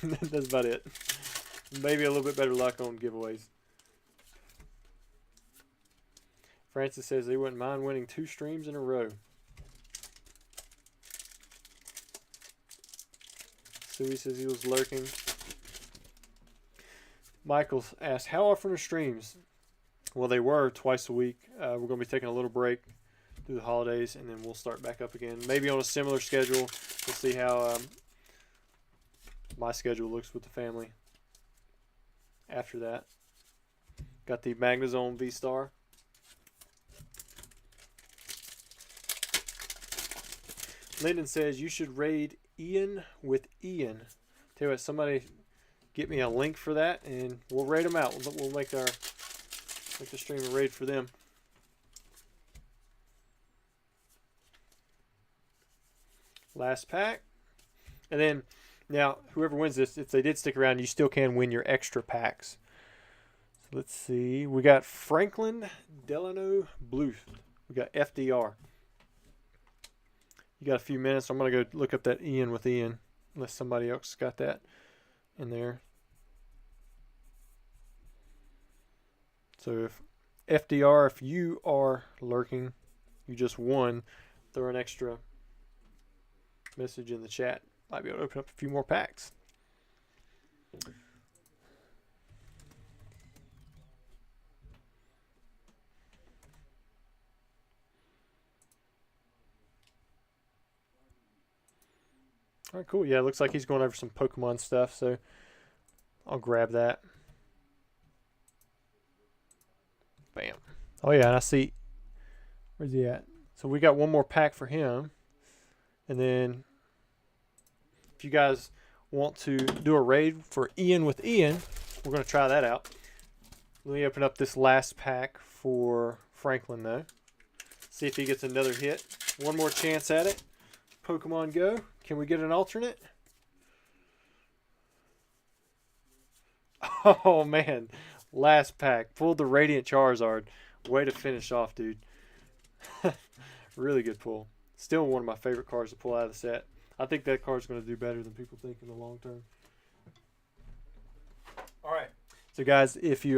That's about it. Maybe a little bit better luck on giveaways. Francis says they wouldn't mind winning 2 streams in a row. Suey says he was lurking. Michael asked, how often are streams? Well, they were twice a week. We're going to be taking a little break through the holidays, and then we'll start back up again. Maybe on a similar schedule. We'll see how my schedule looks with the family after that. Got the Magnezone V-Star. Lyndon says you should raid Ian with Ian. Tell you what, somebody get me a link for that, and we'll raid them out. We'll make the stream a raid for them. Last pack. And then, now, whoever wins this, if they did stick around, you still can win your extra packs. So let's see. We got Franklin Delano Bluth. We got FDR. You got a few minutes. I'm going to go look up that Ian with Ian, unless somebody else got that in there. So if FDR, if you are lurking, you just won, throw an extra message in the chat. Might be able to open up a few more packs. All right, cool. Yeah, it looks like he's going over some Pokemon stuff, so I'll grab that. Bam. Oh, yeah, and I see. Where's he at? So we got one more pack for him. And then if you guys want to do a raid for Ian with Ian, we're going to try that out. Let me open up this last pack for Franklin, though. See if he gets another hit. One more chance at it. Pokemon Go. Can we get an alternate? Oh, man. Last pack. Pulled the Radiant Charizard. Way to finish off, dude. Really good pull. Still one of my favorite cards to pull out of the set. I think that card's going to do better than people think in the long term. All right. So, guys, if you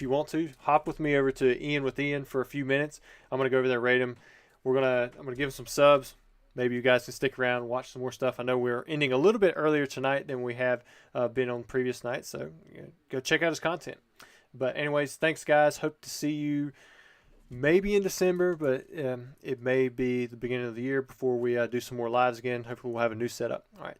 want to, hop with me over to Ian with Ian for a few minutes. I'm going to go over there and rate him. I'm going to give him some subs. Maybe you guys can stick around and watch some more stuff. I know we're ending a little bit earlier tonight than we have been on previous nights, so go check out his content. But anyways, thanks, guys. Hope to see you maybe in December, but it may be the beginning of the year before we do some more lives again. Hopefully we'll have a new setup. All right.